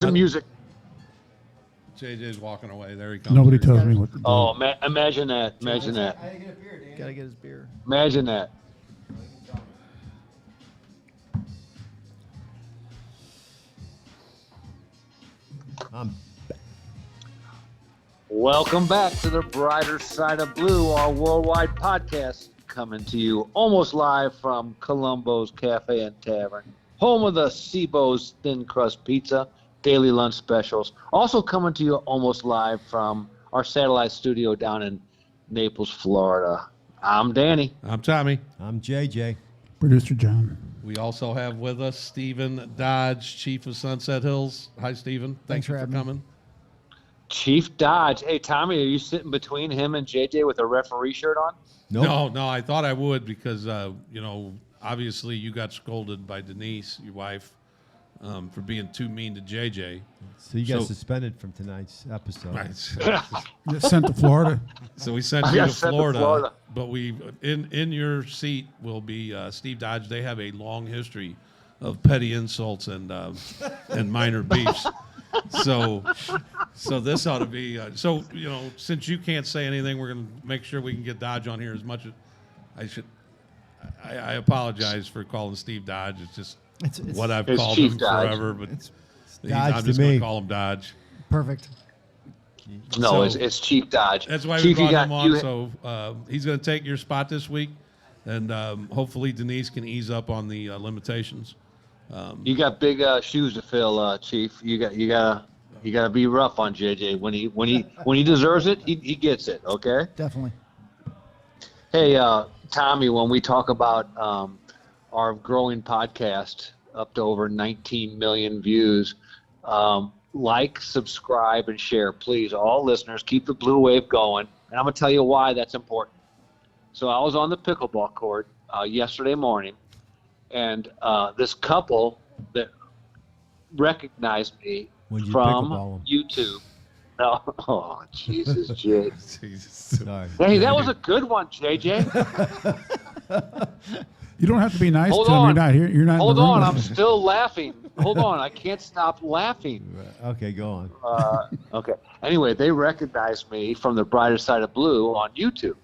The music. JJ's walking away. There he comes. Nobody tells me what to do. Oh, imagine that. Imagine that. I get a beer, Danny. Gotta get his beer. Imagine that. Welcome back to the Brighter Side of Blue, our worldwide podcast, coming to you almost live from Columbo's Cafe and Tavern, home of the Cibo's Thin Crust Pizza, daily lunch specials. Also coming to you almost live from our satellite studio down in Naples, Florida. I'm Danny. I'm Tommy. I'm JJ. Producer John. We also have with us Stephen Dodge, Chief of Sunset Hills. Hi, Stephen. Thanks for coming. Chief Dodge. Hey, Tommy, are you sitting between him and JJ with a referee shirt on? Nope. No, I thought I would because, obviously you got scolded by Denise, your wife, for being too mean to JJ. So you got suspended from tonight's episode. Right. Get sent to Florida. So we sent you to Florida, but we in your seat will be Steve Dodge. They have a long history of petty insults and minor beefs. So this ought to be since you can't say anything, we're going to make sure we can get Dodge on here as much as I should. I apologize for calling Steve Dodge. It's just what I've called him forever, but I'm just going to call him Dodge. Perfect. No, it's Chief Dodge. That's why Chief, we brought him on. So he's going to take your spot this week, and hopefully Denise can ease up on the limitations. You got big shoes to fill, Chief. You gotta be rough on JJ when he deserves it. He gets it. Okay. Definitely. Hey, Tommy, when we talk about our growing podcast up to over 19 million views, like, subscribe, and share, please. All listeners, keep the blue wave going, and I'm gonna tell you why that's important. So I was on the pickleball court yesterday morning. And this couple that recognized me from YouTube. No, oh, Jesus, Jay. Sorry. Hey, that was a good one, JJ. You don't have to be nice Hold to him. on. You're not here. You're not. Hold in the room on, with I'm him. still laughing. Hold on, I can't stop laughing. Okay, go on. Okay. Anyway, they recognized me from the Brighter Side of Blue on YouTube.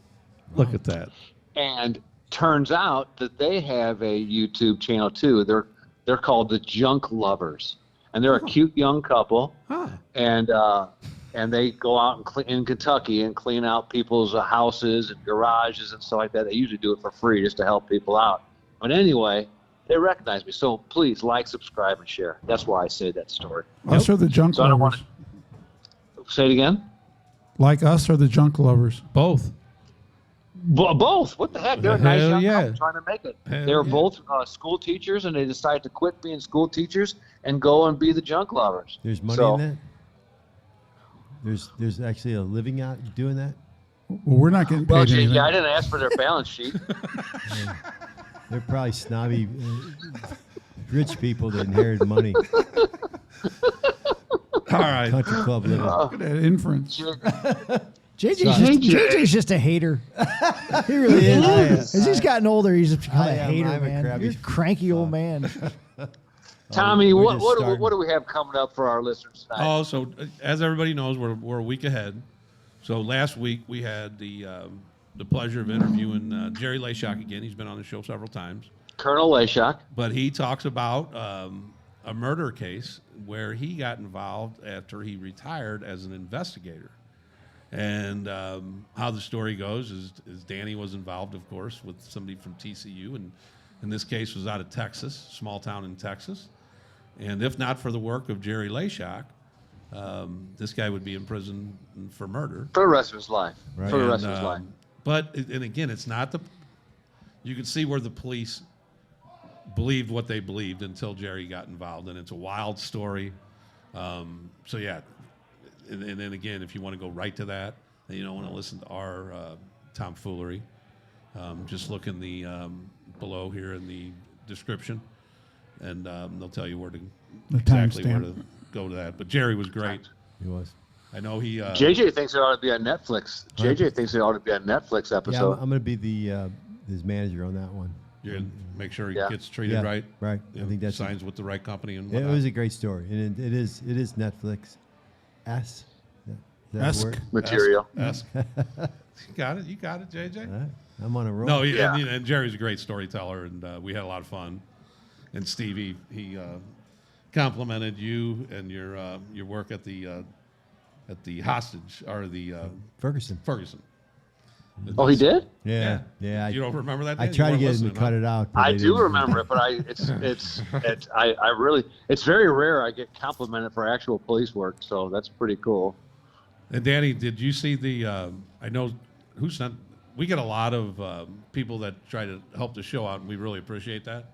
Look at that. And turns out that they have a YouTube channel too. They're called the Junk Lovers, and they're a cute young couple. And they go out in Kentucky and clean out people's houses and garages and stuff like that. They usually do it for free just to help people out. But anyway, they recognize me. So please like, subscribe, and share. That's why I say that story. Us or the junk So I don't want lovers? to say it again. Like us or the junk lovers? Both. Both. What the heck? They're a nice young couple trying to make it. Hell They were yeah. both school teachers, and they decided to quit being school teachers and go and be the junk lovers. There's money in that? There's actually a living out doing that? Well, we're not getting paid Well, anything. yeah, I didn't ask for their balance sheet. They're probably snobby rich people that inherit money. All right. Country club living. Look at that inference. JJ's just a hater. He really is. As he's gotten older, he's just become a hater, I'm a man. crabby You're a cranky old man. Tommy, we're what just do starting. we have coming up for our listeners tonight? Oh, so as everybody knows, we're a week ahead. So last week we had the pleasure of interviewing Jerry Leyshock again. He's been on the show several times. Colonel Leyshock. But he talks about a murder case where he got involved after he retired as an investigator. And how the story goes is Danny was involved, of course, with somebody from TCU, and in this case was out of Texas, small town in Texas. And if not for the work of Jerry Leyshock, this guy would be in prison for murder. For the rest of his life. Right. For the rest of his life. But, and again, it's not you can see where the police believed what they believed until Jerry got involved, and it's a wild story. So, yeah. And then again, if you want to go right to that, and you don't want to listen to our tomfoolery, just look in the below here in the description, and they'll tell you where to go to that. But Jerry was great. He was. I know he. JJ thinks it ought to be on Netflix. JJ thinks it ought to be a Netflix Yeah, episode. I'm going to be his manager on that one. You make sure he Yeah. gets treated Yeah, right. right. You I know, think that's signs with the right company and It whatnot. was a great story, and it is Netflix. Is that a Esque. word? Material. Ask. You got it, JJ. All right. I'm on a roll. No, Yeah. and Jerry's a great storyteller, and we had a lot of fun. And Stevie, he complimented you and your work at the hostage or the Ferguson. Ferguson. Oh, he did? Yeah. You don't remember that? I Dan? You tried to weren't get him listening, to cut huh? it out. but I they do didn't. remember it, but I really, it's very rare I get complimented for actual police work, so that's pretty cool. And Danny, did you see the? I know who sent. We get a lot of people that try to help the show out, and we really appreciate that.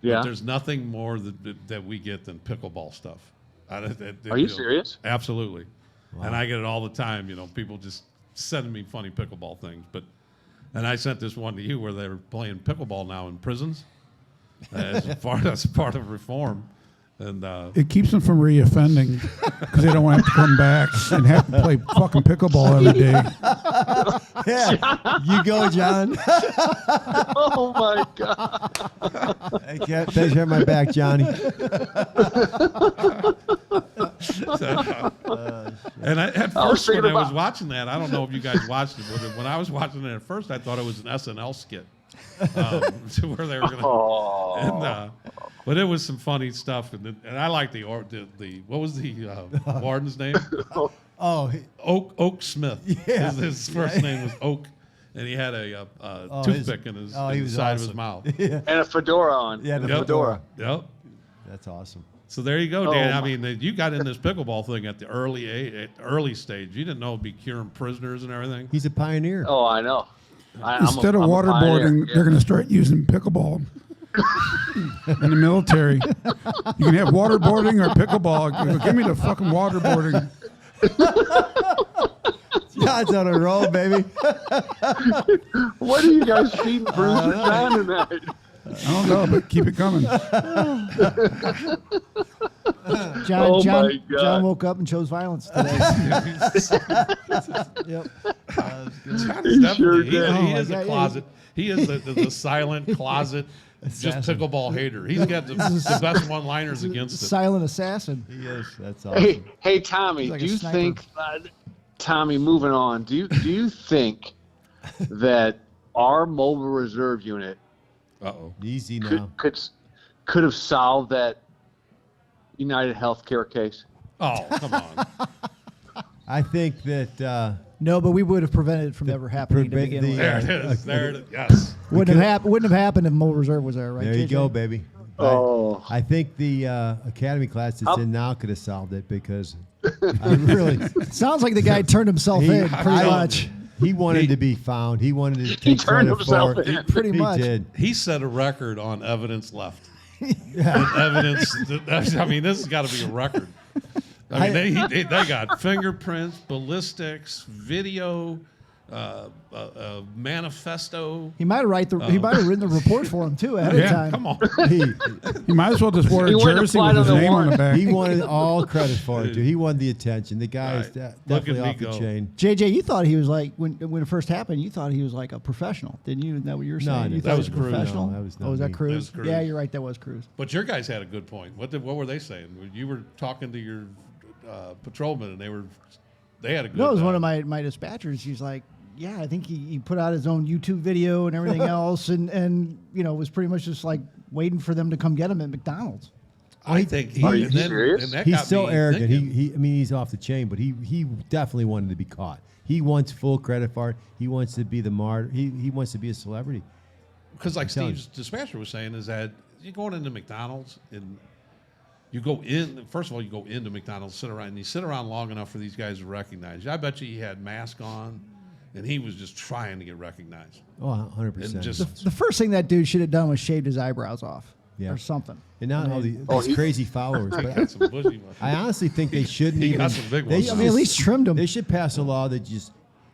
But Yeah. there's nothing more that we get than pickleball stuff. Are you serious? Absolutely. And I get it all the time. People just sending me funny pickleball things. And I sent this one to you where they were playing pickleball now in prisons as part of reform. And It keeps them from reoffending because they don't want to have to come back and have to play fucking pickleball every day. Yeah. You go, John. Oh my God. Hey, thanks for having my back, Johnny. and at I was first when thinking I was about- watching that, I don't know if you guys watched it, but when I was watching it at first, I thought it was an SNL skit to where they were going to. Oh. And, but it was some funny stuff, and I like the what was the warden's name? Oh, Oak Smith. Yeah. His first name was Oak, and he had a toothpick in his he was side of his awesome. mouth. yeah. And a fedora on. Yeah, the Yep. fedora. Yep. That's awesome. So there you go, Dan. Oh, I mean, you got in this pickleball thing at the early stage. You didn't know it'd be curing prisoners and everything. He's a pioneer. Oh, I know. Instead of waterboarding, they're going to start using pickleball in the military. You can have waterboarding or pickleball. Give me the fucking waterboarding. John's on a roll, baby. What are you guys feeding Bruce and John tonight? I don't know, but keep it coming. John, Oh John, my God. John woke up and chose violence today. Yep. Johnny's sure definitely, did. he Oh, is my a God, closet. He is the silent closet, just Assassin. pickleball hater. He's got the best one-liners against it. Silent assassin. He is. That's awesome. Hey, Tommy, He's like do a you sniper. think, Tommy, moving on, do you think that our mobile reserve unit Uh-oh. Easy now. could have solved that United Healthcare case? Oh, come on. I think that No, but we would have prevented it from ever happening to begin with. There it is. There it is. Yes. Wouldn't have happened if Mole Reserve was there, right? there you JJ? go, baby. Oh. I think the academy class that's How- in now could have solved it because I really Sounds like the guy turned himself in, pretty much. He wanted to be found. He wanted to take turned credit himself for it. in. Pretty He much. did. He set a record on evidence left. Evidence. I mean, this has got to be a record. I mean, they got fingerprints, ballistics, video, manifesto. He might have he might have written the report for him too ahead of Yeah, time. come on. You might as well just wear He a wouldn't jersey apply with to his the name on the warrant. back. He wanted all credit for it, dude. He wanted the attention. The guy is Right. definitely Look at off me the go. chain. JJ, you thought he was like when it first happened. You thought he was like a professional, didn't you? Isn't that what you were No, I saying? You didn't. thought That he was a Cruz. professional. No, that was not oh, was that me. Cruz? That was Cruz. Yeah, you're right. That was Cruz. But your guys had a good point. What were they saying? You were talking to your patrolman, and they had a good. No, it was one of my dispatchers. He's like, yeah, I think he put out his own YouTube video and everything else, and was pretty much just like waiting for them to come get him at McDonald's. I think Are you serious? He's He's so arrogant. I mean, he's off the chain, but he definitely wanted to be caught. He wants full credit for it. He wants to be the martyr. He wants to be a celebrity. because like telling Steve's dispatcher was saying is that you're going into McDonald's and you go in. First of all, you go into McDonald's, sit around, and you sit around long enough for these guys to recognize you. I bet you he had mask on, and he was just trying to get recognized. Oh, 100%. And just The first thing that dude should have done was shaved his eyebrows off Yeah. or something. And now all these crazy followers. he But got some bushy ones. I honestly think they shouldn't He even. got some big they ones. should I mean, at just- least trimmed him. They should pass a law that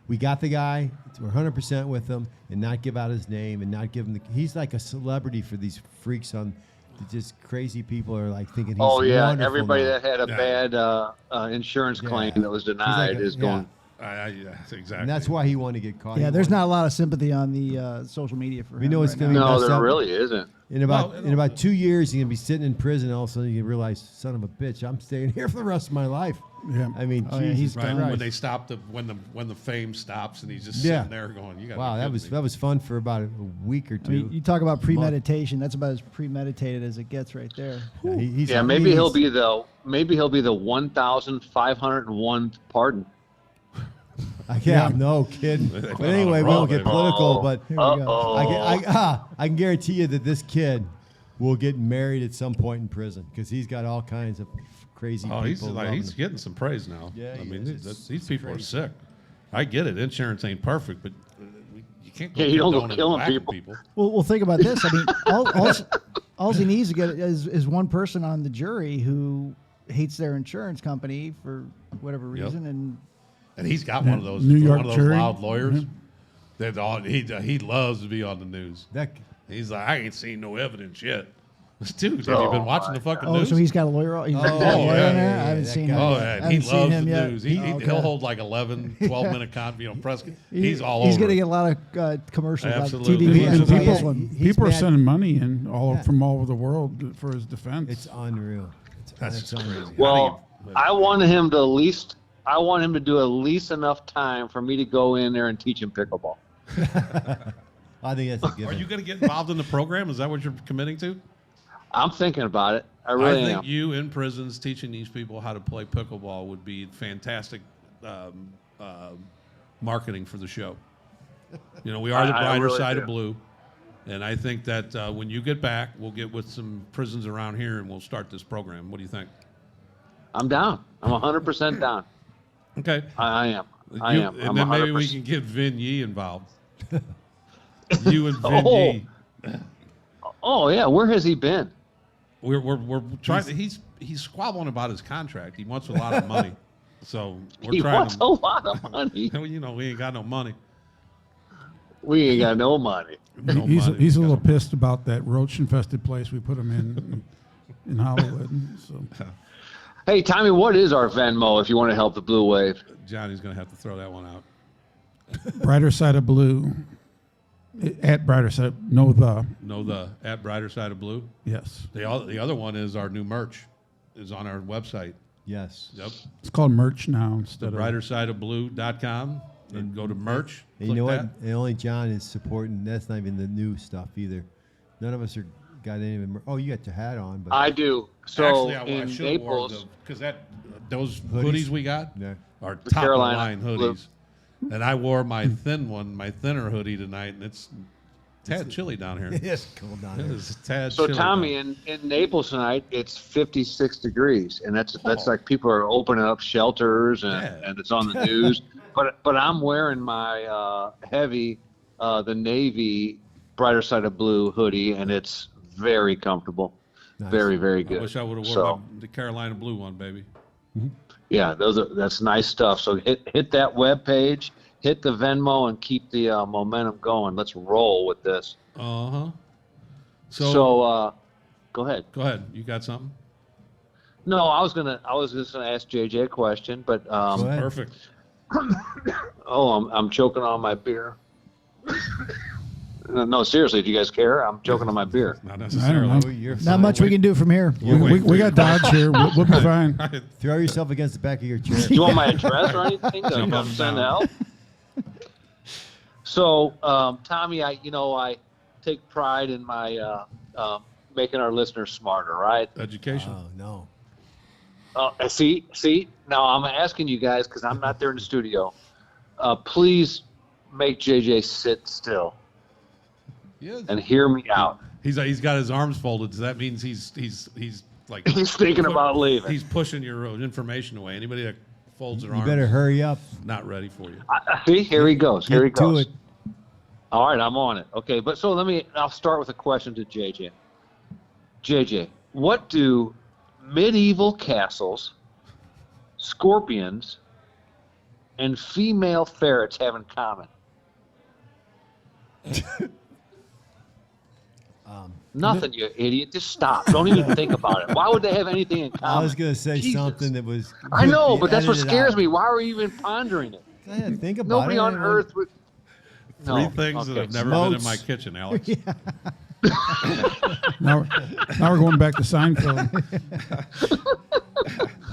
we got the guy, we're 100% with him, and not give out his name and not give him he's like a celebrity for these freaks on. Just crazy people are like thinking he's Oh yeah, wonderful everybody now. that had a bad insurance claim that was denied is going. Exactly. And that's why he wanted to get caught. Yeah, there's not a lot of sympathy on the social media for him. We know it's right going to be now. No, messed there up. really isn't. In about 2 years, he's going to be sitting in prison. All of a sudden, you realize, son of a bitch, I'm staying here for the rest of my life. Yeah. I mean, Oh, yeah, Jesus he's right Christ. when they stop when the fame stops and he's just Yeah. sitting there going, "You got Wow, that was fun for about a week or I two. mean, you talk about premeditation. That's about as premeditated as it gets, right there. Yeah, he's, Yeah, maybe he'll be the 1,501 pardon. no kidding. They But went on anyway, a we roll, won't get baby. political, but Here we go. Uh-oh. I can guarantee you that this kid will get married at some point in prison because he's got all kinds of crazy Oh, people. loving he's him. getting some praise now. Yeah, I he mean, is. these people are sick. I get it. Insurance ain't perfect, but you can't go Yeah, you don't go condoning killing whacking people. Well, think about this. I mean, all he needs to get is one person on the jury who hates their insurance company for whatever Yep. reason, and And he's got one of those New York one of those jury. loud lawyers. Mhm. That he loves to be on the news. That He's like, I ain't seen no evidence yet. Dude, have you been watching the fucking news? so he's got a lawyer. He's Oh, got a lawyer yeah, in there? yeah, I haven't that seen guy. him. Oh, yet. I yeah, he haven't seen loves him the yet. news. Okay. He'll hold like 11, 12-minute press. He's all He's over. going to it. get a lot of commercials, Absolutely. like TV Yeah, commercials and like people- this one. He's People are mad- sending money in Yeah. from all over the world for his defense. it's unreal. That's unreal. crazy. Well, How do you- I want him to do at least enough time for me to go in there and teach him pickleball. I think that's a given. Are you going to get involved in the program? Is that what you're committing to? I'm thinking about it. I really I think am. you in prisons teaching these people how to play pickleball would be fantastic marketing for the show. You know, we are the I brighter really side do. of blue. And I think that when you get back, we'll get with some prisons around here and we'll start this program. What do you think? I'm down. I'm 100% down. Okay. I am. I am. And I'm then maybe we 100%. can get Vin Yee involved. You and Vin Oh. Yee. Oh yeah, where has he been? We're trying. He's squabbling about his contract. He wants a lot of money. So we're He trying wants to. a lot of money. You know, we ain't got no money. We ain't got no money. No he's money. he's a little pissed about that roach-infested place we put him in Hollywood. So Hey Tommy, what is our Venmo if you want to help the Blue Wave? Johnny's gonna have to throw that one out. brighter side of blue. At brighter side, no the Know the at Brighter Side of Blue. yes. The other one is our new merch. Is on our website. Yes. Yep. It's called merch now instead of BrighterSideOfBlue.com. And go to merch. And you know click what? And only John is supporting. That's not even the new stuff either. None of us are got any of it. Oh, you got your hat on, but I do. So Actually, I in should have worn Naples, because those Hoodies? hoodies we got Yeah. are The top of the Carolina line blue. hoodies. And I wore my thinner hoodie tonight, and it's tad chilly down here. Yes, cool down It there. is tad so chilly Tommy, down in Naples tonight, it's 56 degrees, and that's Oh. like people are opening up shelters, and, Yeah. and it's on the news. But I'm wearing my heavy, the navy Brighter Side of Blue hoodie, and it's very comfortable, Nice. very very I good. wish I would have So, worn the Carolina blue one, baby. yeah, that's nice stuff. So hit that web page, hit the Venmo, and keep the momentum going. Let's roll with this. Uh-huh. So go ahead. Go ahead. You got something? No, I was just gonna ask JJ a question, but Go ahead. Perfect. I'm choking on my beer. No, seriously, if you guys care, I'm choking on my beer. Not I don't necessarily. know. Oh, you're Not fine. much we can do from here. We got Dodge here. We'll be fine. Throw yourself against the back of your chair. Do you want my address or anything to Jump come up and send down. help? So, Tommy, I take pride in my making our listeners smarter, right? Education. Oh no. See. Now I'm asking you guys because I'm not there in the studio. Please make JJ sit still and hear me out. He's got his arms folded. So that means he's like He's thinking about leaving. He's pushing your information away. Anybody that folds their You arms, better hurry up. not ready for you. See, here he goes. Here he Get to goes. it. All right, I'm on it. Okay, but so I'll start with a question to JJ. JJ, what do medieval castles, scorpions, and female ferrets have in common? Nothing, you idiot. Just stop. Don't even think about it. Why would they have anything in common? I was gonna say Jesus. something that was. I know, be but that's what edited scares out. me. Why are you even pondering it? I had to think about Nobody it. on earth would. Three things that have never been in my kitchen, Alex. Now we're going back to Seinfeld.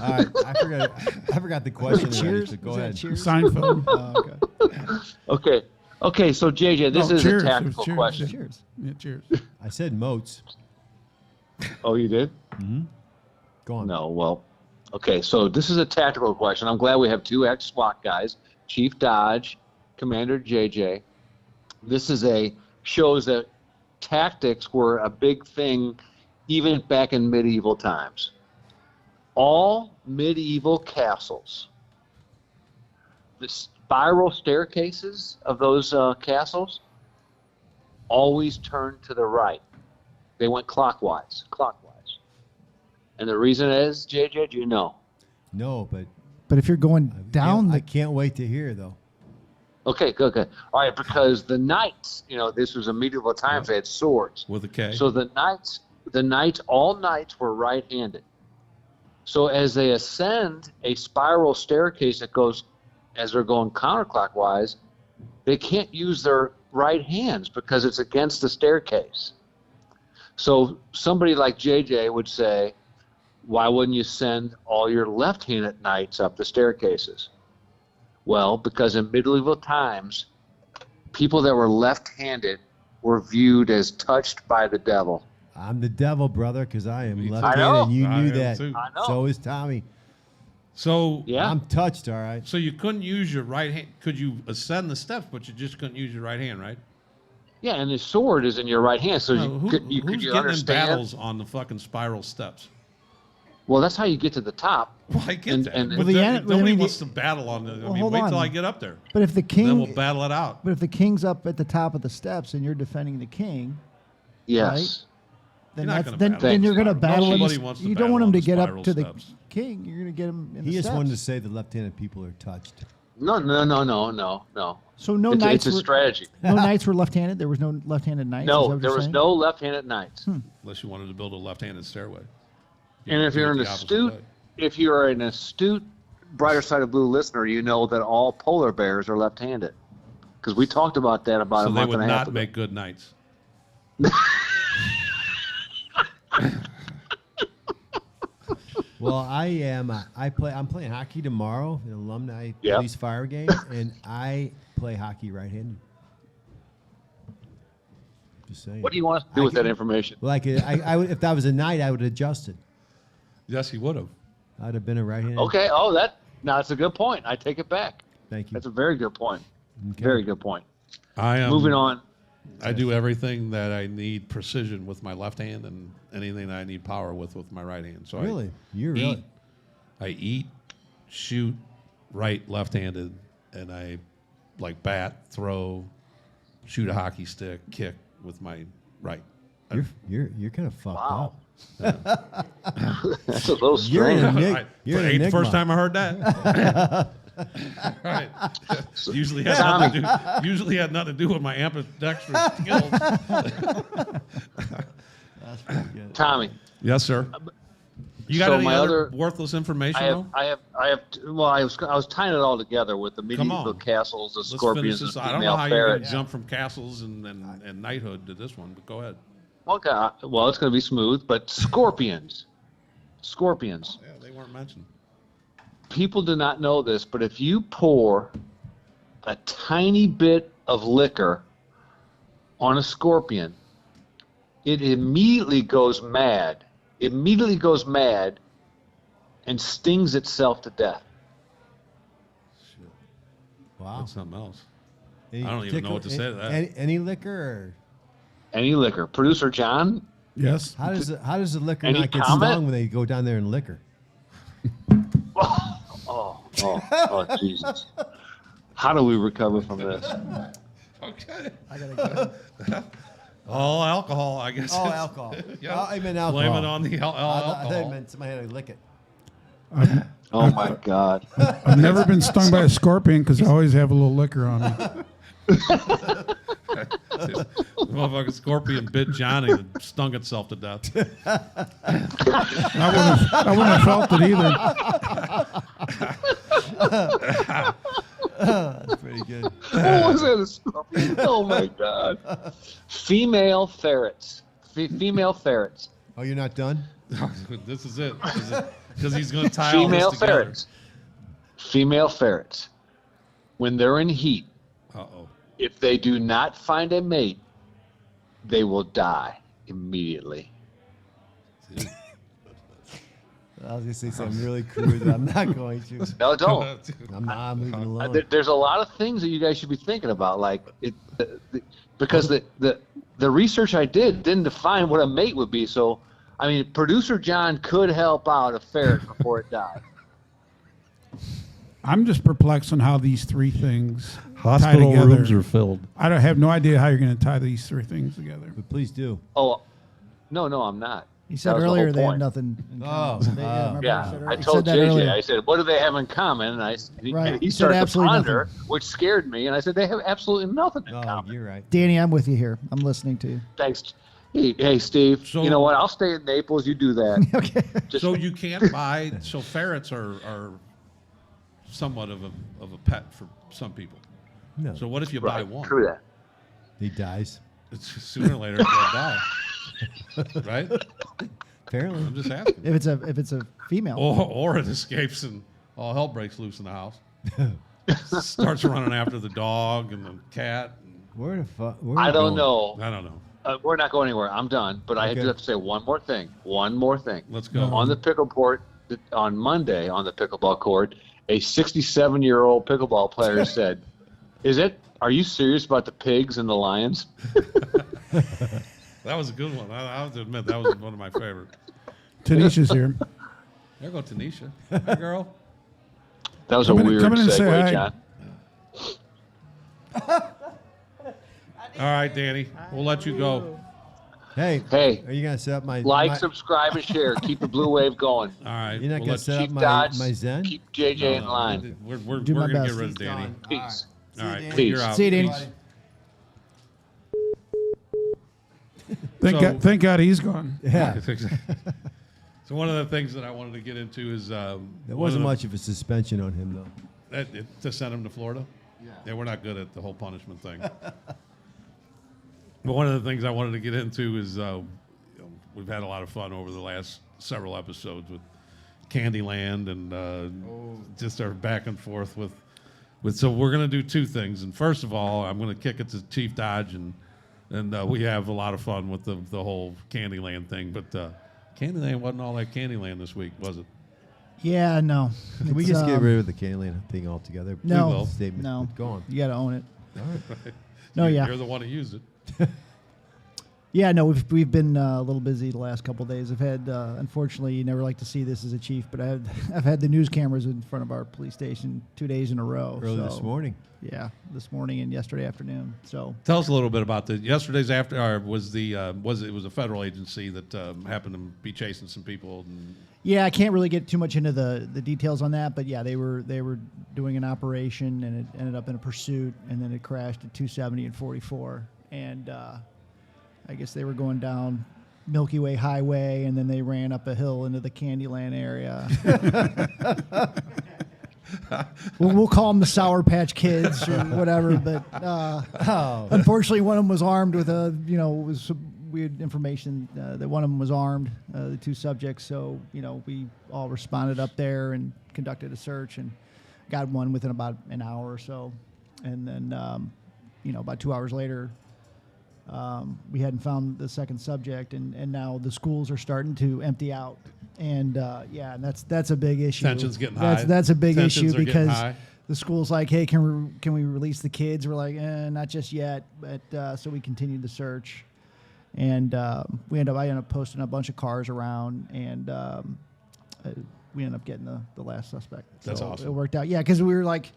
All right, I forgot the question. Cheers. So go Was that ahead. Cheers? Seinfeld. Okay. So JJ, this is cheers. a tactical Cheers. question. Cheers. Yeah, cheers. I said moats. Oh, you did? Go on. No. Well, okay. So this is a tactical question. I'm glad we have two ex-SWAT guys, Chief Dodge, Commander JJ. This shows that tactics were a big thing even back in medieval times. All medieval castles, the spiral staircases of those castles always turned to the right. They went clockwise. And the reason is, JJ, do you know? No, but But if you're going down I the can't wait to hear though. Okay, good. All right, because the knights, this was a medieval times, they had swords. With a K. So all knights were right-handed. So as they ascend a spiral staircase that goes, as they're going counterclockwise, they can't use their right hands because it's against the staircase. So somebody like JJ would say, why wouldn't you send all your left-handed knights up the staircases? Well, because in medieval times, people that were left-handed were viewed as touched by the devil. I'm the devil, brother, because I am Me too. left-handed. I know. And you I knew am that. too. I know. So is Tommy. So Yeah. I'm touched, all right. So you couldn't use your right hand. Could you ascend the steps, but you just couldn't use your right hand, right? Yeah, and the sword is in your right hand, so No, could who's you getting understand? in battles on the fucking spiral steps? Well, that's how you get to the top. Well, I get And- that. and- but Well, nobody wants to battle on the. Well, hold wait till on. I get up there. But if the king, Then we'll battle it out. but if the king's up at the top of the steps and you're defending the king, Yes. then You're not that's gonna then, battle then on you're the going to spiral. battle. Nobody him. wants to You battle don't want on him to the get up spiral to the steps. king. You're going to get him in He the just steps. wanted to say the left-handed people are touched. No. So no It's knights a were strategy. no knights were left-handed. There was no left-handed knights. is that No, what there you're was saying? no left-handed knights. Unless you wanted to build a left-handed stairway. And if do you're it an the opposite astute, way. if you're an astute Brighter Side of Blue listener, you know that all polar bears are left-handed. Because we talked about that about So a they month would and a half not ago. make good knights. Well, I'm playing hockey tomorrow, an alumni Yep. police fire game, and I play hockey right-handed. Just saying. What do you want us to do with that information? Like, I would, if that was a night, I would have adjusted. Yes, he would have. I'd have been a right-handed. Okay. Now that's a good point. I take it back. Thank you. That's a very good point. Okay. Very good point. I am Moving on. I do everything that I need precision with my left hand, and anything that I need power with my right hand. So Really? You're eat, really? I eat, shoot, right, left-handed, and I like bat, throw, shoot a hockey stick, kick with my right. You're kind of fucked Wow. up. That's a little You're strange. an I, you're an ain't the enigma. first time I heard that. Right. Usually had nothing to do with my ambidextrous skills. Tommy, Yes, sir. You got So any my other other- worthless information? I have. Well, I was tying it all together with the medieval on. castles, the Let's scorpions, finish the this. I don't know female how you're going ferrets. to jump from castles and knighthood to this one, but go ahead. Okay. Well, it's going to be smooth, but scorpions. Scorpions. Yeah, they weren't mentioned. People do not know this, but if you pour a tiny bit of liquor on a scorpion, it immediately goes mad. And stings itself to death. Wow. That's something else. Any I don't even know what to say to that. Any liquor? Or Any liquor. Producer John? Yes. how does the liquor Any not get comment? stung when they go down there and liquor? Oh, Jesus. How do we recover from this? Okay. I gotta go. All alcohol, I guess. Oh, it's- alcohol. Yeah. Oh, I meant alcohol. Blame it on the I thought it alcohol. meant somebody had to lick it. Oh, my God. I've never been stung by a scorpion because I always have a little liquor on me. The motherfucking scorpion bit Johnny and stung itself to death. I wouldn't have felt it either. good. What was it? Oh my God. Female ferrets. Female ferrets. Oh, you're not done? This is it. Because he's going to tie all this together. Ferrets. Female ferrets. When they're in heat, if they do not find a mate, they will die immediately. I was going to say something really crude, but I'm not going to. No, don't. I'm leaving it alone. There's a lot of things that you guys should be thinking about, like because the research I didn't define what a mate would be. So, I mean, producer John could help out a ferret before it died. I'm just perplexed on how these three things Hospital tie together. rooms are filled. I have no idea how you're going to tie these three things together. But please do. Oh, no, I'm not. He said earlier they have nothing in common. I told JJ, I said, what do they have in common? And he started to ponder, which scared me. And I said, they have absolutely nothing in common. You're right. Danny, I'm with you here. I'm listening to you. Thanks. Hey, Steve, you know what? I'll stay in Naples. You do that. Okay. So you can't buy, so ferrets are somewhat of a pet for some people. No. So what if you buy one? True that. He dies. It's sooner or later they'll die. Right? Apparently. I'm just asking. If it's a female. Or it escapes and all hell breaks loose in the house. Starts running after the dog and the cat. Where the fuck? I don't know. I don't know. We're not going anywhere. I'm done. But I do have to say one more thing. Let's go. On the pickle court, on Monday, on the pickleball court, a 67-year-old pickleball player said, are you serious about the pigs and the lions? That was a good one. I have to admit, that was one of my favorites. Tanisha's here. There go Tanisha. Hi, girl. That was a weird segue, John. All right, Danny. We'll let you go. Hey, are you going to set up my... subscribe, and share. Keep the blue wave going. All right. You're not going to set up my Zen? Keep JJ in line. We're going to get rid of Danny. Peace. All right. Peace. You're out. See you, Danny. Thank God he's gone. Yeah. So one of the things that I wanted to get into is... there wasn't much of a suspension on him, though. To send him to Florida? Yeah, we're not good at the whole punishment thing. But one of the things I wanted to get into is we've had a lot of fun over the last several episodes with Candyland and just our back and forth with. So we're going to do two things. And first of all, I'm going to kick it to Chief Dodge, and we have a lot of fun with the whole Candyland thing. But Candyland wasn't all that Candyland this week, was it? Yeah, no. Can we just get rid of the Candyland thing altogether? No. We will. Statement. No. Go on. You got to own it. All right. No, You're the one who used it. Yeah, no, we've been a little busy the last couple of days. I've had, unfortunately, you never like to see this as a chief, but I've had the news cameras in front of our police station 2 days in a row. Early this morning. Yeah, this morning and yesterday afternoon. So tell us a little bit about yesterday's after. Or it was a federal agency that happened to be chasing some people. Yeah, I can't really get too much into the details on that, but yeah, they were doing an operation and it ended up in a pursuit, and then it crashed at 270 and 44, and I guess they were going down Milky Way Highway, and then they ran up a hill into the Candyland area. We'll call them the Sour Patch Kids or whatever, but unfortunately, one of them was armed with was some weird information that one of them was armed, the two subjects. So, we all responded up there and conducted a search and got one within about an hour or so. And then, about 2 hours later, we hadn't found the second subject, and now the schools are starting to empty out. And and that's a big issue. Tension's getting high. That's a big Tensions issue because the school's like, hey, can we release the kids? We're like, not just yet. But so we continued the search, and I ended up posting a bunch of cars around, and we ended up getting the last suspect. That's awesome. It worked out. Yeah, because we were like,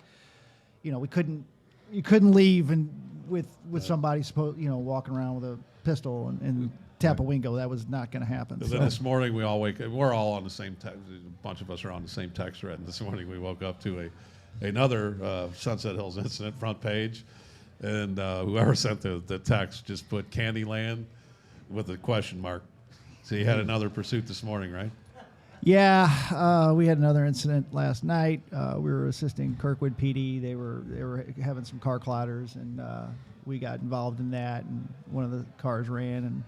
you couldn't leave and with somebody walking around with a pistol and tap a window. That was not going to happen. Then this morning we're all on the same text. A bunch of us are on the same text thread. And this morning we woke up to another Sunset Hills incident front page, and whoever sent the text just put Candyland with a question mark. So you had another pursuit this morning, right? Yeah, we had another incident last night. We were assisting Kirkwood PD. They were having some car clatters, and we got involved in that. And one of the cars ran, and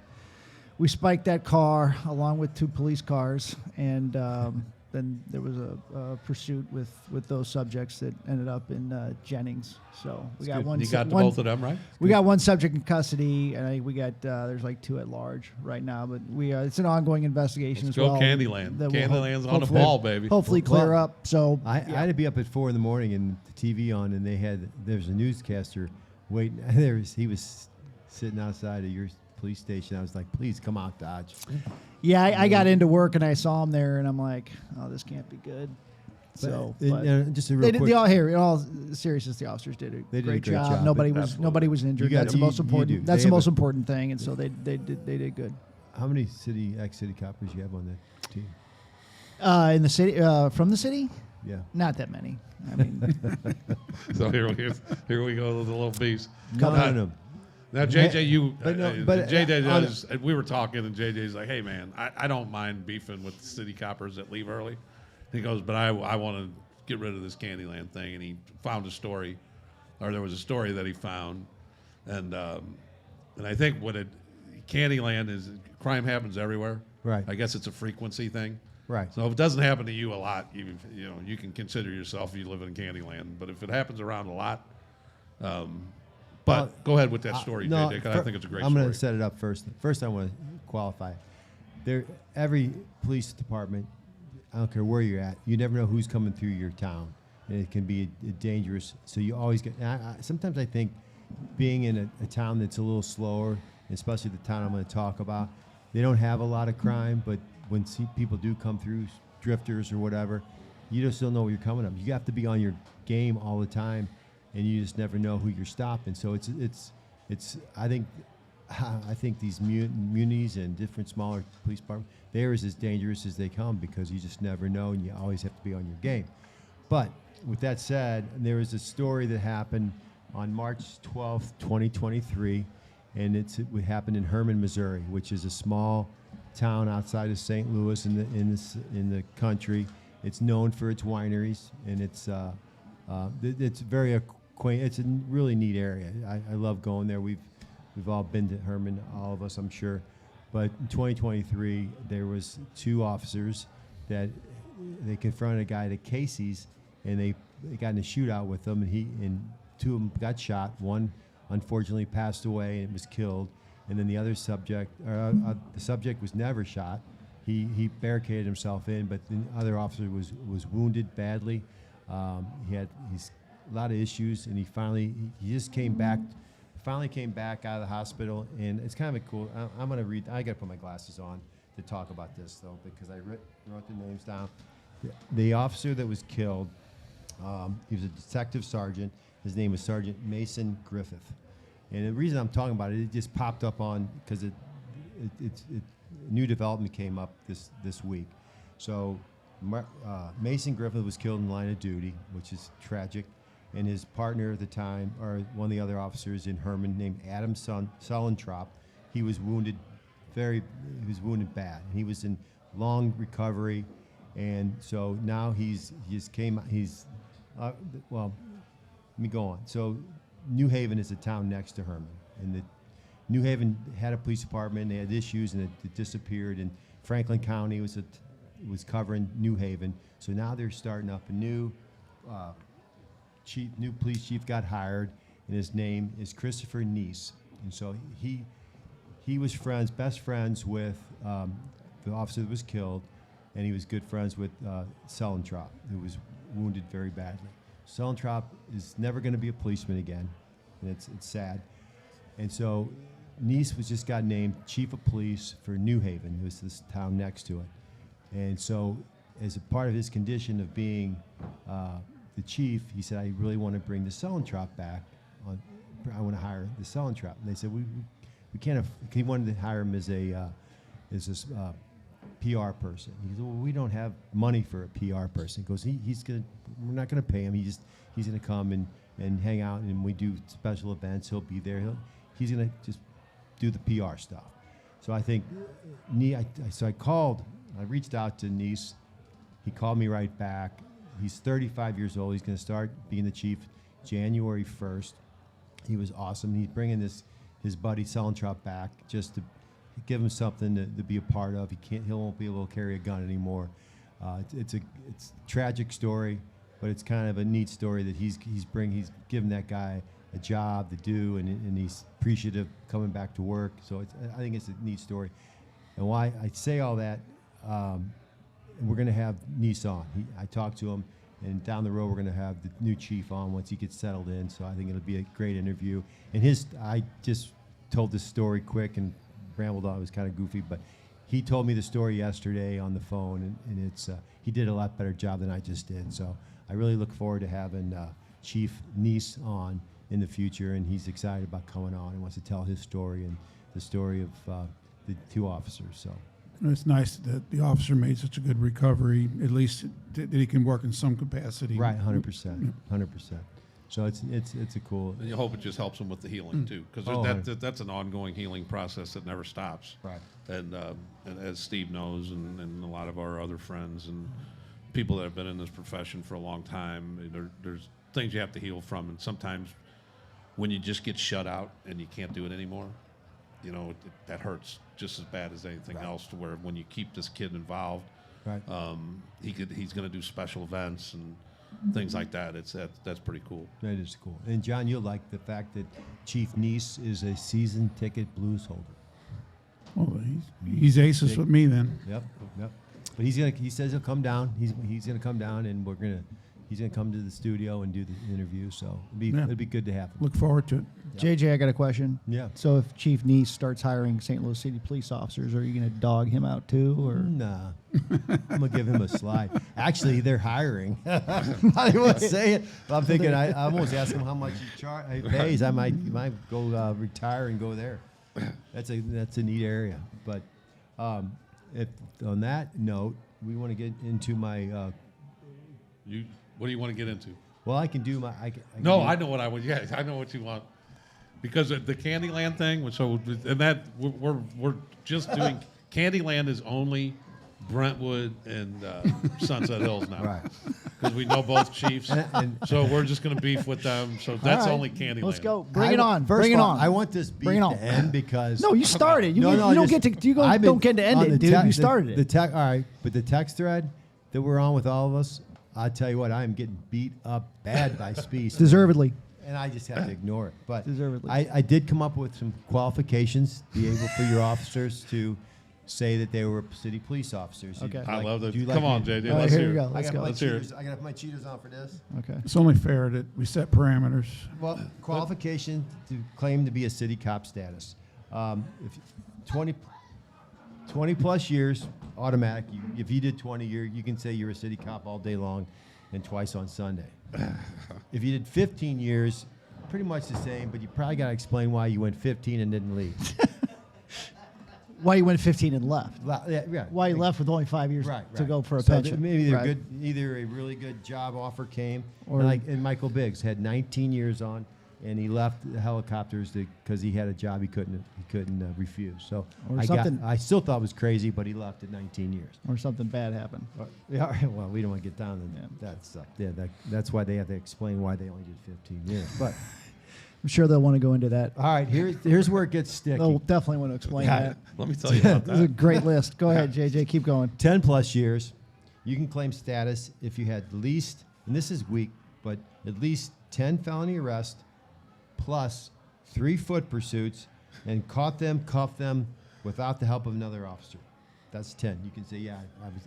we spiked that car along with 2 police cars. And then there was a pursuit with those subjects that ended up in Jennings. So we got one. You got both of them, right? We got one subject in custody, and we got there's like 2 at large right now. But it's an ongoing investigation as well. Go Candyland. Candyland's on the ball, baby. Hopefully clear up. So I had to be up at 4 a.m. and the TV on, and there's a newscaster waiting. He was sitting outside of your police station. I was like, please come out, Dodge. Yeah, I got into work and I saw him there, and I'm like, oh, this can't be good. So, just a real quick, in all seriousness, the officers did a great job. Nobody was injured. That's the most important. That's the most important thing, and so they did good. How many ex-city coppers you have on that team? In the city, from the city? Yeah, not that many. I mean, so here we go with the little beast. No. Now, JJ, we were talking, and JJ's like, hey, man, I don't mind beefing with the city coppers that leave early. He goes, but I want to get rid of this Candyland thing. And he found a story, or there was a story that he found. And I think Candyland is, crime happens everywhere. Right. I guess it's a frequency thing. Right. So if it doesn't happen to you a lot, you can consider yourself, you live in Candyland. But if it happens around a lot, but go ahead with that story, JJ, because I think it's a great story. I'm going to set it up first. First, I want to qualify. Every police department, I don't care where you're at, you never know who's coming through your town. And it can be dangerous. So you always get. Sometimes I think being in a town that's a little slower, especially the town I'm going to talk about, they don't have a lot of crime, but when people do come through, drifters or whatever, you just don't know where you're coming up. You have to be on your game all the time, and you just never know who you're stopping. So it's I think these munis and different smaller police departments, they're as dangerous as they come because you just never know, and you always have to be on your game. But with that said, there was a story that happened on March 12th, 2023, and it happened in Herman, Missouri, which is a small town outside of St. Louis in the country. It's known for its wineries, and it's very quaint. It's a really neat area. I love going there. We've all been to Herman, all of us, I'm sure. But in 2023, there was 2 officers that they confronted a guy at Casey's, and they got in a shootout with them, and 2 of them got shot. One unfortunately passed away and was killed, and then the other subject, the subject was never shot. He barricaded himself in, but the other officer was wounded badly. He's a lot of issues, and he just came back. Finally came back out of the hospital, and it's kind of a cool. I'm going to read. I got to put my glasses on to talk about this though, because I wrote the names down. The officer that was killed, he was a detective sergeant. His name was Sergeant Mason Griffith, and the reason I'm talking about it just popped up on because new development came up this week. So Mason Griffith was killed in the line of duty, which is tragic. And his partner at the time, or one of the other officers in Herman, named Adam Sullentrop, he was wounded bad. He was in long recovery, and so now well, let me go on. So New Haven is a town next to Herman, and New Haven had a police department. They had issues, and it disappeared. And Franklin County was covering New Haven, so now they're starting up a new police chief got hired, and his name is Christopher Neese. And so he was best friends with the officer that was killed, and he was good friends with Sullentrop, who was wounded very badly. Sullentrop is never going to be a policeman again, and it's sad. And so Neese got named chief of police for New Haven, who's this town next to it. And so as a part of his condition of being the chief, he said, I really want to bring the Sullentrop back. I want to hire the Sullentrop. And they said, we can't. He wanted to hire him as a PR person. He goes, well, we don't have money for a PR person. He goes, we're not going to pay him. He's going to come and hang out, and we do special events. He'll be there. He's going to just do the PR stuff. So I think, I called I reached out to Nice. He called me right back. He's 35 years old. He's going to start being the chief January 1st. He was awesome. He's bringing his buddy Selentrop back just to give him something to be a part of. He won't be able to carry a gun anymore. It's a tragic story, but it's kind of a neat story that he's giving that guy a job to do, and he's appreciative coming back to work. So I think it's a neat story. And why I say all that, we're going to have Nice on. I talked to him, and down the road we're going to have the new chief on once he gets settled in. So I think it'll be a great interview. And I just told this story quick and rambled on. It was kind of goofy, but he told me the story yesterday on the phone, and it's he did a lot better job than I just did. So I really look forward to having Chief Nice on in the future, and he's excited about coming on and wants to tell his story and the story of the two officers. So it's nice that the officer made such a good recovery, at least that he can work in some capacity. Right, 100%, 100%. So it's a cool. And you hope it just helps them with the healing too, because that's an ongoing healing process that never stops. Right. And as Steve knows, and a lot of our other friends and people that have been in this profession for a long time, there's things you have to heal from, and sometimes when you just get shut out and you can't do it anymore, that hurts just as bad as anything else. To where when you keep this kid involved, right, he's going to do special events and things like that. That's pretty cool. That is cool. And John, you'll like the fact that Chief Nice is a season ticket blues holder. Well, he's aces with me then. Yep. But he says he'll come down. He's gonna come down, and he's gonna come to the studio and do the interview. So it'll be good to have him. Look forward to it. Yep. JJ, I got a question. Yeah. So if Chief Nice starts hiring St. Louis City police officers, are you going to dog him out too, or? Nah. I'm gonna give him a slide. Actually, they're hiring. I won't say it, but I'm thinking I almost ask him how much he pays. I might go retire and go there. That's a neat area. But if on that note, we want to get into my. What do you want to get into? Well, I can do my. I know what I would. Yeah, I know what you want. Because the Candyland thing, we're just doing. Candyland is only Brentwood and Sunset Hills now, right? Because we know both chiefs, so we're just going to beef with them. So that's only Candyland. Let's go. Bring it on. First Bring it on. I want this beef to end because you started. You don't get to end it, dude. You started it. All right, but the text thread that we're on with all of us, I tell you what, I am getting beat up bad by Speece. Deservedly. And I just have to ignore it. But Deservedly. I did come up with some qualifications to be able for your officers to say that they were city police officers. Okay. I love that. Come on, JJ. All right, Let's here hear we go. it. Let's go. Let's hear it. I got to have my cheaters on for this. Okay. It's only fair that we set parameters. Well, qualification to claim to be a city cop status. If 20 plus years, automatic. If you did 20 years, you can say you're a city cop all day long and twice on Sunday. If you did 15 years, pretty much the same, but you probably got to explain why you went 15 and didn't leave. Why you went 15 and left. Yeah. Why you left with only 5 years to go for a so pension. Maybe they're good. Either a really good job offer came, or and Michael Biggs had 19 years on, and he left the helicopters because he had a job he couldn't refuse. So I still thought it was crazy, but he left at 19 years. Or something bad happened. Yeah. Well, we don't want to get down to that stuff. Yeah. That's why they have to explain why they only did 15 years. But I'm sure they'll want to go into that. all right, here's where it gets sticky. They'll definitely want to explain that. Let me tell you about This is a that. great list. Go ahead, JJ. Keep going. 10 plus years, you can claim status if you had at least, and this is weak, but at least 10 felony arrests plus 3 foot pursuits and caught them, cuffed them without the help of another officer. That's 10. You can say, yeah,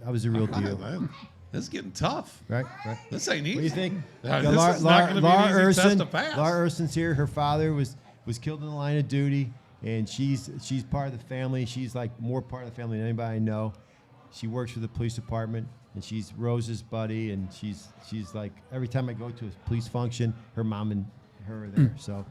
I was a real deal. Man, this is getting tough. Right. This ain't easy. What do you think? This is not going to be an easy test to pass. Laura Urson's here. Her father was killed in the line of duty, and she's part of the family. She's like more part of the family than anybody I know. She works for the police department, and she's Rose's buddy, and she's like every time I go to a police function, her mom and her are there. So,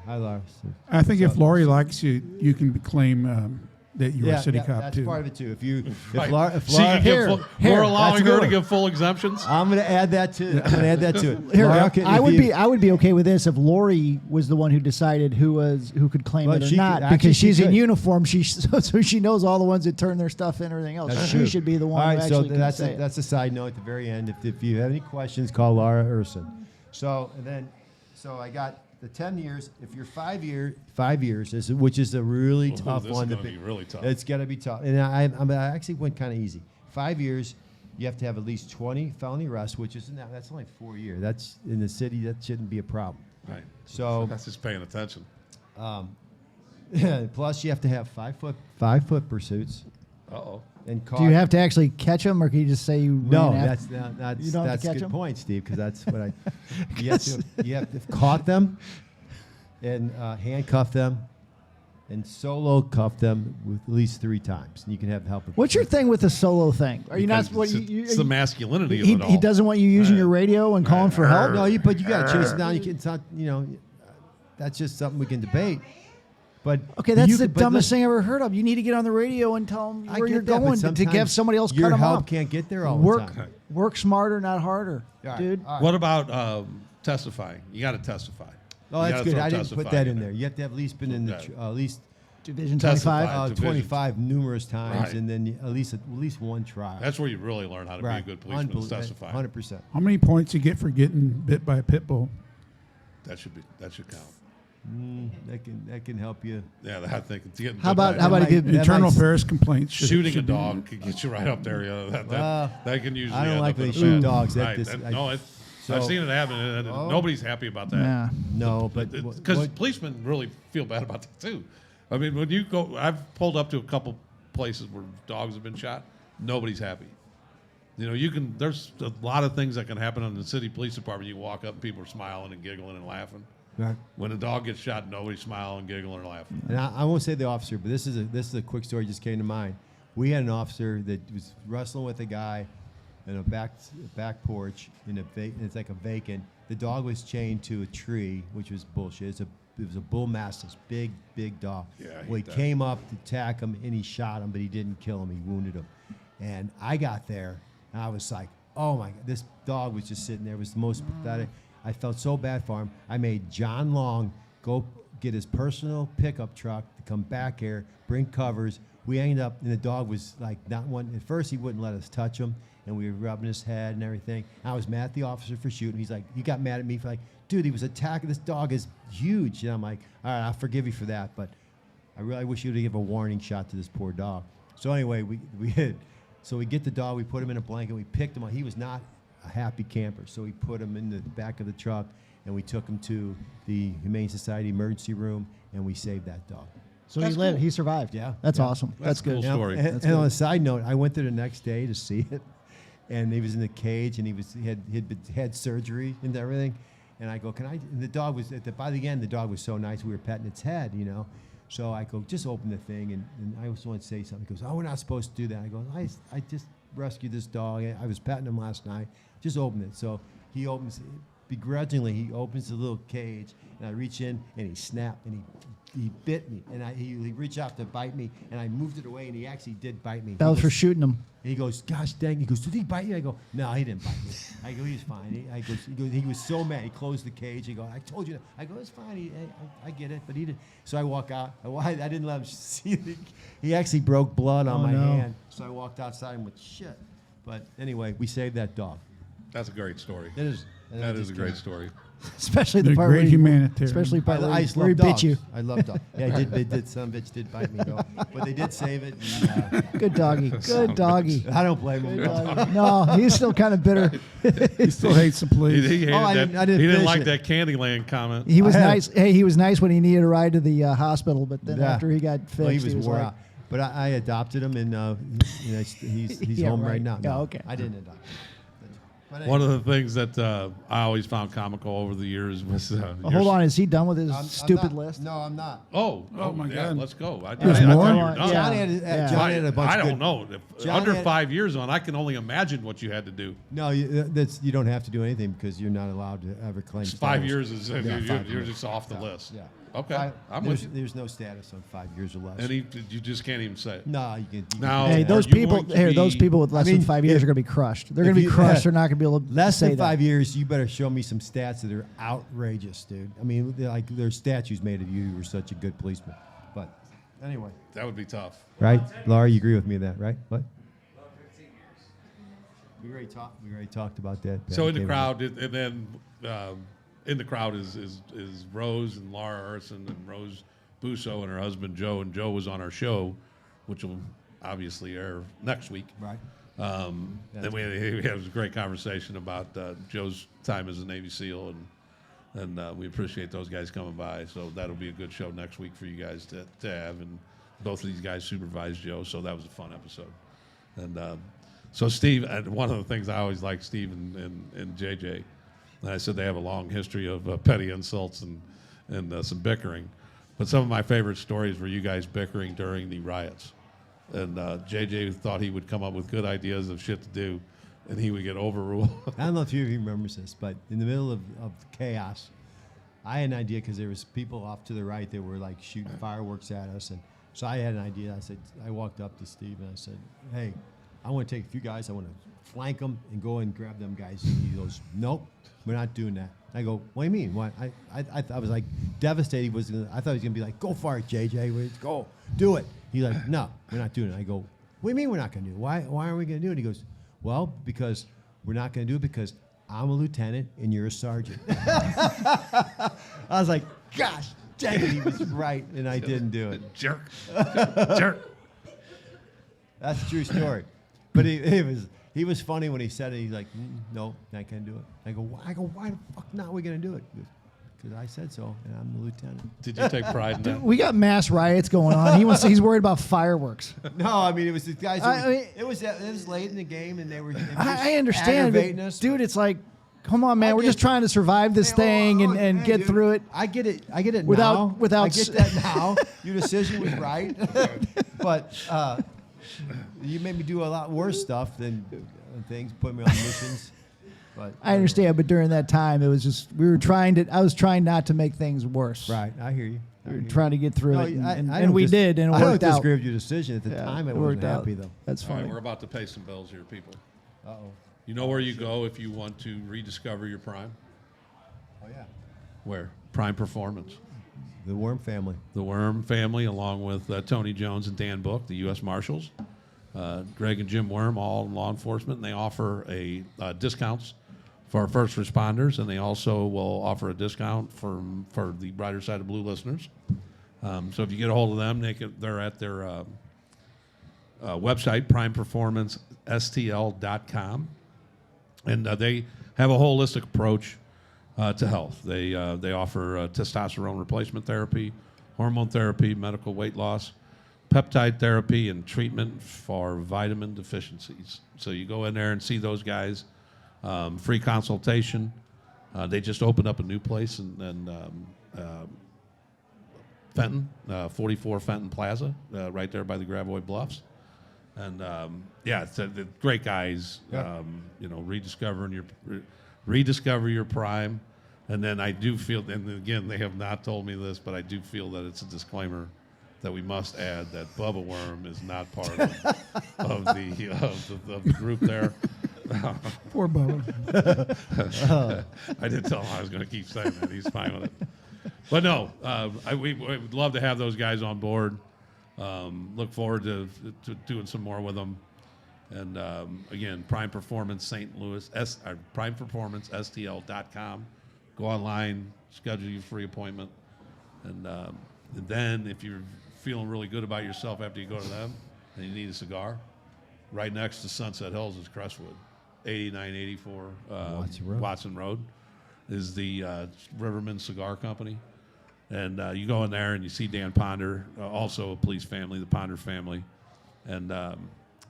hi, Laura. I think if Lori likes you, you can claim that you were a city cop that's too. part of it too. If Right. Laura, So you can Here, we're allowing that's her good. to give full exemptions. I'm going to add that to it. Here, Laura, can- I if would you- be okay with this if Lori was the one who decided who could claim Well, it or she not, could- actually, because she she's in could. uniform. So she knows all the ones that turn their stuff in and everything else. That's She true. should be the one All right, who so actually can say it. that's a side note at the very end. If you have any questions, call Laura Urson. So I got the 10 years. If you're 5 years, which is a really tough this one. is gonna be really tough. It's gonna be tough. And I actually went kind of easy. 5 years, you have to have at least 20 felony arrests, which is that's only 4 years. That's in the city. That shouldn't be a problem. Right. So That's just paying attention. plus you have to have 5 foot pursuits Uh-oh. and Do you have to actually catch them, or can you just say you No, ran after? that's You don't have to a catch good 'em? point, Steve, because that's what I. You have to have caught them, and handcuff them, and solo cuff them with at least 3 times. And you can have help. What's your thing with the solo thing? Are you not? Because What it's the masculinity of he, it all. he doesn't want you using your radio and calling for help. No, but you got to chase it down. It's not. That's just something we can debate. But Okay, that's you the could- but dumbest listen, thing I ever heard of. You need to get on the radio and tell them I where get you're that, but going to sometimes have somebody else your cut them help off. can't get there all work, the time. work smarter, not harder, All right, dude. all right. What about testifying? You got to testify. Oh, You that's gotta good. throw I didn't put testifying that in there. You have to have at least been in the Okay. at least Division Testify. 25. Division. 25 numerous times, Right. and then at least one trial. That's where you really learn how to be a good policeman, is testifying. 100%. How many points you get for getting bit by a pit bull? That should count. That can help you. Yeah, I think it's getting. How about might- a good? that Internal might- affairs complaints. shooting a should be- dog could get you right up there. That can usually. I don't end like up in when a they shoot bad- dogs. Right, I've So- seen it happen, and nobody's happy about that. Yeah. No, but Because policemen really feel bad about that too. I mean, when you go, I've pulled up to a couple places where dogs have been shot. Nobody's happy. There's a lot of things that can happen in the city police department. You walk up and people are smiling and giggling and laughing. Right. When a dog gets shot, nobody's smiling, giggling, or laughing. And I won't say the officer, but this is a quick story just came to mind. We had an officer that was wrestling with a guy in a back porch it's like a vacant. The dog was chained to a tree, which was bullshit. It was a bull mastiff, big dog. Yeah, I well, he hate that. came up to attack him and he shot him, but he didn't kill him. He wounded him. And I got there and I was like, oh my God, this dog was just sitting there. It was the most pathetic. I felt so bad for him. I made John Long go get his personal pickup truck to come back here, bring covers. We ended up, and the dog was like not one. At first, he wouldn't let us touch him, and we were rubbing his head and everything. I was mad at the officer for shooting. He's like, he got mad at me for like, dude, he was attacking. This dog is huge. And I'm like, all right, I'll forgive you for that, but I really wish you would give a warning shot to this poor dog. So anyway, so we get the dog, we put him in a blanket, we picked him up. He was not a happy camper, so we put him in the back of the truck, and we took him to the Humane Society emergency room, and we saved that dog. So That's he lived. cool. He survived. Yeah, That's yeah. awesome. That's That's good. cool. Story. And on a side note, I went there the next day to see it, and he was in the cage, and he had surgery and everything. And I go, can I? And the dog was by the end, the dog was so nice. We were petting its head, So I go, just open the thing, and I just want to say something. He goes, oh, we're not supposed to do that. I go, I just rescued this dog. I was petting him last night. Just open it. So he opens, begrudgingly, he opens the little cage, and I reach in, and he snapped, and he bit me, and he reached out to bite me, and I moved it away, and he actually did bite me. That was for shooting him. And he goes, gosh dang. He goes, did he bite you? I go, no, he didn't bite me. I go, he's fine. He was so mad. He closed the cage. He goes, I told you. I go, it's fine. I get it. But he didn't. So I walk out. I didn't let him see it. He actually broke blood on my hand. So I walked outside and went, shit. But anyway, we saved that dog. That's a great story. It is. That is a great story. Especially the They're part great where he, humanitarian. especially the part where I he, just where he love bit dogs. you. I love dogs. Yeah, they did. Some bitch did bite me, though. But they did save it. And, Good doggy. Good doggy. I don't blame him. Good doggy. No, he's still kind of bitter. He still hates the police. He hated I that. didn't He didn't finish like it. that Candyland comment. He was I had- nice. Hey, he was nice when he needed a ride to the hospital, but then Yeah. after he got fixed, Well, he was wore like, out. But I adopted him, and he's Yeah, home right. right now. Yeah, No, okay. I didn't adopt him. But One of the things that I always found comical over the years was. hold on, is he done with his I'm stupid not- list? No, I'm not. Oh my yeah, God. let's go. There's I more? thought you were done. Yeah. Johnny had a bunch I of don't good- know. John Under had- 5 years on, I can only imagine what you had to do. No, you don't have to do anything because you're not allowed to ever claim. 5 status. years is Yeah, 5 you're years. just off the list. Yeah. Okay, I'm with you. There's no status on 5 years or less. And you just can't even say it. No, you can. Now, Hey, those people with less than 5 years are going to be crushed. They're going to be crushed. They're not going to be able to less say than 5 that. years. You better show me some stats that are outrageous, dude. I mean, like there's statues made of you. You were such a good policeman. But anyway, that would be tough, right? Laura, you agree with me on that, right? What? 15 years. We already talked about that. So in the crowd, and then in the crowd is Rose and Laura Urson and Rose Busso and her husband Joe, and Joe was on our show, which will obviously air next week. Right. And we had a great conversation about Joe's time as a Navy SEAL, and we appreciate those guys coming by. So that'll be a good show next week for you guys to have. And both of these guys supervised Joe, so that was a fun episode. And so Steve, one of the things I always liked Steve and JJ, and I said they have a long history of petty insults and some bickering. But some of my favorite stories were you guys bickering during the riots. And JJ thought he would come up with good ideas of shit to do, and he would get overruled. I don't know if you remembers this, but in the middle of chaos, I had an idea because there was people off to the right that were like shooting fireworks at us, and so I had an idea. I walked up to Steve and I said, "Hey, I want to take a few guys. I want to flank them and go and grab them guys." And he goes, "Nope, we're not doing that." I go, "What do you mean? What?" I was like devastated. I thought he was gonna be like, "Go for it, JJ. Go, do it." He's like, "No, we're not doing it." I go, "What do you mean we're not gonna do it? Why aren't we gonna do it?" He goes, "Well, because we're not gonna do it because I'm a lieutenant and you're a sergeant." I was like, "Gosh, dang it, he was right," and I didn't do it. Jerk. Jerk. That's a true story. But he was funny when he said it. He's like, "No, I can't do it." I go, "Why the fuck not? Are we gonna do it?" Because I said so, and I'm the lieutenant. Did you take pride in that? We got mass riots going on. He's worried about fireworks. No, I mean it was the guys. It was late in the game, and they were. I understand, but, dude. It's like, come on, man. We're just trying to survive this thing and get through it. I get it. I get it without. I get that now. Your decision was right, but you made me do a lot worse stuff than things. Put me on missions. But I understand, but during that time, it was just I was trying not to make things worse. Right, I hear you. We were trying to get through it, and we did, and it I worked don't out. disagree with your decision at the time. I wasn't happy though. That's All fine. right, we're about to pay some bills here, people. Uh-oh. You know where you go if you want to rediscover your prime? Oh yeah. Where? Prime Performance. The Worm family. The Worm family, along with Tony Jones and Dan Book, the U.S. Marshals, Greg and Jim Worm, all in law enforcement, and they offer discounts for first responders, and they also will offer a discount for the Brighter Side of Blue listeners. So if you get a hold of them, they're at their website, primeperformancestl.com, and they have a holistic approach to health. They offer testosterone replacement therapy, hormone therapy, medical weight loss, peptide therapy, and treatment for vitamin deficiencies. So you go in there and see those guys. Free consultation. They just opened up a new place in Fenton, 44 Fenton Plaza, right there by the Gravois Bluffs. And the great guys. Yeah. Rediscover your prime. And then I do feel, and again, they have not told me this, but I do feel that it's a disclaimer that we must add that Bubba Worm is not part of the group there. Poor Bubba. I did tell him I was going to keep saying that. He's fine with it. But no, we would love to have those guys on board. Look forward to doing some more with them. And again, Prime Performance St. Louis, primeperformancestl.com. Go online, schedule your free appointment. And then if you're feeling really good about yourself after you go to them and you need a cigar, right next to Sunset Hills is Crestwood. 8984 Watson Road is the Riverman Cigar Company. And you go in there and you see Dan Ponder, also a police family, the Ponder family. And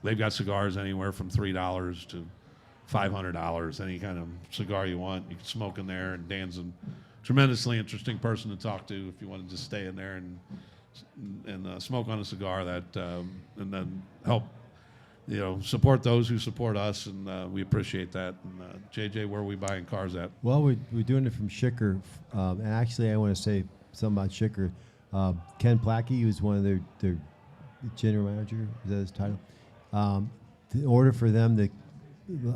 they've got cigars anywhere from $3 to $500, any kind of cigar you want. You can smoke in there, and Dan's a tremendously interesting person to talk to if you want to just stay in there and smoke on a cigar and then help support those who support us, and we appreciate that. And JJ, where are we buying cars at? Well, we're doing it from Schicker, and actually I want to say something about Schicker. Ken Plackey, who's one of their general manager, is that his title? In order for them to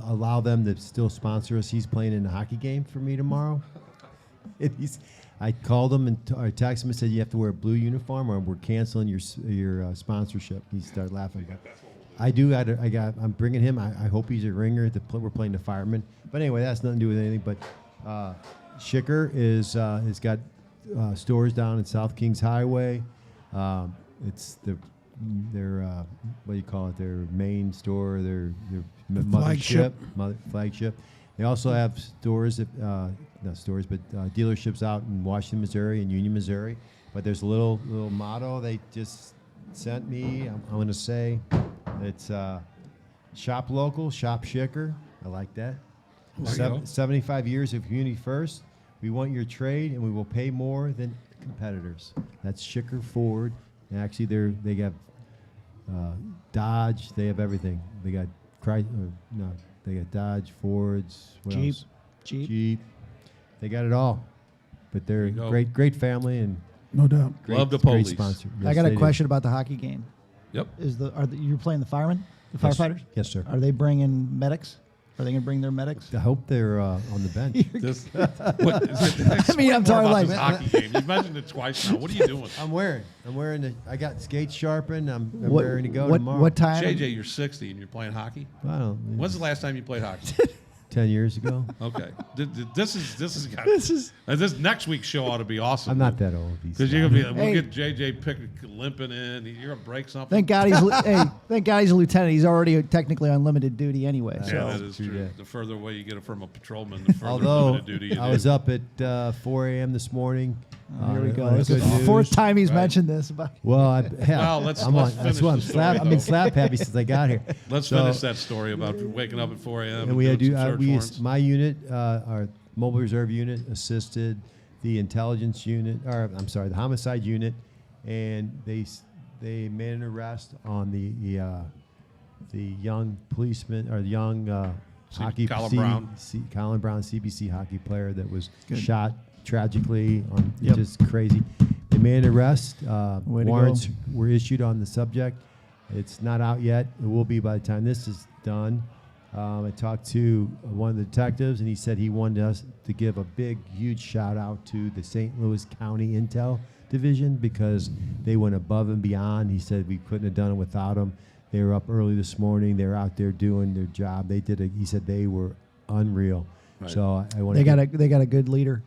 allow them to still sponsor us, he's playing in a hockey game for me tomorrow. I called him and I texted him and said, you have to wear a blue uniform or we're canceling your sponsorship. He started laughing. I'm bringing him. I hope he's a ringer. We're playing the firemen. But anyway, that's nothing to do with anything. But Schicker has got stores down at South Kings Highway. It's their what do you call it? Their main store, their flagship. Flagship. They also have stores, not stores, but dealerships out in Washington, Missouri, and Union, Missouri. But there's a little motto they just sent me. I'm going to say it's shop local, shop Schicker. I like that. 75 years of community first. We want your trade, and we will pay more than competitors. That's Schicker Ford. And actually, they got Dodge. They have everything. They got they got Dodge, Fords, Jeep. They got it all. But they're a great family and no doubt. Love the police. Great sponsor. Yes, I got a question about the hockey game. Yep. You're playing the firemen, the firefighters? Yes, sir. Are they bringing medics? Are they going to bring their medics? I hope they're on the bench. I'm talking like this hockey game. You've mentioned it twice now. What are you doing? I'm wearing I got skates sharpened. I'm raring to go tomorrow. What time? JJ, you're 60 and you're playing hockey? When's the last time you played hockey? 10 years ago. Okay. This next week's show ought to be awesome. I'm not that old. Because you're gonna be. We'll get JJ limping in. You're gonna break something. Thank God he's a lieutenant. He's already technically on limited duty anyway. Yeah, So. that is true. The further away you get from a patrolman, the further limited duty you I was up at 4 a.m. this morning. Here we go. It's good the news. fourth time he's mentioned this. Well, let's finish the story, I've been slap happy since I got here. Let's finish that story about waking up at 4 a.m. And we had my unit, our mobile reserve unit, assisted the intelligence unit, the homicide unit, and they made an arrest on the young policeman or the young Colin Brown, CBC hockey player that was shot tragically. Just crazy. They made an arrest. Warrants were issued on the subject. It's not out yet. It will be by the time this is done. I talked to one of the detectives, and he said he wanted us to give a huge shout out to the St. Louis County Intel Division because they went above and beyond. He said we couldn't have done it without them. They were up early this morning. They were out there doing their job. He said they were unreal. Right. So I want. They got a good leader.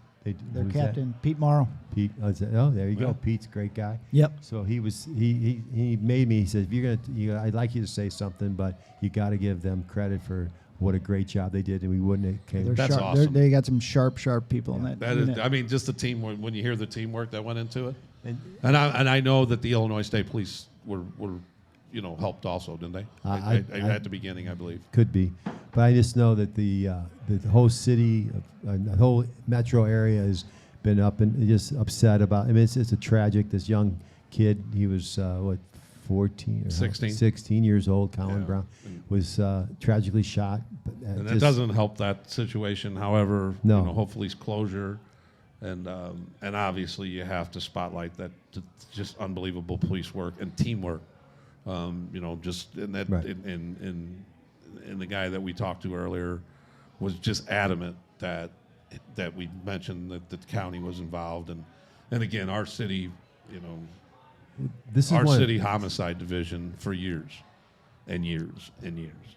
Their captain, Pete Morrow. Pete, there you go. Pete's a great guy. Yep. So he made me. He said, if you're gonna, I'd like you to say something, but you got to give them credit for what a great job they did, and we wouldn't have came. That's sharp. awesome. They got some sharp people in that. That is, I mean, just the team. When you hear the teamwork that went into it, and I know that the Illinois State Police were helped also, didn't they? At the beginning, I believe. Could be, but I just know that the whole city, the whole metro area has been up and just upset about. I mean, it's a tragic. This young kid, he was 14 or 16 years old. Colin Brown was tragically shot. And that doesn't help that situation. However, hopefully it's closure, and obviously you have to spotlight that just unbelievable police work and teamwork. Just in that, and the guy that we talked to earlier was just adamant that we mentioned that the county was involved, and again, our city, city homicide division for years and years and years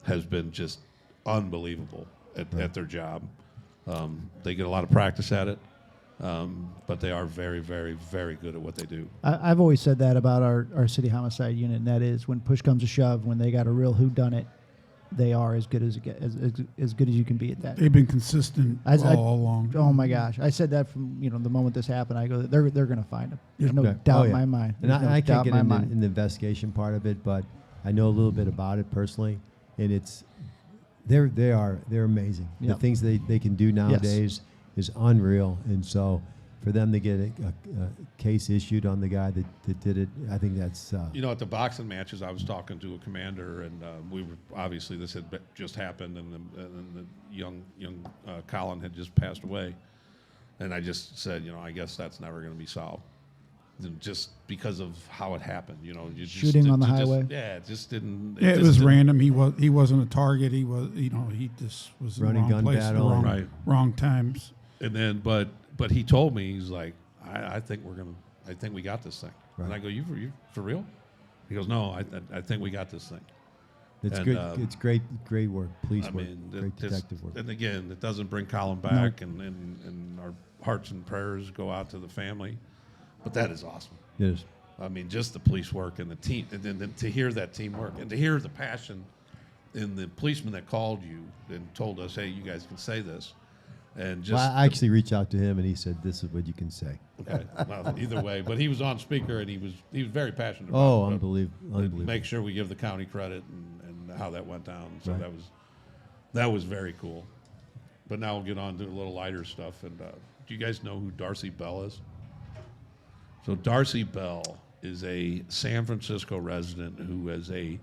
has been just unbelievable at their job. They get a lot of practice at it. But they are very, very, very good at what they do. I've always said that about our city homicide unit, and that is when push comes to shove, when they got a real whodunit, they are as good as good as you can be at that. They've been consistent all along. Oh my gosh, I said that from the moment this happened. I go, they're going to find him. There's no doubt in my mind. And I can't get in the investigation part of it, but I know a little bit about it personally, and they're amazing. Yep. The things they can do nowadays is unreal, and so for them to get a case issued on the guy that did it, I think that's. At the boxing matches, I was talking to a commander, and we were obviously this had just happened, and the young Colin had just passed away, And I just said, I guess that's never going to be solved. Just because of how it happened, shooting on the highway. It just didn't. Yeah, it was random. He wasn't a target. He was, he just was running in the wrong gun place, battle, wrong times. And then, but he told me, he's like, I think we got this thing. Right. And I go, you for real? He goes, no, I think we got this thing. It's good. It's great work, police work, great detective work. And again, it doesn't bring Colin back, and our hearts and prayers go out to the family. But that is awesome. It is. I mean, just the police work and the team, and then to hear that teamwork and to hear the passion in the policeman that called you and told us, hey, you guys can say this. And just I actually reached out to him, and he said, "This is what you can say." Okay. Well, either way, but he was on speaker, and he was very passionate about Oh, it. unbelievable! Make sure we give the county credit and how that went down. So that was very cool. But now we'll get on to a little lighter stuff. And do you guys know who Darcy Bell is? So Darcy Bell is a San Francisco resident who is a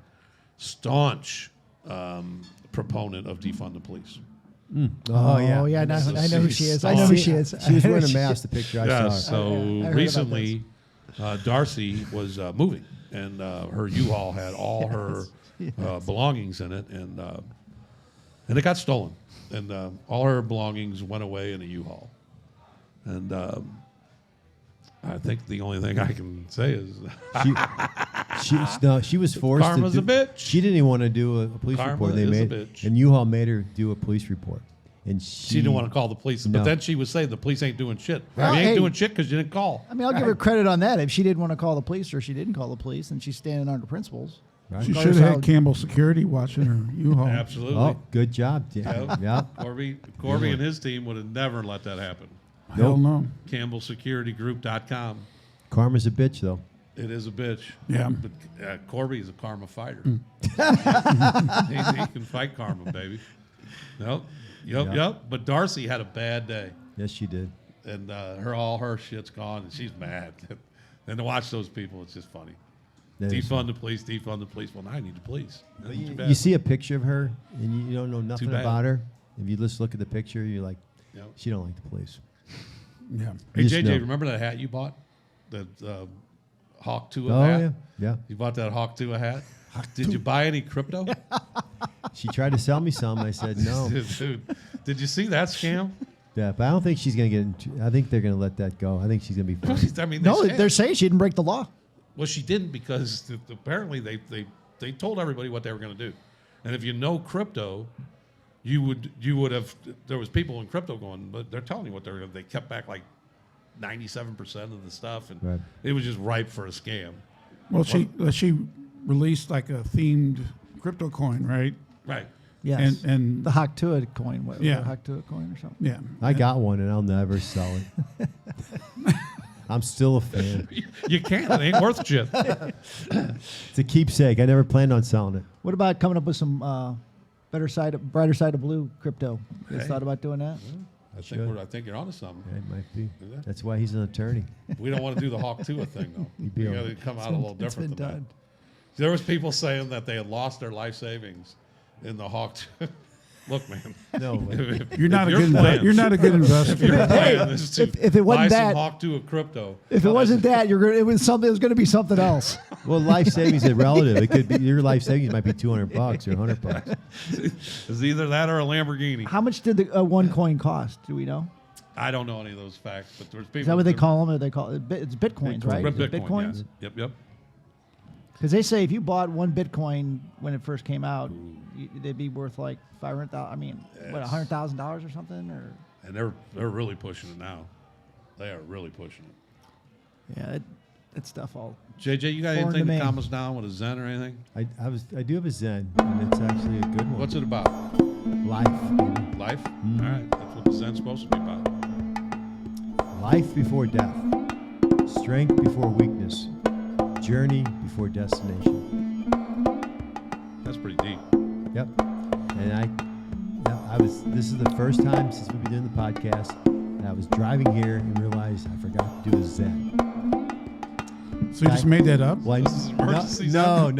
staunch proponent of defund the police. Oh yeah, I know who she is. I know who she is. She was wearing a mask. The picture I saw. So I heard recently, Darcy was moving, and her U-Haul had all her belongings in it, and it got stolen, and all her belongings went away in a U-Haul, and I think the only thing I can say is she was forced Karma's to a bitch. She didn't even want to do a police Karma report. They is a made bitch. and U-Haul made her do a police report, and she didn't want to call the police. No. But then she would say the police ain't doing shit. Well, You ain't hey. doing shit because you didn't call. I mean, I'll give her credit on that. If she didn't want to call the police or she didn't call the police, and she's standing on her principles. Right. She Call should have herself- had Campbell Security watching her U-Haul. Absolutely. Oh, good job. Yeah. Yep. Yeah. Corby and his team would have never let that happen. Hell no. CampbellSecurityGroup.com. Karma's a bitch, though. It is a bitch. Yeah. But Corby is a karma fighter. Mm. he can fight karma, baby. Yep. But Darcy had a bad day. Yes, she did. And all her shit's gone, and she's mad. And to watch those people, it's just funny. That is- Defund the police. Well, now I need the police. That's too bad. You see a picture of her, and you don't know nothing bad. about her. If you just look at the picture, you're like, Yep. she don't like the police. Yeah. Hey, You just JJ, know. remember that hat you bought? That Hawk Tua Oh, hat? yeah. Yeah. You bought that Hawk Tua hat? Did you buy any crypto? She tried to sell me some. I said no. Dude, did you see that scam? Yeah, but I don't think she's going to get into. I think they're going to let that go. I think she's going to be fine. I mean, No, scammed. they're saying she didn't break the law. Well, she didn't because apparently they told everybody what they were going to do, and if you know crypto, you would have. There was people in crypto going, but they're telling you what they're. They kept back like 97% of the stuff, and Right. it was just ripe for a scam. Well, she released like a themed crypto coin, right? Right. Yes. And the Hawk Tua coin. What, Yeah. the Hawk Tua coin or something. yeah. I got one, and I'll never sell it. I'm still a fan. You can't. It ain't worth shit. It's a keepsake. I never planned on selling it. What about coming up with some brighter side of blue crypto? You guys Hey. thought about doing that? I think you're onto something. It might be. Is it? That's why he's an attorney. We don't want to do the Hawk Tua thing though. be You all got to right. come out a little It's been different than done. that. There was people saying that they had lost their life savings in the Hawk. Look, man. No, You're not a your good plan- you're not a good investor. Your plan is to if it wasn't buy that- some Hawk Tua crypto. If it wasn't that, it was going to be something else. well, life savings is relative. It could be your life savings might be $200 or $100. It's either that or a Lamborghini. How much did the one coin cost? Do we know? I don't know any of those facts, but there's people. Is that what they call them? Or they call it's bitcoins, right? Is it Bitcoin, bitcoins? yes. Yep. Because they say if you bought one Bitcoin when it first came out, they'd be worth like $500,000. I mean, what, $100,000 or something? Or And they're really pushing it now. They are really pushing it. yeah, that stuff all. JJ, you got Foreign anything to to me. calm us down with a Zen or anything? I do have a Zen, and it's actually a good one. What's it about? Life. baby. Life? All right, that's what the Zen's supposed to be about. Life before death. Strength before weakness. Journey before destination. That's pretty deep. Yep. And this is the first time since we've been doing the podcast that I was driving here and realized I forgot to do a Zen. So you just made that up? Well, no.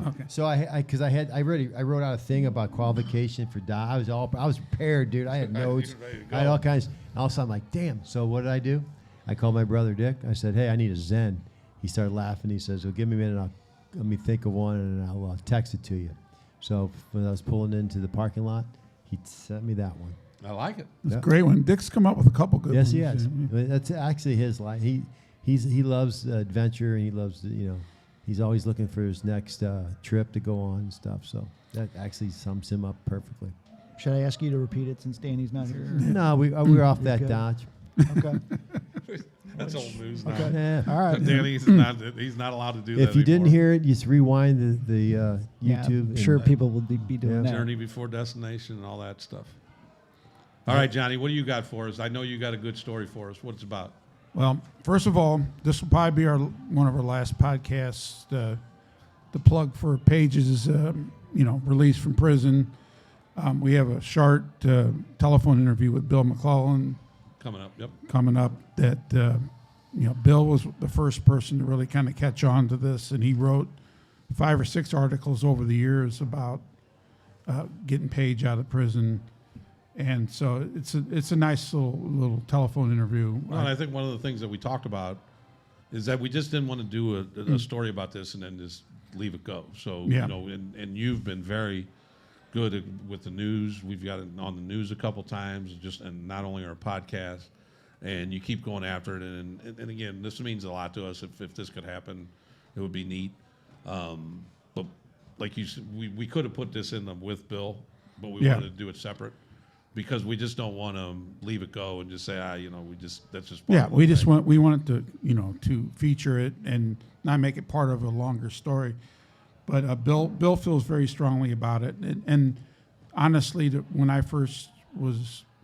Okay. So I wrote out a thing about qualification for I was prepared, dude. I had notes. I had all kinds. All of a sudden, I'm like, damn. So what did I do? I called my brother Dick. I said, hey, I need a Zen. He started laughing. He says, well, give me a minute. Let me think of one, and I'll text it to you. So when I was pulling into the parking lot, he sent me that one. I like it. It's a great one. Dick's come up with a couple good ones. Yes, he has. That's actually his life. He loves adventure, and he loves he's always looking for his next trip to go on and stuff. So that actually sums him up perfectly. Should I ask you to repeat it since Danny's not here? No, we're off that good. dodge. Okay. That's old news now. Okay. Yeah. All right. Danny's not allowed to do that. If you didn't anymore. hear it, just rewind the Yeah, YouTube. I'm sure people will be doing that. Journey before destination and all that stuff. All right, Johnny, what do you got for us? I know you got a good story for us. What it's about? Well, first of all, this will probably be one of our last podcasts. The plug for Paige's release from prison. We have a short telephone interview with Bill McClellan Coming up. that Bill was the first person to really kind of catch on to this, and he wrote 5 or 6 articles over the years about getting Paige out of prison. And so it's a nice little telephone interview. Well, and I think one of the things that we talked about is that we just didn't want to do a story about this and then just leave it go. So, and you've been very good with the news. We've got it on the news a couple times, and not only our podcast, and you keep going after it. And again, this means a lot to us. If this could happen, it would be neat. But like you said, we could have put this in with Bill, but we wanted to do it separate. Because we just don't want to leave it go and just say, that's just part of we thing. wanted to feature it and not make it part of a longer story. But Bill feels very strongly about it, and honestly, when I first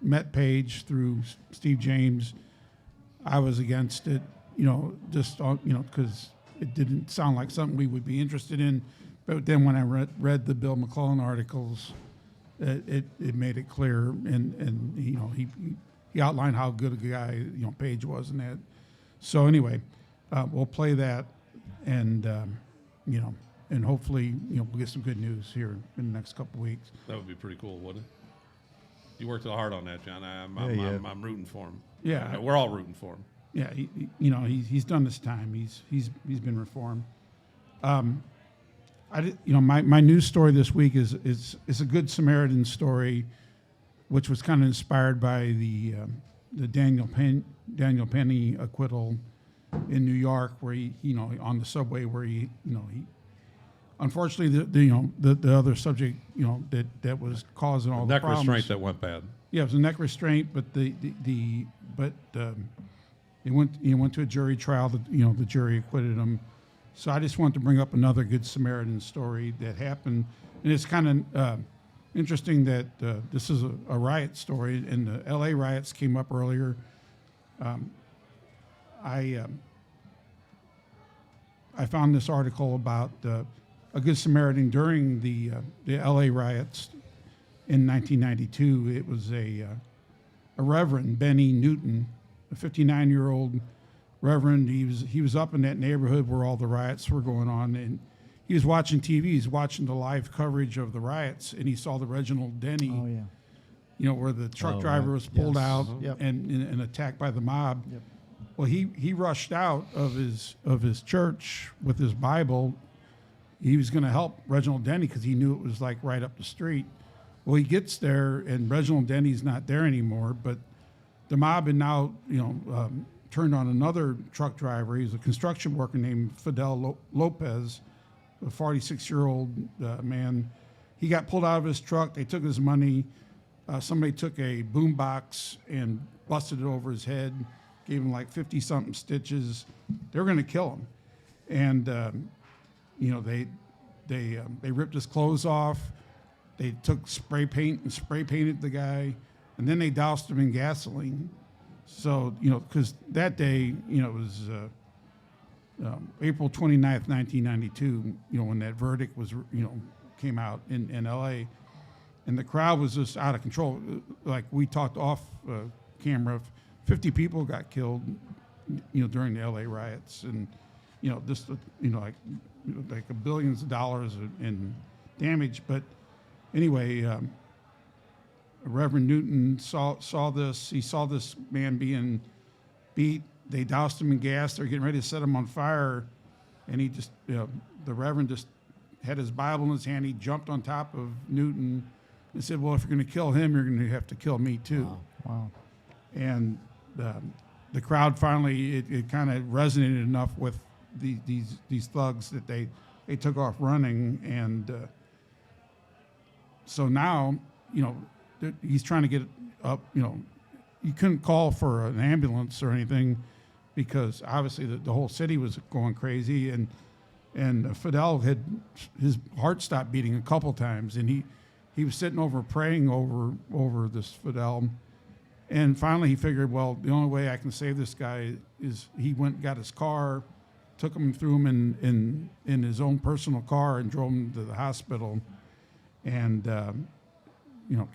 met Paige through Steve James, I was against it, because it didn't sound like something we would be interested in. But then when I read the Bill McClellan articles, it made it clear, and he outlined how good a guy Paige was in that. So anyway, we'll play that, and and hopefully we'll get some good news here in the next couple of weeks. That would be pretty cool, wouldn't it? You worked hard on that, John. I'm rooting for him. Yeah, we're all rooting for him. Yeah, he's done his time. He's been reformed. My news story this week is a Good Samaritan story, which was kind of inspired by the Daniel Penny acquittal in New York, where he on the subway, where he unfortunately the other subject that was causing all the neck problems. Restraint that went bad. Yeah, it was a neck restraint, but he went to a jury trial. The jury acquitted him. So I just wanted to bring up another Good Samaritan story that happened, and it's kind of interesting that this is a riot story, and the L.A. riots came up earlier. I found this article about a Good Samaritan during the L.A. riots in 1992. It was a Reverend Benny Newton, a 59-year-old Reverend. He was up in that neighborhood where all the riots were going on, and he was watching TV. He's watching the live coverage of the riots, and he saw the Reginald Denny. Oh yeah. Where the truck driver was pulled out and attacked by the mob. Yep. Well, he rushed out of his church with his Bible. He was going to help Reginald Denny because he knew it was like right up the street. Well, he gets there, and Reginald Denny's not there anymore, but the mob had now turned on another truck driver. He was a construction worker named Fidel Lopez, a 46-year-old man. He got pulled out of his truck. They took his money. Somebody took a boom box and busted it over his head, gave him like 50-something stitches. They were going to kill him. And, they ripped his clothes off. They took spray paint and spray painted the guy. And then they doused him in gasoline. So, because that day, it was April 29th, 1992, when that verdict was, came out in L.A., and the crowd was just out of control. Like we talked off camera, 50 people got killed, during the L.A. riots. And just like billions of dollars in damage. But anyway, Reverend Newton saw this. He saw this man being beat. They doused him in gas. They're getting ready to set him on fire, and he just, the Reverend just had his Bible in his hand. He jumped on top of Newton and said, "Well, if you're going to kill him, you're going to have to kill me too." Wow. And the crowd finally, it kind of resonated enough with these thugs that they took off running, and so now he's trying to get up. You couldn't call for an ambulance or anything because obviously the whole city was going crazy, and Fidel had his heart stopped beating a couple times, and he was sitting over praying over this Fidel. And finally, he figured, well, the only way I can save this guy is he went and got his car, took him, threw him in his own personal car, and drove him to the hospital. And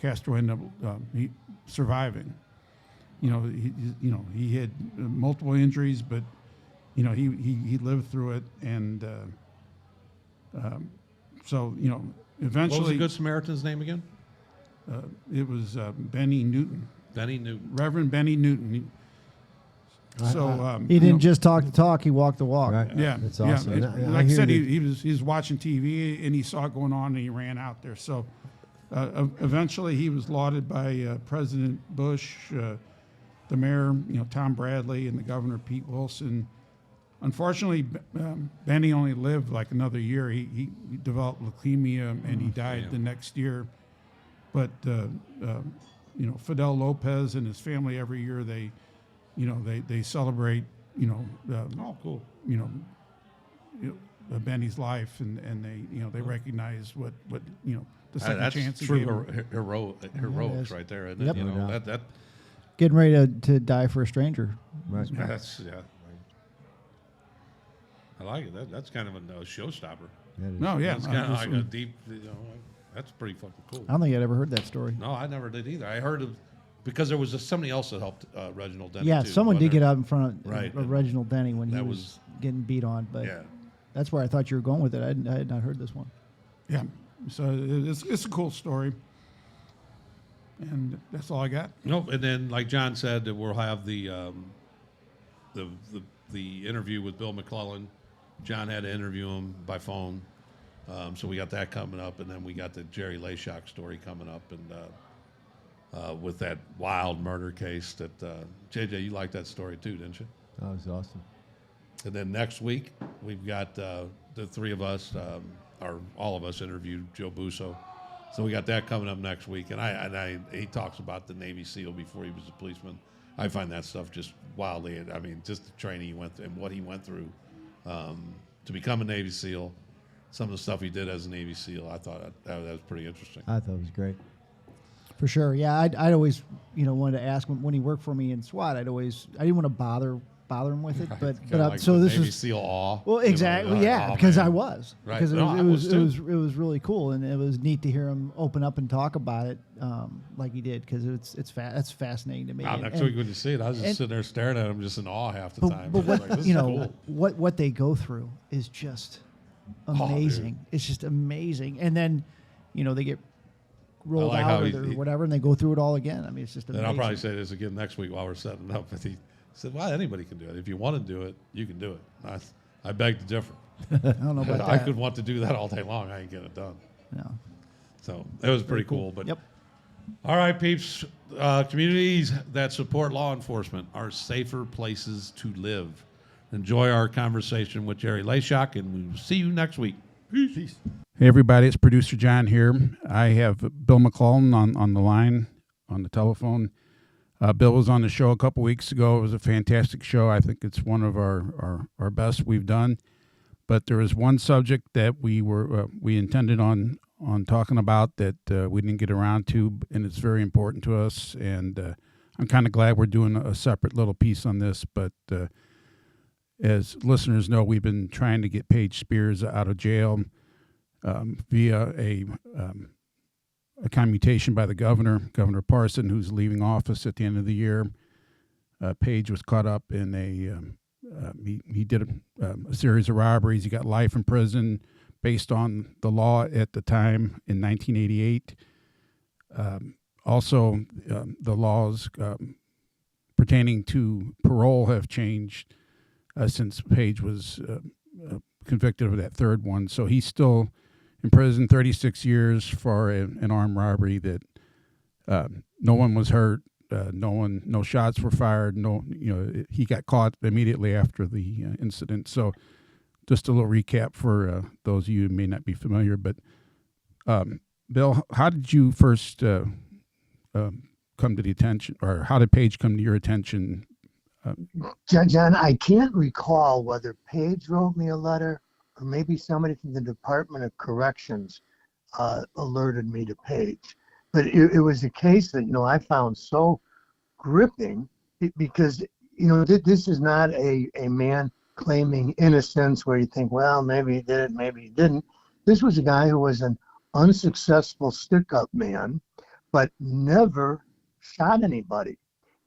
Castro ended up surviving. He had multiple injuries, but he lived through it, and so eventually. What was the Good Samaritan's name again? It was Benny Newton. Benny Newton. Reverend Benny Newton. He didn't just talk the talk; he walked the walk. Right. Yeah, That's awesome. Yeah. And Like I said, hear he was watching TV and he saw it going on and he ran out there. So eventually, he was lauded by President Bush, the mayor, Tom Bradley, and the governor Pete Wilson. Unfortunately, Benny only lived like another year. He developed leukemia and he died the next year. But Fidel Lopez and his family every year they celebrate Oh, cool. Benny's life and they recognize what the second That's chance he true gave him. heroics right there. And Yep. that Getting ready to die for a stranger. Right. that's I like it. That's kind of a showstopper. That is- No, yeah, That's kind of like a deep. That's pretty fucking cool. I don't think I'd ever heard that story. No, I never did either. I heard of because there was somebody else that helped Reginald Denny. Yeah, too, someone did wasn't get there? out in front of Right. Reginald Denny when he That was was- getting beat on. But Yeah. that's where I thought you were going with it. I had not heard this one. Yeah, so it's a cool story, and that's all I got. Nope. And then, like John said, that we'll have the interview with Bill McClellan. John had to interview him by phone, so we got that coming up, and then we got the Jerry Leyshock story coming up, and with that wild murder case that JJ, you liked that story too, didn't you? That was awesome. And then next week we've got the three of us, or all of us, interviewed Joe Busso. So we got that coming up next week, and he talks about the Navy SEAL before he was a policeman. I find that stuff just wildly. I mean, just the training he went through and what he went through to become a Navy SEAL. Some of the stuff he did as a Navy SEAL, I thought that was pretty interesting. I thought it was great. For sure. Yeah, I'd always, wanted to ask him when he worked for me in SWAT. I didn't want to bother him with it, but Kinda like so the this Navy is SEAL awe. well, exactly, yeah, Oh, because man. I was, Right. because No, I it was too. was really cool, and it was neat to hear him open up and talk about it like he did, because that's fascinating to me. Wow, next week when you see it, I was just sitting there staring at him, just in awe half the time. But I was what like, this is cool. what they go through is just amazing. It's just amazing, and then they get rolled like how out he- or whatever, and they go through it all again. I mean, it's just And amazing. I'll probably say this again next week while we're setting it up. But he said, well, anybody can do it. If you want to do it, you can do it. I beg to differ. I don't know about I that. could want to do that all day long. I ain't getting it done. No. So it was pretty cool. But Yep. all right, peeps. Communities that support law enforcement are safer places to live. Enjoy our conversation with Jerry Leyshock, and we will see you next week. Peace. Hey everybody, it's producer John here. I have Bill McClellan on the line, on the telephone. Bill was on the show a couple weeks ago. It was a fantastic show. I think it's one of our best we've done. But there was one subject that we intended on talking about that we didn't get around to, and it's very important to us. And I'm kind of glad we're doing a separate little piece on this. But as listeners know, we've been trying to get Paige Spears out of jail via a commutation by the Governor Parson, who's leaving office at the end of the year. Paige was caught up in He did a series of robberies. He got life in prison based on the law at the time in 1988. Also, the laws pertaining to parole have changed since Paige was convicted of that third one. So he's still in prison, 36 years for an armed robbery that no one was hurt. No shots were fired. He got caught immediately after the incident. So just a little recap for those of you who may not be familiar. But Bill, how did you first come to the attention, or how did Paige come to your attention? John, I can't recall whether Paige wrote me a letter or maybe somebody from the Department of Corrections alerted me to Paige. But it was a case that, I found so gripping because, this is not a man claiming innocence where you think, well, maybe he did it, maybe he didn't. This was a guy who was an unsuccessful stick-up man, but never shot anybody.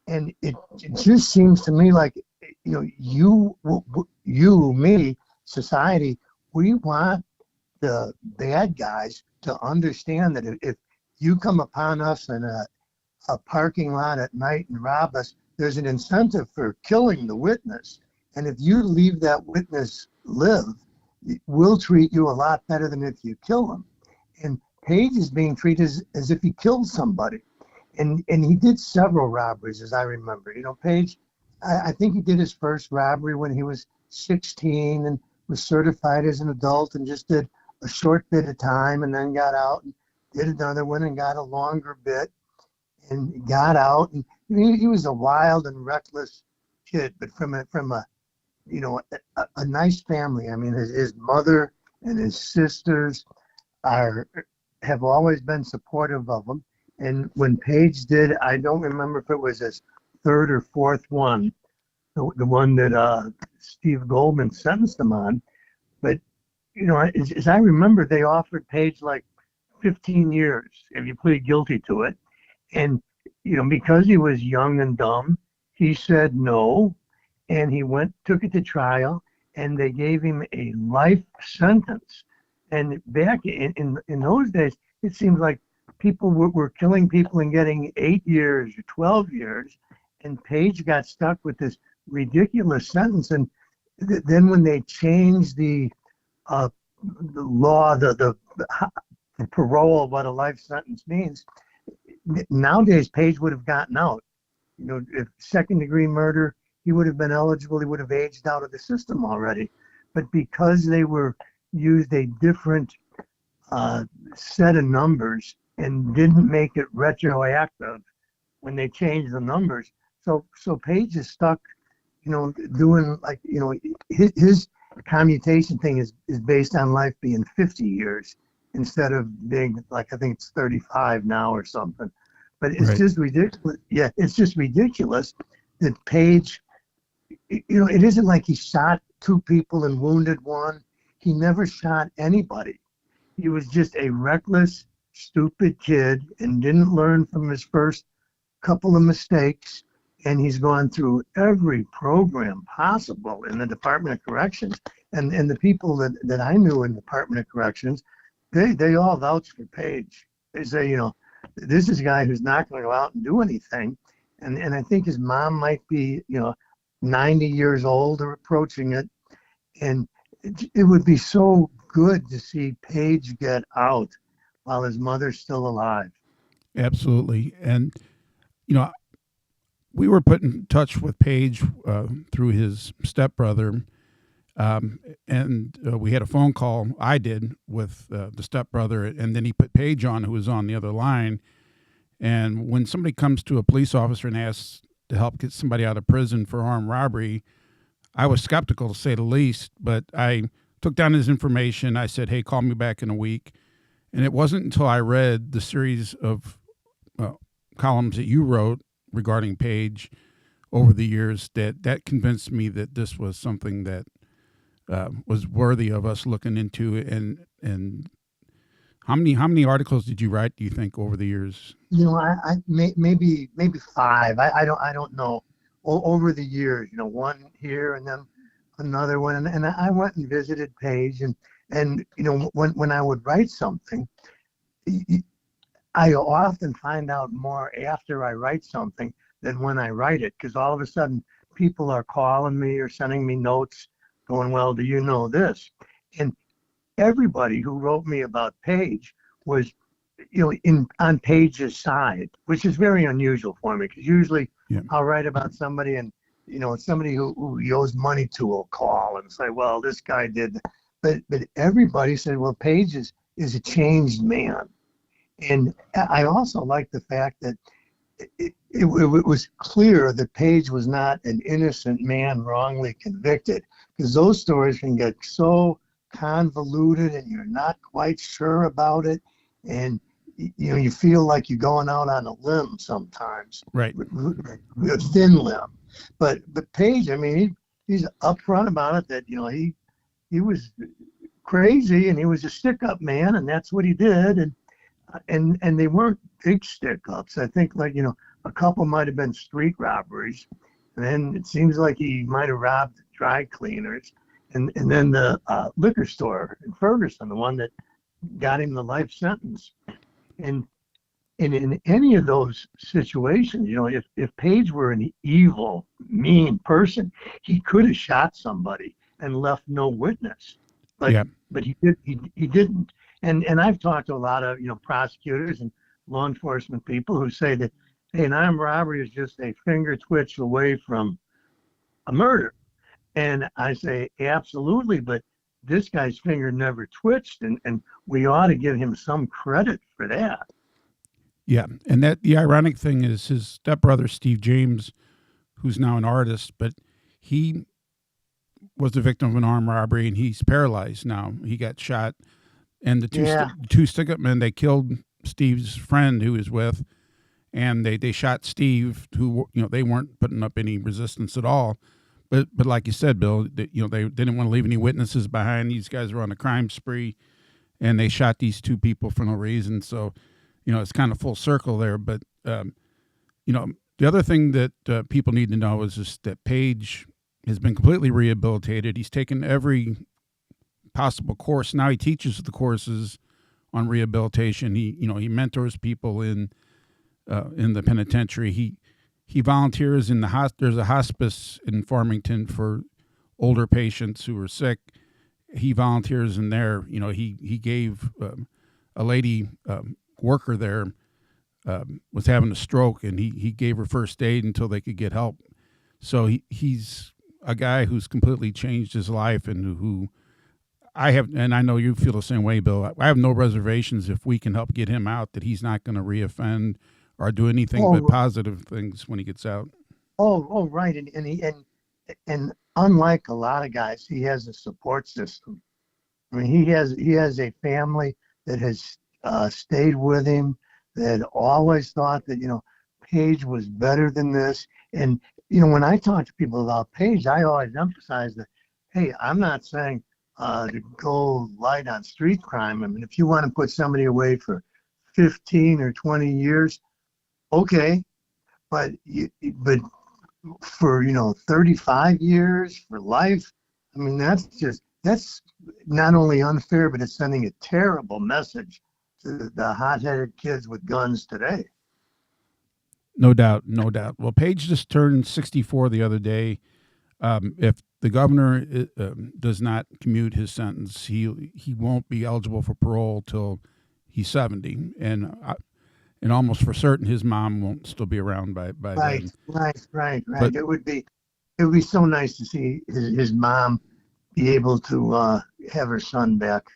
And it just seems to me like, you, me, society, we want the bad guys to understand that if you come upon us in a parking lot at night and rob us, there's an incentive for killing the witness. And if you leave that witness live, we'll treat you a lot better than if you kill him. And Paige is being treated as if he killed somebody. And he did several robberies, as I remember. Paige, I think he did his first robbery when he was 16 and was certified as an adult and just did a short bit of time and then got out and did another one and got a longer bit and got out. And he was a wild and reckless kid, but from a nice family. I mean, his mother and his sisters have always been supportive of him. And when Paige did, I don't remember if it was his third or fourth one, the one that Steve Goldman sentenced him on. But, as I remember, they offered Paige like 15 years if you plead guilty to it. And, because he was young and dumb, he said no. And he took it to trial, and they gave him a life sentence. And back in those days, it seemed like people were killing people and getting 8 years or 12 years. And Paige got stuck with this ridiculous sentence. And then when they changed the law, the parole, what a life sentence means, nowadays Paige would have gotten out. If second-degree murder, he would have been eligible. He would have aged out of the system already. But because they used a different set of numbers and didn't make it retroactive when they changed the numbers, so Paige is stuck, doing like, his commutation thing is based on life being 50 years instead of being like, I think it's 35 now or something. But it's just ridiculous. Yeah, it's just ridiculous that Paige, it isn't like he shot 2 people and wounded 1. He never shot anybody. He was just a reckless, stupid kid and didn't learn from his first couple of mistakes. And he's gone through every program possible in the Department of Corrections. And the people that I knew in the Department of Corrections, they all vouch for Paige. They say, this is a guy who's not going to go out and do anything. And I think his mom might be, 90 years old or approaching it. And it would be so good to see Paige get out while his mother's still alive. Absolutely. And, we were put in touch with Paige through his stepbrother. And we had a phone call, I did, with the stepbrother, and then he put Paige on, who was on the other line. And when somebody comes to a police officer and asks to help get somebody out of prison for armed robbery, I was skeptical, to say the least, but I took down his information. I said, hey, call me back in a week. And it wasn't until I read the series of columns that you wrote regarding Paige over the years that convinced me that this was something that was worthy of us looking into. And how many articles did you write, do you think, over the years? I maybe 5. I don't know over the years, one here and then another one. And I went and visited Paige, and when I would write something, I often find out more after I write something than when I write it, because all of a sudden people are calling me or sending me notes going, well, do you know this? And everybody who wrote me about Paige was, on Paige's side, which is very unusual for me, because usually I'll write about somebody and, somebody who he owes money to will call and say, well, this guy did. But everybody said, well, Paige is a changed man. And I also like the fact that it was clear that Paige was not an innocent man wrongly convicted, because those stories can get so convoluted and you're not quite sure about it. And, you feel like you're going out on a limb sometimes. Right. A thin limb. But Paige, I mean, he's upfront about it, that, he was crazy and he was a stick-up man, and that's what he did. And they weren't big stick-ups. I think, a couple might have been street robberies. And then it seems like he might have robbed dry cleaners. And then the liquor store in Ferguson, the one that got him the life sentence. And in any of those situations, if Paige were an evil, mean person, he could have shot somebody and left no witness. But he didn't. And I've talked to a lot of prosecutors and law enforcement people who say that, hey, an armed robbery is just a finger twitch away from a murder. And I say, absolutely, but this guy's finger never twitched, and we ought to give him some credit for that. Yeah, and the ironic thing is his stepbrother, Steve James, who's now an artist, but he was the victim of an armed robbery, and he's paralyzed now. He got shot, and the two stick-up men, they killed Steve's friend who he was with, and they shot Steve, who they weren't putting up any resistance at all. But like you said, Bill, they didn't want to leave any witnesses behind. These guys were on a crime spree, and they shot these two people for no reason. So, it's kind of full circle there. But, the other thing that people need to know is just that Paige has been completely rehabilitated. He's taken every possible course. Now he teaches the courses on rehabilitation. He mentors people in the penitentiary. He volunteers in there's a hospice in Farmington for older patients who are sick. He volunteers in there. He gave a lady worker there was having a stroke, and he gave her first aid until they could get help. So he's a guy who's completely changed his life, and who I have, and I know you feel the same way, Bill. I have no reservations if we can help get him out, that he's not going to reoffend or do anything but positive things when he gets out. Right. And unlike a lot of guys, he has a support system. I mean, he has a family that has stayed with him, that always thought that, Paige was better than this. And, when I talk to people about Paige, I always emphasize that, hey, I'm not saying to go light on street crime. I mean, if you want to put somebody away for 15 or 20 years, okay, but for 35 years, for life, I mean, that's not only unfair, but it's sending a terrible message to the hot-headed kids with guns today. No doubt. Well, Paige just turned 64 the other day. If the governor does not commute his sentence, he won't be eligible for parole till he's 70, and almost for certain his mom won't still be around by then. Right. But it would be so nice to see his mom be able to have her son back.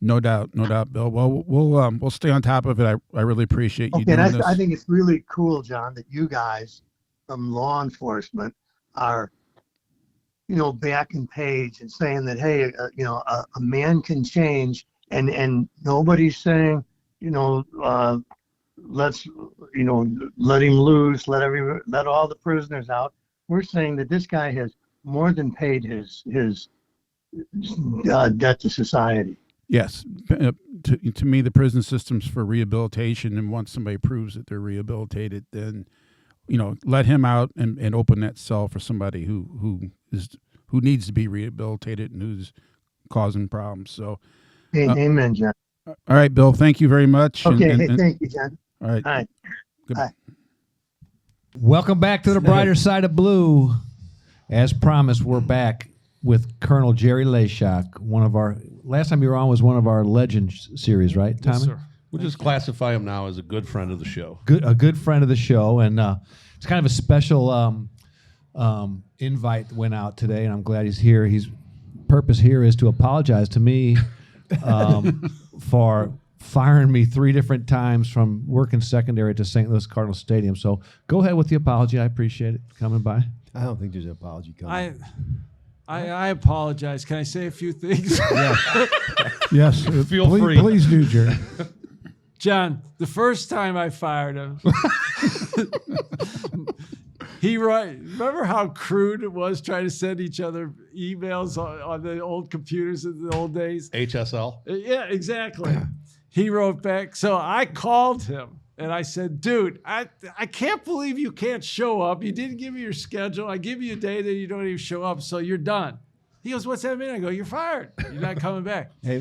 No doubt, Bill. Well, we'll stay on top of it. I really appreciate you doing this. I think it's really cool, John, that you guys from law enforcement are, backing Paige and saying that, hey, a man can change, and nobody's saying, let's, let him loose, let all the prisoners out. We're saying that this guy has more than paid his debt to society. Yes. To me, the prison system's for rehabilitation, and once somebody proves that they're rehabilitated, then let him out and open that cell for somebody who needs to be rehabilitated and who's causing problems. So, Amen, John. all right, Bill, thank you very much. Okay, thank you, John. All right. All right. Goodbye. Welcome back to the brighter side of blue. As promised, we're back with Colonel Jerry Leyshock. Last time you were on was one of our Legends series, right, Tommy? Yes, sir. We'll just classify him now as a good friend of the show. A good friend of the show, and it's kind of a special invite went out today, and I'm glad he's here. His purpose here is to apologize to me for firing me 3 different times from working secondary to St. Louis Cardinals Stadium. So go ahead with the apology. I appreciate it coming by. I don't think there's an apology coming. I apologize. Can I say a few things? Yes. Feel free. Please do, Jerry. John, the first time I fired him, remember how crude it was trying to send each other emails on the old computers in the old days? HSL. Yeah, exactly. He wrote back. So I called him and I said, dude, I can't believe you can't show up. You didn't give me your schedule. I give you a day that you don't even show up, so you're done. He goes, what's that mean? I go, you're fired. You're not coming back. Hey, I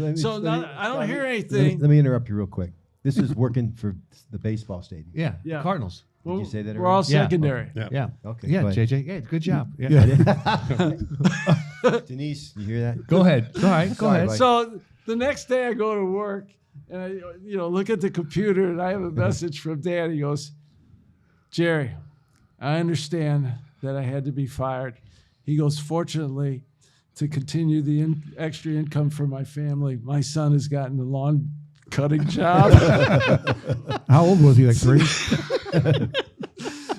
don't hear anything. Let me interrupt you real quick. This is working for the baseball stadium. Yeah. Cardinals. Did you say that We're all already? secondary. Yeah. Okay. Yeah, go ahead. JJ. Yeah, good job. Yeah. Denise, you hear that? Go ahead. All right, go Sorry, ahead. buddy. So the next day I go to work and I look at the computer and I have a message from Dan. He goes, Jerry, I understand that I had to be fired. He goes, fortunately, to continue the extra income for my family, my son has gotten the lawn cutting job. How old was he? Like 3?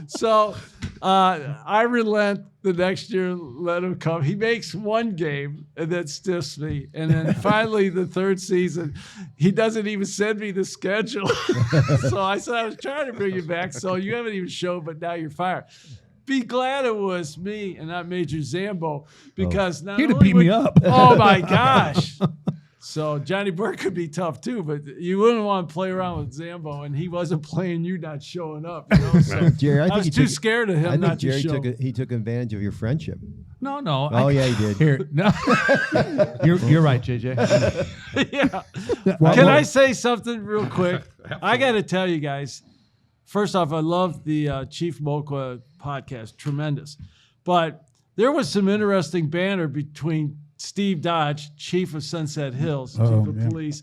So I relent the next year, let him come. He makes 1 game and then stiffs me. And then finally, the 3rd season, he doesn't even send me the schedule. So I said, I was trying to bring you back. So you haven't even shown, but now you're fired. Be glad it was me and not Major Zambo, because not He'd have only beat me up. Oh, my gosh. So Johnny Burke could be tough too, but you wouldn't want to play around with Zambo, and he wasn't playing you not showing up. So Jerry, I was too scared of him I think not Jerry to show. he took advantage of your friendship. No. Oh, yeah, he did. Here, no. You're right, JJ. Yeah. Can I say something real quick? I got to tell you guys. First off, I love the Chief Moqua podcast, tremendous. But there was some interesting banter between Steve Dodge, Chief of Sunset Hills, Chief of Police,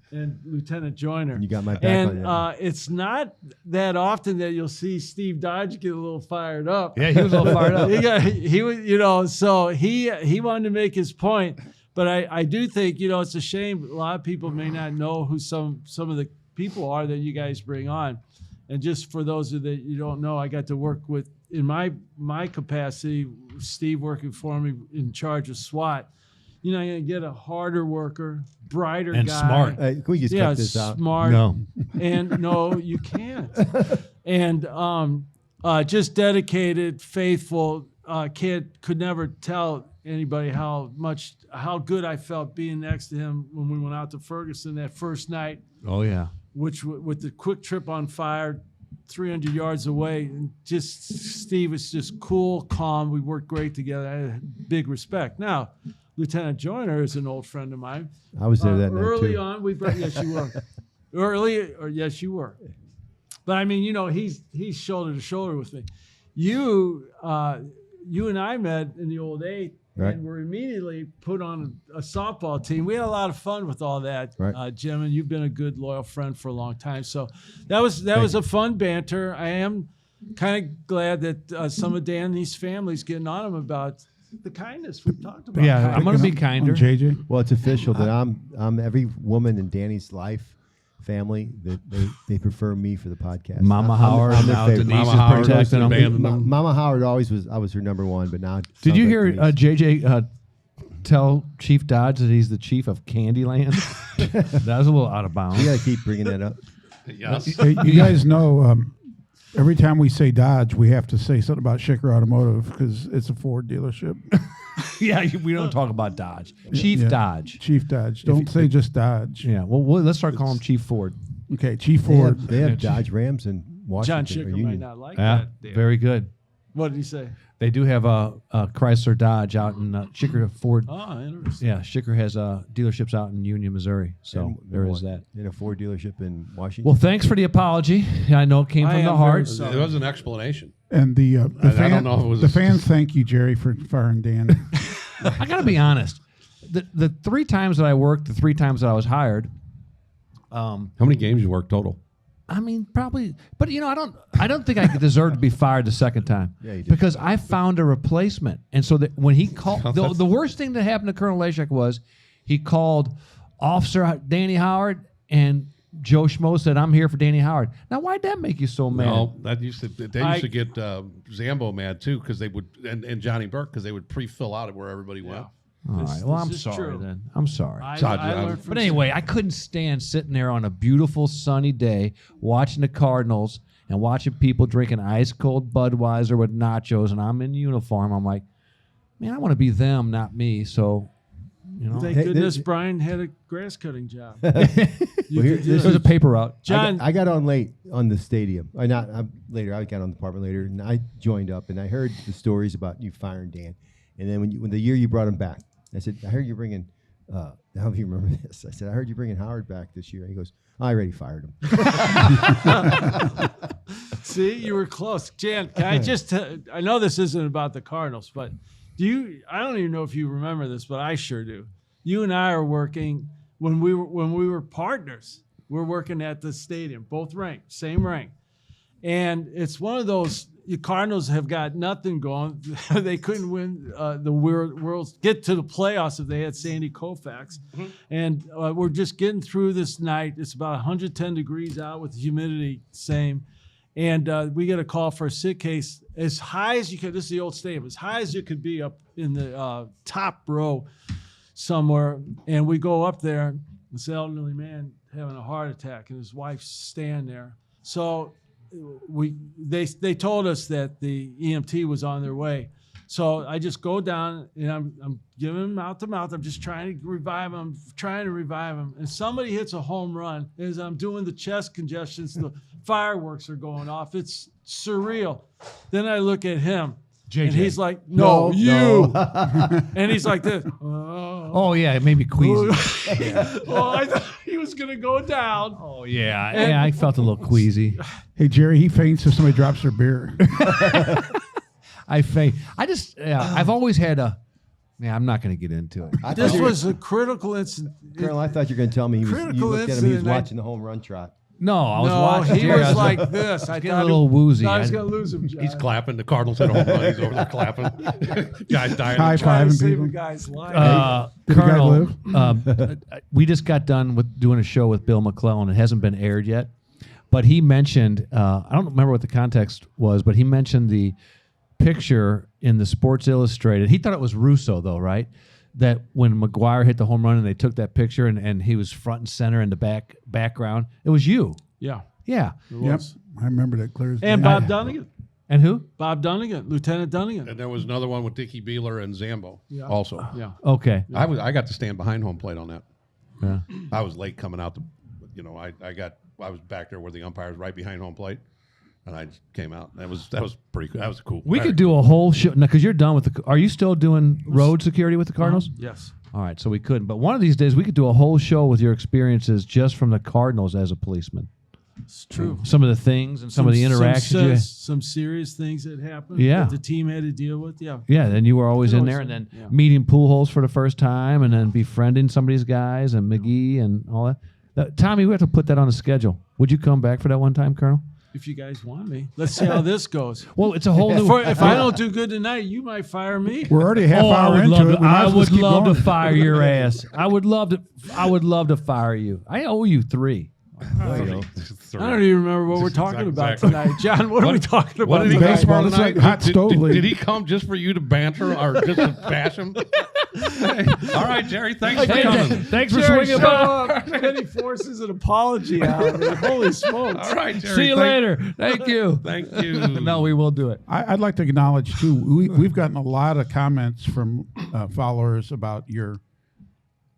and Lieutenant Joyner. You got my back and on that. it's not that often that you'll see Steve Dodge get a little fired up. Yeah, he was a little fired up. he was, so he wanted to make his point. But I do think, it's a shame. A lot of people may not know who some of the people are that you guys bring on. And just for those that you don't know, I got to work with, in my capacity, Steve working for me in charge of SWAT. You're not going to get a harder worker, brighter And guy. smart. Can we just cut this out? Smart. No. And no, you can't. And just dedicated, faithful. Could never tell anybody how good I felt being next to him when we went out to Ferguson that first night. Oh, yeah. Which with the quick trip on fire, 300 yards away, and Steve was just cool, calm. We worked great together. I had big respect. Now, Lieutenant Joyner is an old friend of mine. I was there that night, early too. on, yes, you were. Yes, you were. But I mean, he's shoulder to shoulder with me. You and I met in the old 8. Right. And were immediately put on a softball team. We had a lot of fun with all that, right. Jim, and you've been a good, loyal friend for a long time. So that was a fun banter. I am kind of glad that some of Danny's family's getting on him about the kindness we've talked about. Yeah, I'm going to be kinder. JJ. Well, it's official that I'm every woman in Danny's life, family, that they prefer me for the podcast. Mama Howard, I'm their now favorite. Denise Mama is Howard protecting him. abandoned them. Mama Howard I was her number 1, but now. Did you sounds hear like Denise. JJ tell Chief Dodge that he's the chief of Candyland? That was a little out of bounds. You got to keep bringing that up. Yes. Hey, you guys know every time we say Dodge, we have to say something about Schicker Automotive because it's a Ford dealership. Yeah, we don't talk about Dodge. Chief Yeah. Dodge. Chief Dodge. Don't say just Dodge. Yeah, well, let's start calling him Chief Ford. Okay, Chief Ford. They have Dodge Rams and Washington. John or Schicker might Union. not like Yeah, that. Deal. very good. What did he say? They do have a Chrysler Dodge out in Schicker Ford. Oh, interesting. Yeah, Schicker has dealerships out in Union, Missouri. So And there is what? that. In a Ford dealership in Washington. Well, thanks for the apology. I know it came I from the am heart. very sorry. It was an explanation. And the I don't know if it was the a- fans thank you, Jerry, for firing Dan. I got to be honest. The 3 times that I worked, the 3 times that I was hired, How many games you worked total? I mean, probably, but I don't think I deserve to be fired the second time. Yeah, you did. Because I found a replacement, and so that when he called, the worst thing that happened to Colonel Leyshock was he called Officer Danny Howard, and Joe Schmo said, "I'm here for Danny Howard." Now, why'd that make you so mad? No, they used to get Zambo mad too because they would and Johnny Burke because they would pre-fill out where everybody went. All This- right. Well, this I'm is sorry true. then. I'm sorry. I Todd, learned from But anyway, I couldn't stand sitting there on a beautiful sunny day watching the Cardinals and watching people drinking ice cold Budweiser with nachos, and I'm in uniform. I'm like, man, I want to be them, not me. So, Thank Hey, goodness this- Brian had a grass cutting job. Well, here- could this there's a paper route. John, I got on late on the stadium. I later. I got on the department later, and I joined up, and I heard the stories about you firing Dan, and then when the year you brought him back, I said, I heard you're bringing. How do you remember this? I said, I heard you bringing Howard back this year. He goes, I already fired him. see, you were close. Jan, can I just I know this isn't about the Cardinals, but I don't even know if you remember this, but I sure do. You and I are working when we were partners. We're working at the stadium, both ranked, same rank. And it's one of those, the Cardinals have got nothing going. They couldn't win the world's get to the playoffs if they had Sandy Koufax. Mm-hmm. And we're just getting through this night. It's about 110 degrees out with the humidity same. And we get a call for a sick case as high as you could. This is the old stadium, as high as you could be up in the top row somewhere. And we go up there, and this elderly man having a heart attack, and his wife's standing there. So they told us that the EMT was on their way. So I just go down and I'm giving him mouth to mouth. I'm just trying to revive him. And somebody hits a home run as I'm doing the chest congestions. The fireworks are going off. It's surreal. Then I look at him. JJ. And he's like, no, you. No. And he's like this. Oh yeah, it made me queasy. Oh, I thought he was going to go down. Oh yeah, I felt a little queasy. Hey, Jerry, he faints if somebody drops their beer. I faint. I've always had a. Yeah, I'm not going to get into it. I This thought you were- was a critical incident. Colonel, I thought you were going to tell me you Critical looked at him. He was incident, I- watching the home run trot. No, I was No, watching. he Jerry. was I like this. I getting thought a little woozy. I was I- going to lose him, John. He's clapping. The Cardinals hit a home run. He's over there clapping. Guy's dying. High trying to fiving save people. a guy's life. Did the guy Colonel, we just got done with doing a show with Bill McClellan. It hasn't been aired yet, but he mentioned. I don't remember what the context was, but he mentioned the picture in the Sports Illustrated. He thought it was Russo, though, right? That when McGuire hit the home run and they took that picture and he was front and center in the background, it was you. Yeah. Yeah. It Yep, was. I remember that clear as And day. Bob Dunnigan. And who? Bob Dunnigan, Lieutenant Dunnigan. And there was another one with Dickie Beeler and Zambo Yeah. also. Yeah. Okay. I got to stand behind home plate on that. Yeah. I was late coming out. I was back there where the umpire's right behind home plate, and I just came out. That was pretty cool. That was cool. We could do a whole show because you're done with the. Are you still doing road security with the Cardinals? Yes. All right, so we couldn't. But one of these days, we could do a whole show with your experiences just from the Cardinals as a policeman. It's true. Some of the things and some of the interactions. Some serious things that happened Yeah. that the team had to deal with. Yeah. Yeah, then you were always Good in old there, and son. then Yeah. meeting pool holes for the first time, and then befriending some of these guys and McGee and all that. Tommy, we have to put that on the schedule. Would you come back for that one time, Colonel? If you guys want me, let's see how this goes. Well, it's a whole new. If I don't do good tonight, you might fire me. We're already a half I hour would into love it. to, We might I as well would just keep love going. to fire your ass. I would love to fire you. I owe you 3. I don't even remember what we're talking about tonight. John, what are we talking about? What did he tonight? come for Baseball, it's tonight? like hot stove Did league. he come just for you to banter or just to bash him? Hey, all right, Jerry. Thanks for coming. Thanks for Jerry, swinging show by. up. Then he forces an apology out of me. Holy smokes. All right, Jerry. See you later. Thank you. Thank you. No, we will do it. I'd like to acknowledge too. We've gotten a lot of comments from followers about your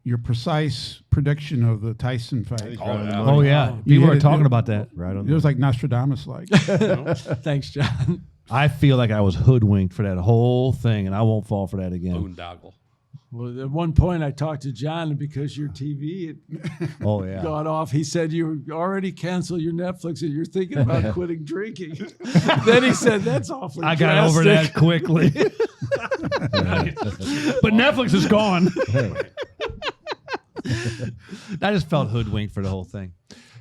your precise prediction of the Tyson fight. Oh yeah, You people hit are it- talking about that. Right on. It was like Nostradamus-like. Thanks, John. I feel like I was hoodwinked for that whole thing, and I won't fall for that again. Boondoggle. Well, at one point I talked to John, and because your TV had Oh yeah. gone off, he said you already canceled your Netflix and you're thinking about quitting drinking. Then he said, that's awfully I got over drastic." that quickly. But Netflix is gone. I just felt hoodwinked for the whole thing.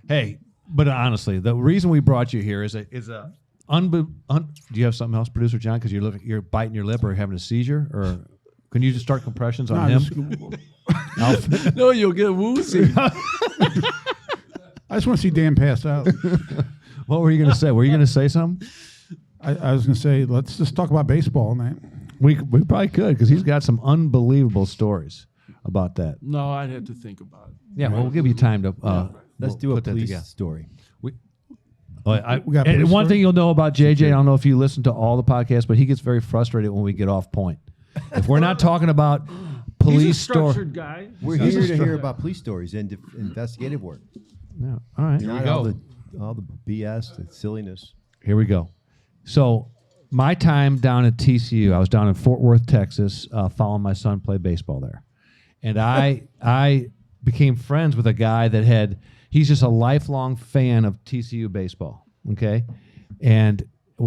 Hey, but honestly, the reason we brought you here is do you have something else, producer John? Because you're biting your lip or having a seizure, or can you just start compressions on him? No, you'll get woozy. I just want to see Dan pass out. What were you going to say? Were you going to say something? I was going to say, let's just talk about baseball, man. We probably could, because he's got some unbelievable stories about that. No, I'd have to think about it. Yeah, well, we'll give you time to. Let's do a put that police together. story. We got And police one story? thing you'll know about JJ, I don't know if you listen to all the podcasts, but he gets very frustrated when we get off point. If we're not talking about He's a police story, structured guy. We're here to hear about police stories and investigative work. yeah, all right, Not all the BS, the silliness. here we go. So my time down at TCU, I was down in Fort Worth, Texas, following my son play baseball there, and I became friends with a guy that he's just a lifelong fan of TCU baseball. Okay, and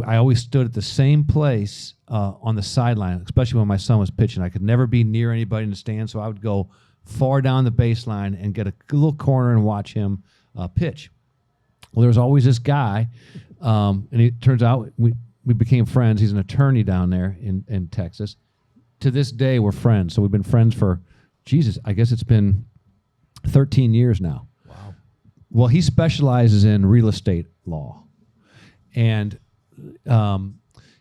I always stood at the same place on the sideline, especially when my son was pitching. I could never be near anybody in the stand, so I would go far down the baseline and get a little corner and watch him pitch. Well, there was always this guy, and it turns out we became friends. He's an attorney down there in Texas. To this day, we're friends. So we've been friends for, I guess it's been 13 years now. Wow. Well, he specializes in real estate law. And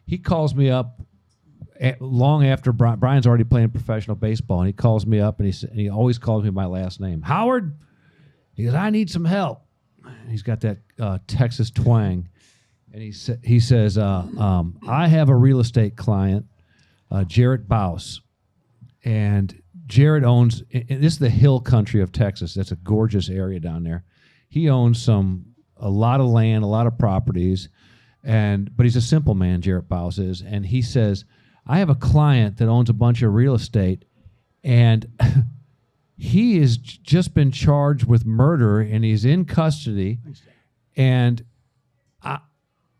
he calls me up long after Brian's already playing professional baseball, and he calls me up, and he always calls me by my last name, Howard. He goes, I need some help. And he's got that Texas twang, and he says, I have a real estate client, Jarrett Bouse, and Jarrett owns. This is the hill country of Texas. That's a gorgeous area down there. He owns a lot of land, a lot of properties. But he's a simple man, Jarrett Bouse is, and he says, I have a client that owns a bunch of real estate, and he has just been charged with murder, and he's in custody, and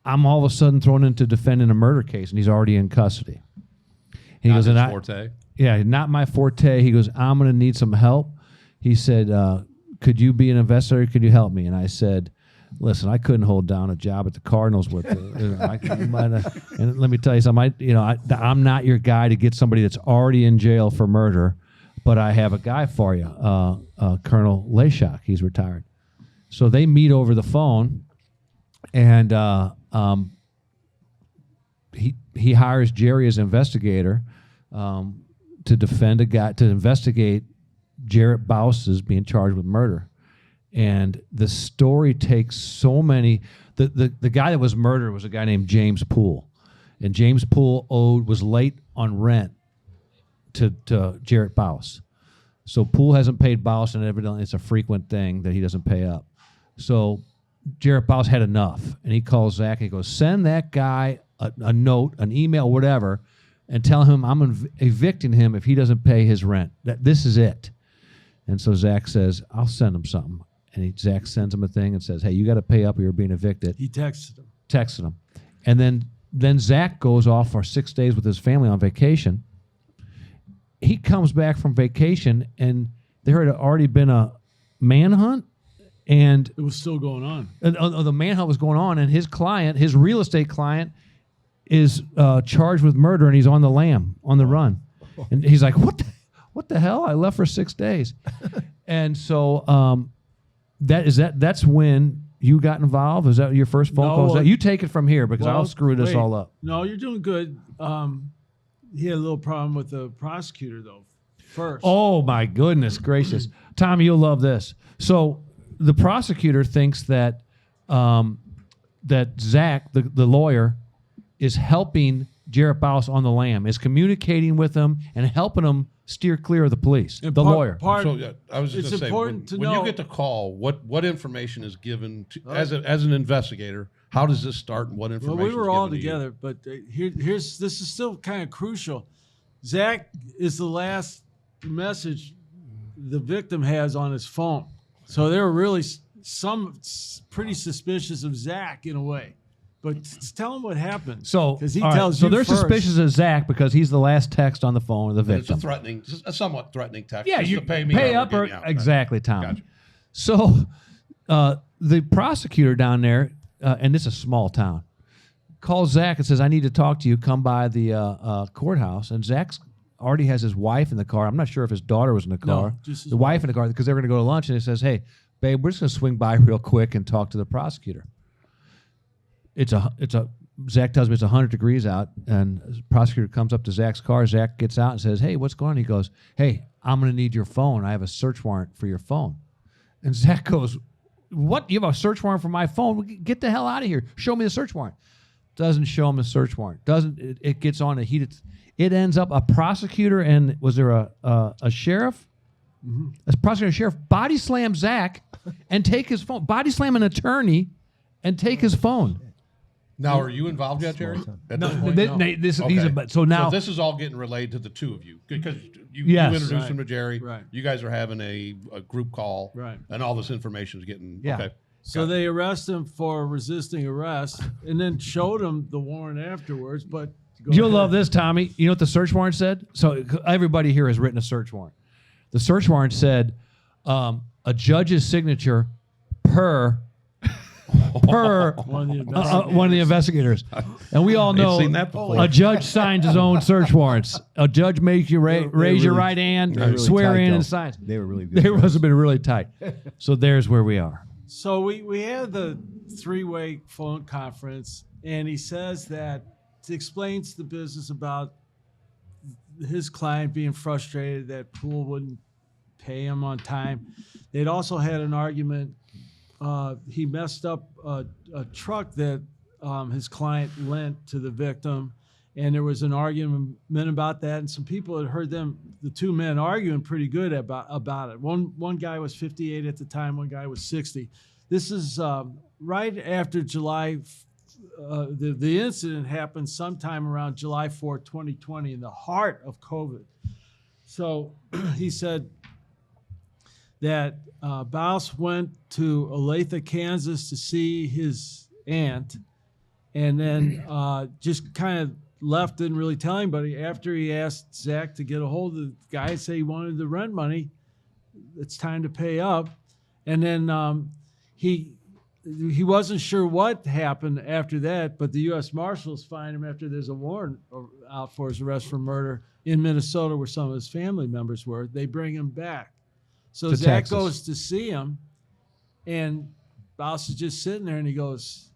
I'm all of a sudden thrown into defending a murder case, and he's already in custody. He Not goes, his and forte. yeah, not my forte. He goes, I'm going to need some help. He said, could you be an investigator? Could you help me? And I said, listen, I couldn't hold down a job at the Cardinals with and let me tell you something. I'm not your guy to get somebody that's already in jail for murder, but I have a guy for you, Colonel Leyshock. He's retired. So they meet over the phone, and he hires Jerry as investigator to defend a guy, to investigate Jarrett Bouse being charged with murder. And the story takes so many. The guy that was murdered was a guy named James Poole, and James Poole was late on rent to Jarrett Bouse. So Poole hasn't paid Bouse, and evidently it's a frequent thing that he doesn't pay up. So Jarrett Bouse had enough, and he calls Zach and he goes, "Send that guy a note, an email, whatever, and tell him I'm evicting him if he doesn't pay his rent. This is it." And so Zach says, "I'll send him something." And Zach sends him a thing and says, "Hey, you got to pay up or you're being evicted." He texted him. Texted him. And then Zach goes off for 6 days with his family on vacation. He comes back from vacation, and there had already been a manhunt, and It was still going on. the manhunt was going on, and his client, his real estate client, is charged with murder, and he's on the lam, on the run. And he's like, what the hell? I left for 6 days. And so that's when you got involved? Is that your first phone call? Is that, you take it from here, because I'll screw this all up. No, you're doing good. He had a little problem with the prosecutor, though, first. Oh, my goodness gracious. Tommy, you'll love this. So the prosecutor thinks that that Zach, the lawyer, is helping Jarrett Bouse on the lam, is communicating with him and helping him steer clear of the police, And the lawyer. So yeah, I was just it's going to say, important to when know. you get the call, what information is given to, as an investigator? How does this start, and what information? Well, we were all is given together, but here's this is still kind of crucial. Zach is the last message the victim has on his phone, so they were really pretty suspicious of Zach in a way. But tell him what happened. So, because he all right, tells so you they're first. suspicious of Zach because he's the last text on the phone of the to you? It's victim. a somewhat threatening text. Yeah, just you to pay me pay or up or get me out. exactly, Tom. Gotcha. So the prosecutor down there, and this is a small town, calls Zach and says, "I need to talk to you. Come by the courthouse." And Zach's already has his wife in the car. I'm not sure if his daughter was in the car. just his the wife in the car because they're going to go to lunch. And he says, "Hey, babe, we're just going to swing by real quick and talk to the prosecutor." Zach tells me it's 100 degrees out, and the prosecutor comes up to Zach's car. Zach gets out and says, "Hey, what's going on?" He goes, "Hey, I'm going to need your phone. I have a search warrant for your phone." And Zach goes, "What? You have a search warrant for my phone? Get the hell out of here. Show me the search warrant." Doesn't show him the search warrant. It gets on a heated. It ends up a prosecutor and was there a sheriff? Mm-hmm. A prosecutor and sheriff body slam Zach and take his phone. Body slam an attorney and take his phone. Now, are you involved yet, Jerry? At No, this point? so now this is all getting relayed to the two of you because you Yes. introduced him to Jerry. Right. You guys are having a group call. Right. And all this information is getting Yeah. okay. So they arrest him for resisting arrest, and then showed him the warrant afterwards. But go you'll ahead. love this, Tommy. You know what the search warrant said? So everybody here has written a search warrant. The search warrant said a judge's signature per One of the one of the investigators. And we all know seen that before. a judge signs his own search warrants. A judge makes you raise your really- right hand, they were really swear tight, in, though. and signs. They were really good. They must have been really tight. So there's where we are. So we had the three-way phone conference, and he says that he explains the business about his client being frustrated that Poole wouldn't pay him on time. They'd also had an argument. He messed up a truck that his client lent to the victim, and there was an argument about that. And some people had heard the two men arguing pretty good about it. One guy was 58 at the time, one guy was 60. This is right after July. The incident happened sometime around July 4, 2020, in the heart of COVID. So he said that Baus went to Olathe, Kansas to see his aunt, and then just kind of left, didn't really tell anybody. After he asked Zach to get a hold of the guy and say he wanted the rent money, it's time to pay up. And then he wasn't sure what happened after that, but the U.S. Marshals find him after there's a warrant out for his arrest for murder in Minnesota where some of his family members were. They bring him back. So To Zach Texas. goes to see him, and Baus is just sitting there, and he goes,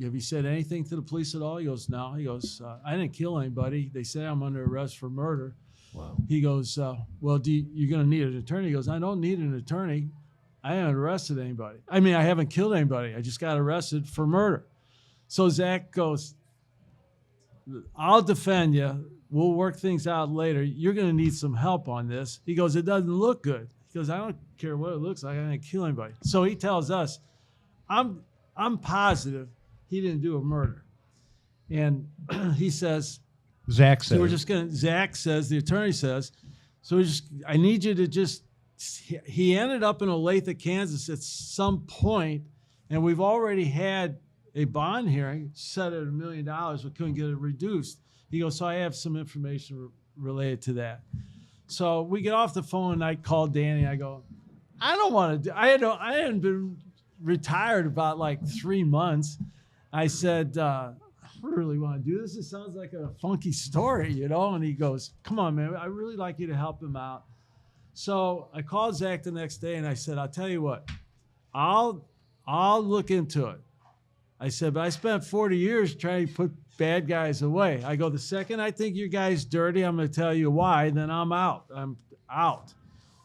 "Have you said anything to the police at all?" He goes, "No." He goes, "I didn't kill anybody. They say I'm under arrest for murder." Wow. He goes, "Well, you're going to need an attorney." He goes, "I don't need an attorney. I haven't arrested anybody. I mean, I haven't killed anybody. I just got arrested for murder." So Zach goes, "I'll defend you. We'll work things out later. You're going to need some help on this." He goes, "It doesn't look good." He goes, "I don't care what it looks like. I didn't kill anybody." So he tells us, I'm positive he didn't do a murder. And he says, Zach so we're says. just going to, Zach says, the attorney says, I need you to just, he ended up in Olathe, Kansas at some point, and we've already had a bond hearing set at $1 million. We couldn't get it reduced. He goes, so I have some information related to that. So we get off the phone, and I call Danny. I go, I don't want to do, I hadn't been retired about like 3 months. I said, I really want to do this. It sounds like a funky story, you know? And he goes, come on, man, I really like you to help him out. So I called Zach the next day, and I said, I'll tell you what, I'll look into it. I said, but I spent 40 years trying to put bad guys away. I go, the second I think your guy's dirty, I'm going to tell you why, then I'm out. I'm out.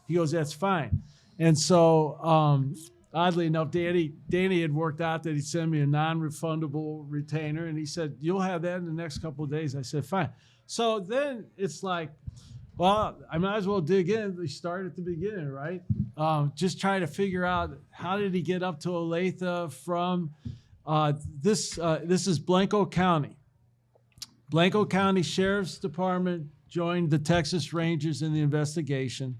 He goes, that's fine. And so, oddly enough, Danny had worked out that he'd send me a non-refundable retainer, and he said, you'll have that in the next couple of days. I said, fine. So then it's like, Well, I might as well dig in. We start at the beginning, right? Just try to figure out how did he get up to Olathe from this is Blanco County. Blanco County Sheriff's Department joined the Texas Rangers in the investigation,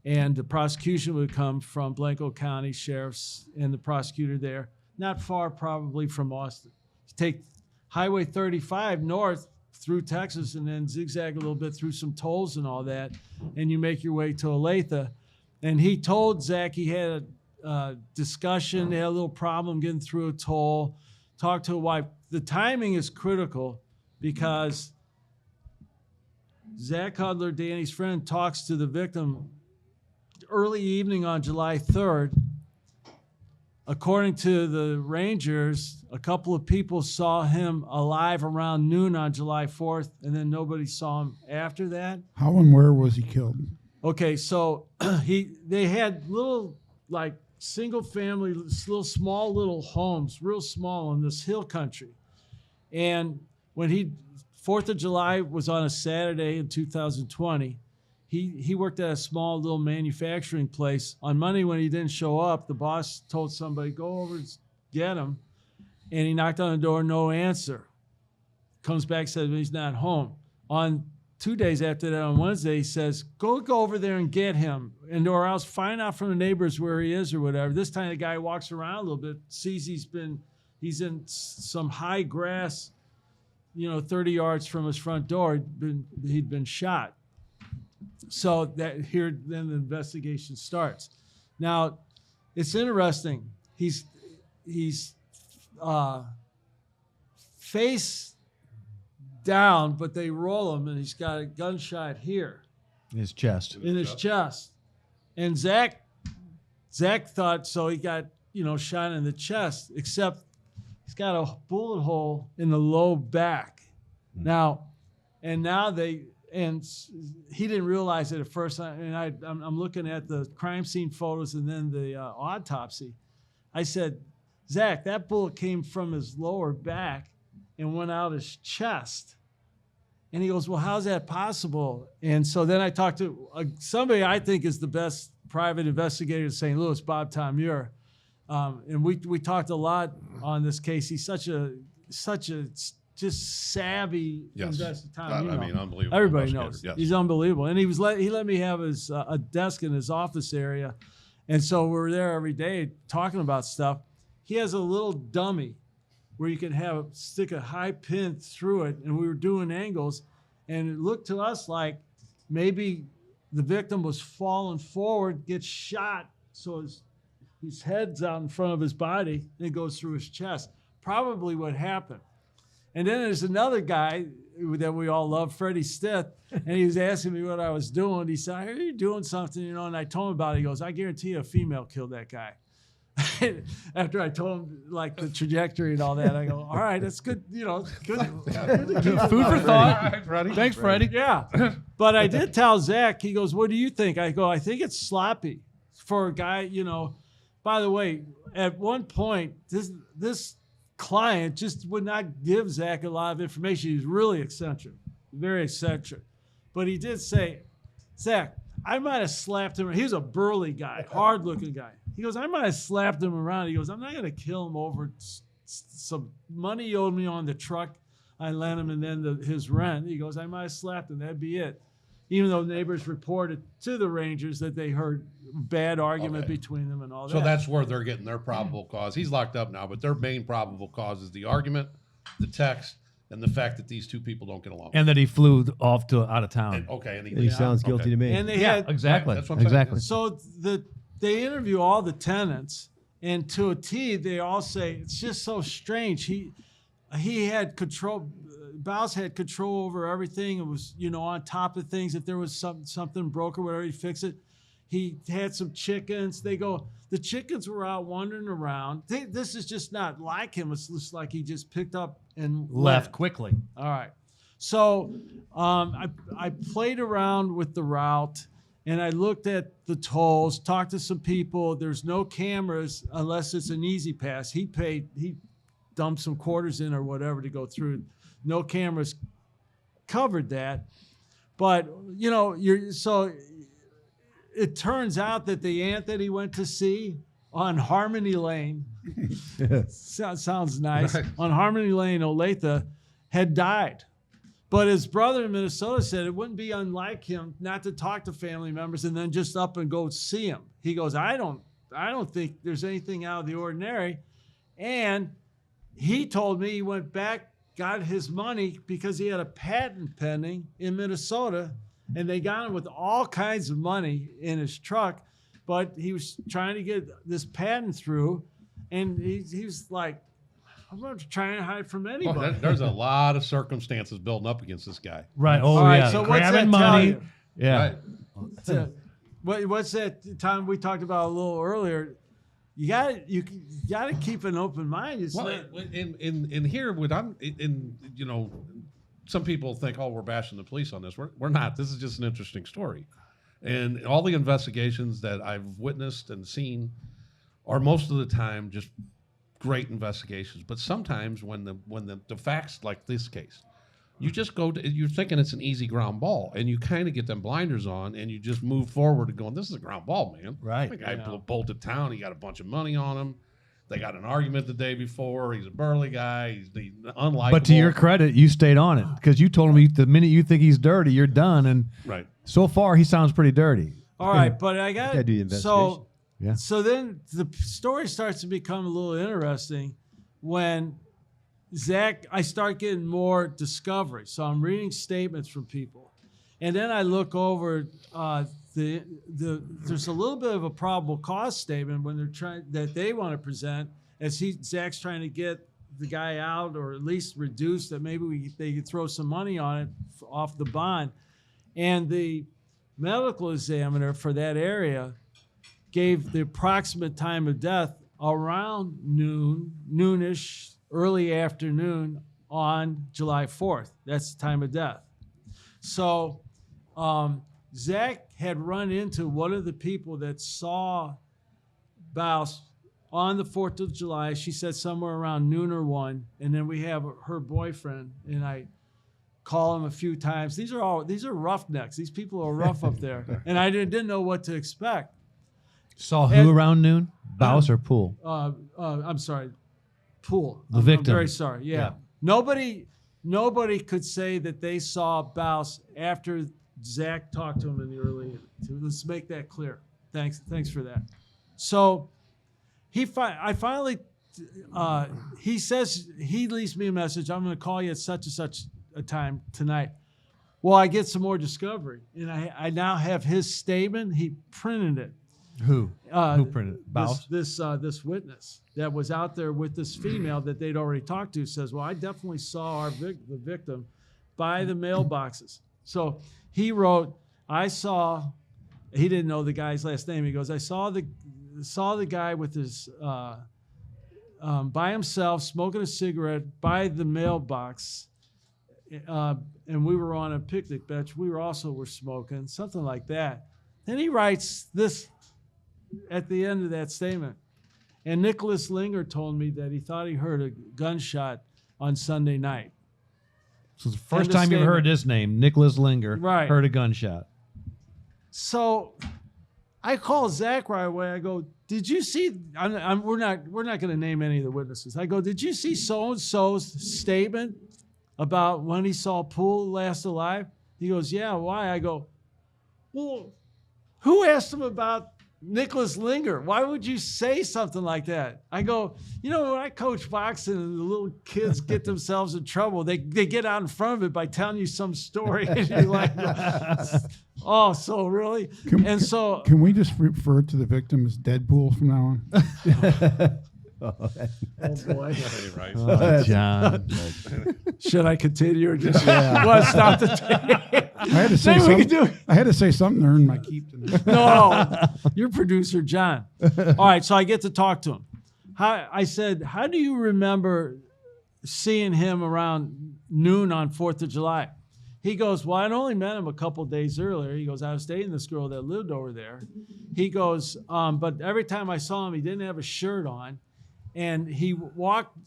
and the prosecution would come from Blanco County Sheriff's and the prosecutor there, not far probably from Austin. Take Highway 35 north through Texas and then zigzag a little bit through some tolls and all that, and you make your way to Olathe. And he told Zach he had a discussion, they had a little problem getting through a toll, talked to a wife. The timing is critical because Zach Hudler, Danny's friend, talks to the victim early evening on July 3rd. According to the Rangers, a couple of people saw him alive around noon on July 4th, and then nobody saw him after that. How and where was he killed? Okay, so they had little, like, single-family, little small little homes, real small in this hill country. And when 4th of July was on a Saturday in 2020, he worked at a small little manufacturing place. On Monday when he didn't show up, the boss told somebody, go over and get him. And he knocked on the door, no answer. Comes back, says he's not home. On 2 days after that, on Wednesday, he says, go over there and get him, or else find out from the neighbors where he is or whatever. This time the guy walks around a little bit, sees he's in some high grass, 30 yards from his front door. He'd been shot. So then the investigation starts. Now, it's interesting. He's face down, but they roll him, and he's got a gunshot here In his chest. in his chest. And Zach thought so. He got shot in the chest, except he's got a bullet hole in the low back. Now he didn't realize it at first. And I'm looking at the crime scene photos and then the autopsy. I said, Zach, that bullet came from his lower back and went out his chest. And he goes, well, how's that possible? And so then I talked to somebody I think is the best private investigator in St. Louis, Bob Tom Muir. And we talked a lot on this case. He's such a just savvy investigator. Unbelievable. Everybody knows. Yes. He's unbelievable. And he let me have his a desk in his office area. And so we're there every day talking about stuff. He has a little dummy where you can stick a high pin through it, and we were doing angles, and it looked to us like maybe the victim was falling forward, gets shot, so his head's out in front of his body, and it goes through his chest. Probably what happened. And then there's another guy that we all love, Freddie Stith, and he was asking me what I was doing. He said, I heard you doing something, and I told him about it. He goes, I guarantee you a female killed that guy. After I told him like the trajectory and all that, I go, all right, that's good. Good. Food for thought. Thanks, Freddie. Yeah. But I did tell Zach, he goes, what do you think? I go, I think it's sloppy for a guy, By the way, at one point, this client just would not give Zach a lot of information. He's really eccentric, very eccentric. But he did say, Zach, I might have slapped him. He was a burly guy, hard-looking guy. He goes, I might have slapped him around. He goes, I'm not going to kill him over some money he owed me on the truck I lent him and then his rent. He goes, I might have slapped him. That'd be it. Even though neighbors reported to the Rangers that they heard bad argument between them and all that. So that's where they're getting their probable cause. He's locked up now, but their main probable cause is the argument, the text, and the fact that these two people don't get along. And that he flew off to out of town. And He sounds guilty to me. And they Yeah, had exactly. That's what I'm saying. Exactly. So they interview all the tenants, and to a T, they all say it's just so strange. He had control. Baus had control over everything. It was on top of things. If there was something broke or whatever, he'd fix it. He had some chickens. They go. The chickens were out wandering around. This is just not like him. It's just like he just picked up and Left went. quickly. All right. So I played around with the route, and I looked at the tolls, talked to some people. There's no cameras unless it's an easy pass. He dumped some quarters in or whatever to go through. No cameras covered that. But it turns out that the aunt that he went to see on Harmony Lane, sounds nice, on Harmony Lane, Olathe, had died. But his brother in Minnesota said it wouldn't be unlike him not to talk to family members and then just up and go see him. He goes, I don't think there's anything out of the ordinary. And he told me he went back, got his money because he had a patent pending in Minnesota, and they got him with all kinds of money in his truck, but he was trying to get this patent through, and he was like, I'm not trying to hide from anybody. Well, there's a lot of circumstances building up against this guy. Right. Oh, All right, yeah. so what's that Grabbing tell money. you? Yeah. Right. What's that time we talked about a little earlier? You got to keep an open mind. It's Well, not, in here, some people think, oh, we're bashing the police on this. We're not. This is just an interesting story. And all the investigations that I've witnessed and seen are most of the time just great investigations. But sometimes when the facts, like this case, you just you're thinking it's an easy ground ball, and you kind of get them blinders on, and you just move forward and going, this is a ground ball, man. Right. The guy bolted town. He got a bunch of money on him. They got an argument the day before. He's a burly guy. He's unlikable. But to your credit, you stayed on it because you told him the minute you think he's dirty, you're done. And right. so far, he sounds pretty dirty. all right, but I got Gotta do the investigation. Yeah. So then the story starts to become a little interesting when I start getting more discovery. So I'm reading statements from people, and then I look over there's a little bit of a probable cause statement when they want to present as Zach's trying to get the guy out or at least reduce that maybe they could throw some money on it off the bond, and the medical examiner for that area gave the approximate time of death around noonish, early afternoon on July 4th. That's the time of death. So Zach had run into one of the people that saw Bouse on the 4th of July. She said somewhere around noon or 1. And then we have her boyfriend, and I call him a few times. These are roughnecks. These people are rough up there. And I didn't know what to expect. Saw who around noon? Bouse or Poole? I'm sorry, Poole. The victim. I'm very sorry. Yeah. Nobody could say that they saw Bouse after Zach talked to him in the early innings. Let's make that clear. Thanks for that. So he finally says, he leaves me a message. I'm going to call you at such and such a time tonight. Well, I get some more discovery, and I now have his statement. He printed it. Who? Who printed it? Bouse? This witness that was out there with this female that they'd already talked to says, well, I definitely saw the victim by the mailboxes. So he wrote, he didn't know the guy's last name. He goes, I saw the guy with his, by himself, smoking a cigarette by the mailbox. And we were on a picnic bench. We were smoking, something like that. Then he writes this at the end of that statement. And Nicholas Linger told me that he thought he heard a gunshot on Sunday night. So it's the first time you've heard this name, Nicholas Linger, right, heard a gunshot. So I call Zach right away. I go, did you see, we're not going to name any of the witnesses. I go, did you see so-and-so's statement about when he saw Poole last alive? He goes, yeah, why? I go, well, who asked him about Nicholas Linger? Why would you say something like that? I go, when I coach boxing and the little kids get themselves in trouble, they get out in front of it by telling you some story. And you're like, oh, so really? Can we just refer to the victim as Deadpool from now on? Oh boy. Right. Oh, John. Should I continue or just stop the tape? I had to say something. I had to say something to earn my keep tonight. No, your producer, John. All right, so I get to talk to him. I said, how do you remember seeing him around noon on 4th of July? He goes, well, I'd only met him a couple days earlier. He goes, I was dating this girl that lived over there. He goes, but every time I saw him, he didn't have a shirt on. And he walked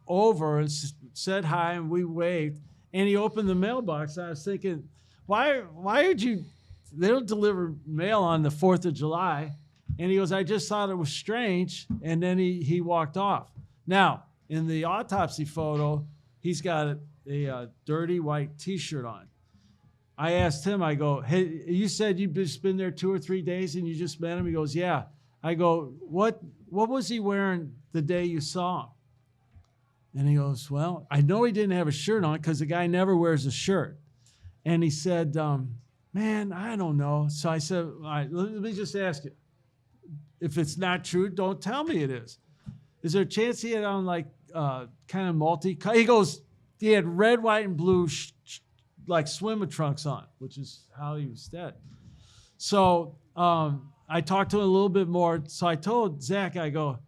over and said hi, and we waved. And he opened the mailbox. I was thinking, why would you, they don't deliver mail on the 4th of July. And he goes, I just thought it was strange. And then he walked off. Now, in the autopsy photo, he's got a dirty white T-shirt on. I asked him, I go, hey, you said you've just been there 2 or 3 days and you just met him? He goes, yeah. I go, what was he wearing the day you saw him? And he goes, well, I know he didn't have a shirt on because the guy never wears a shirt. And he said, man, I don't know. So I said, all right, let me just ask you. If it's not true, don't tell me it is. Is there a chance he had on like kind of multi? He goes, he had red, white, and blue like swimmer trunks on, which is how he was dead. So I talked to him a little bit more. So I told Zach, I go,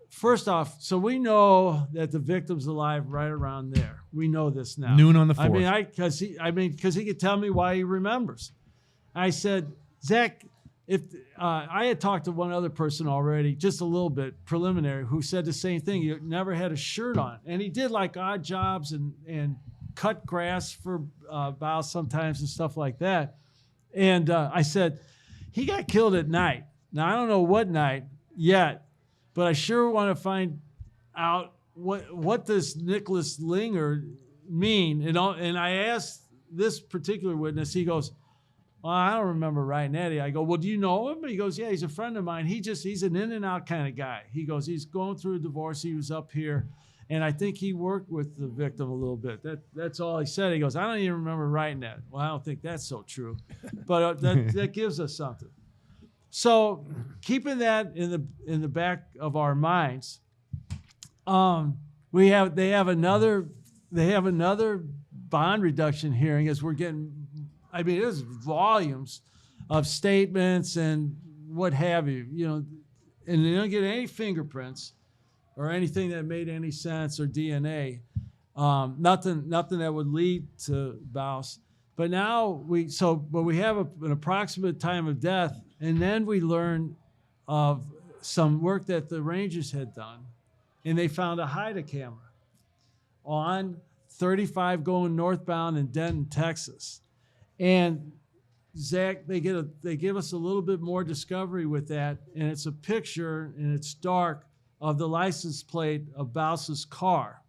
first off, so we know that the victim's alive right around there. We know this now. Noon on the 4th. Because he could tell me why he remembers. I said, Zach, if I had talked to one other person already, just a little bit preliminary, who said the same thing. He never had a shirt on, and he did like odd jobs and cut grass for Bows sometimes and stuff like that. And I said, he got killed at night. Now I don't know what night yet, but I sure want to find out what does Nicholas Linger mean. And I asked this particular witness. He goes, well, I don't remember writing that. I go, well, do you know him? He goes, yeah, he's a friend of mine. He's an in and out kind of guy. He goes, he's going through a divorce. He was up here, and I think he worked with the victim a little bit. That's all he said. He goes, I don't even remember writing that. Well, I don't think that's so true, but that gives us something. So keeping that in the back of our minds, they have another bond reduction hearing as we're getting. I mean, there's volumes of statements and what have you, and they don't get any fingerprints or anything that made any sense or DNA, nothing that would lead to Bouse. But now we have an approximate time of death, and then we learn of some work that the Rangers had done, and they found a HIDA camera on 35 going northbound in Denton, Texas. And Zach, they give us a little bit more discovery with that, and it's a picture, and it's dark, of the license plate of Bouse's car.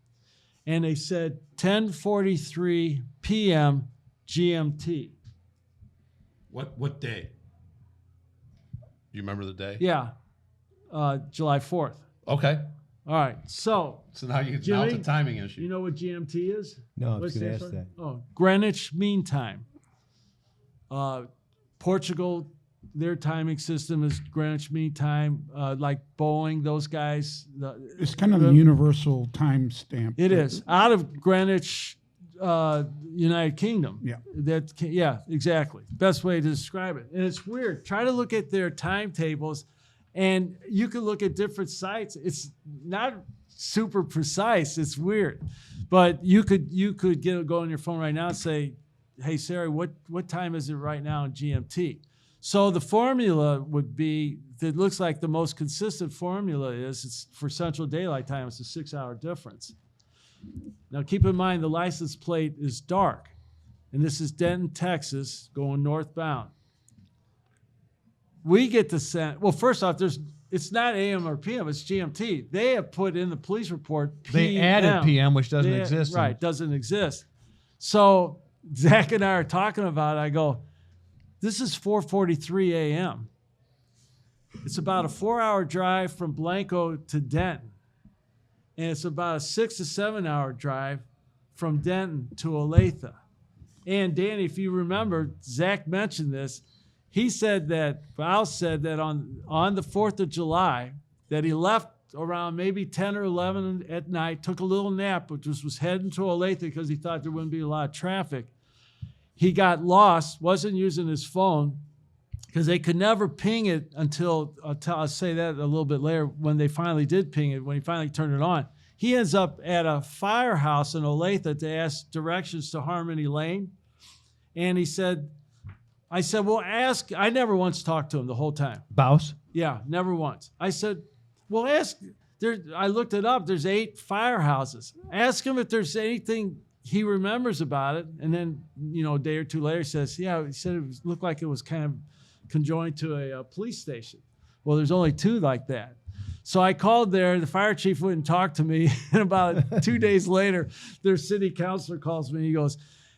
And they said 10:43 p.m. GMT. What day? You remember the day? Yeah, July 4th. Okay. All right, so now it's a timing issue. You know what GMT is? No, I was going to ask that. Oh, Greenwich Mean Time. Portugal, their timing system is Greenwich Mean Time, like Boeing, those guys. It's kind of the universal time stamp. It is. Out of Greenwich, United Kingdom. Yeah. Yeah, exactly. Best way to describe it. And it's weird. Try to look at their timetables, and you can look at different sites. It's not super precise. It's weird. But you could go on your phone right now and say, hey, Sarah, what time is it right now in GMT? So the formula would be, it looks like the most consistent formula is, it's for Central Daylight Time, it's a 6-hour difference. Now keep in mind the license plate is dark, and this is Denton, Texas, going northbound. We get the sense, well, first off, it's not AM or PM, it's GMT. They have put in the police report PM. They added PM, which doesn't exist. Right, doesn't exist. So Zach and I are talking about it. I go, this is 4:43 a.m. It's about a 4-hour drive from Blanco to Denton. And it's about a 6 to 7 hour drive from Denton to Olathe. And Danny, if you remember, Zach mentioned this. He said that, Bouse said that on the 4th of July, that he left around maybe 10 or 11 at night, took a little nap, but was heading to Olathe because he thought there wouldn't be a lot of traffic. He got lost, wasn't using his phone, because they could never ping it until, I'll say that a little bit later, when they finally did ping it, when he finally turned it on. He ends up at a firehouse in Olathe to ask directions to Harmony Lane. And I said, well, ask. I never once talked to him the whole time. Bouse? Yeah, never once. I said, well, ask. I looked it up. There's 8 firehouses. Ask him if there's anything he remembers about it, and then a day or two later says, "Yeah," he said it looked like it was kind of conjoined to a police station. Well, there's only 2 like that. So I called there. The fire chief wouldn't talk to me, and about 2 days later, their city councilor calls me. He goes,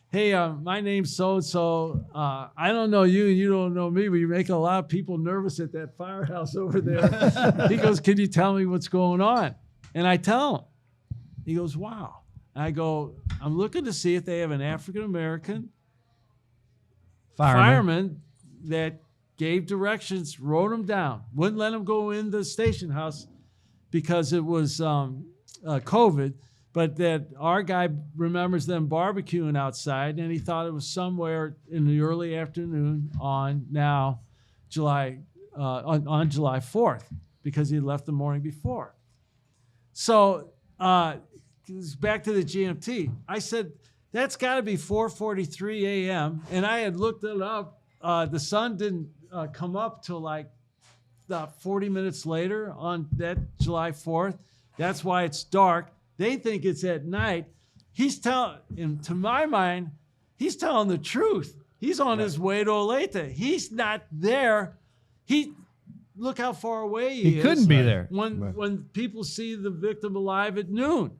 "Hey, my name's so-and-so. I don't know you, and you don't know me, but you're making a lot of people nervous at that firehouse over there." He goes, "Can you tell me what's going on?" And I tell him. He goes, "Wow." I go, "I'm looking to see if they have an African-American fireman that gave directions, wrote them down, wouldn't let them go in the station house because it was COVID, but that our guy remembers them barbecuing outside, and he thought it was somewhere in the early afternoon on July 4th because he left the morning before." So back to the GMT. I said, "That's got to be 4:43 a.m." And I had looked it up. The sun didn't come up till like 40 minutes later on that July 4th. That's why it's dark. They think it's at night. To my mind, he's telling the truth. He's on his way to Olathe. He's not there. Look how far away he is. He couldn't be there. When people see the victim alive at noon.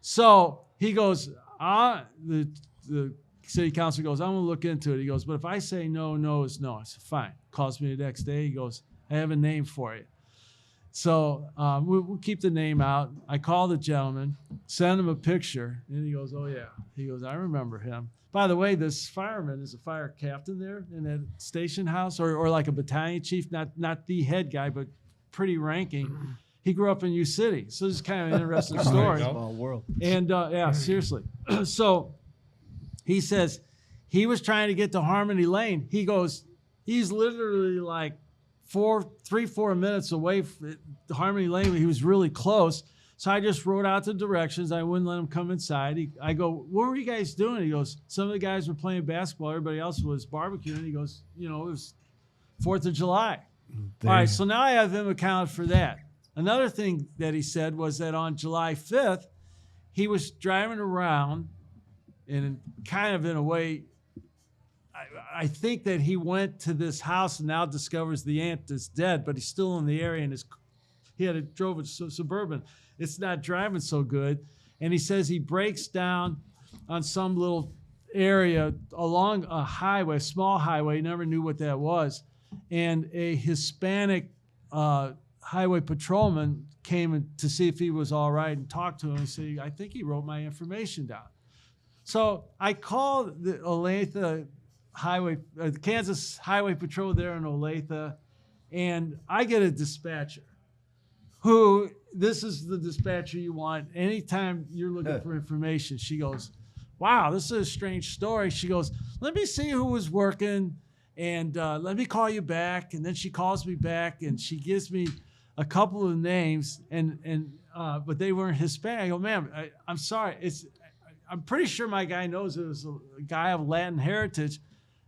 So he goes, the city councilor goes, "I'm going to look into it." He goes, "But if I say no, no is no." I said, "Fine." Calls me the next day. He goes, "I have a name for you." So we'll keep the name out. I call the gentleman, send him a picture, and he goes, "Oh, yeah." He goes, "I remember him. By the way, this fireman is a fire captain there in that station house, or like a battalion chief, not the head guy, but pretty ranking. He grew up in U City." So this is kind of an interesting story. Small world. And yeah, seriously. So he says he was trying to get to Harmony Lane. He goes, he's literally like 3-4 minutes away from Harmony Lane. He was really close. So I just wrote out the directions. I wouldn't let him come inside. I go, "What were you guys doing?" He goes, "Some of the guys were playing basketball. Everybody else was barbecuing." He goes, "It was 4th of July. All right, so now I have him accounted for that. Another thing that he said was that on July 5th, he was driving around, and kind of in a way, I think that he went to this house and now discovers the aunt is dead, but he's still in the area, and drove a Suburban. It's not driving so good. And he says he breaks down on some little area along a highway, a small highway. He never knew what that was. And a Hispanic highway patrolman came to see if he was all right and talked to him. He said, "I think he wrote my information down." So I called the Olathe Highway, the Kansas Highway Patrol there in Olathe, and I get a dispatcher this is the dispatcher you want anytime you're looking for information. She goes, "Wow, this is a strange story." She goes, "Let me see who was working, and let me call you back." And then she calls me back, and she gives me a couple of names, but they weren't Hispanic. I go, "Ma'am, I'm sorry. I'm pretty sure my guy knows it was a guy of Latin heritage."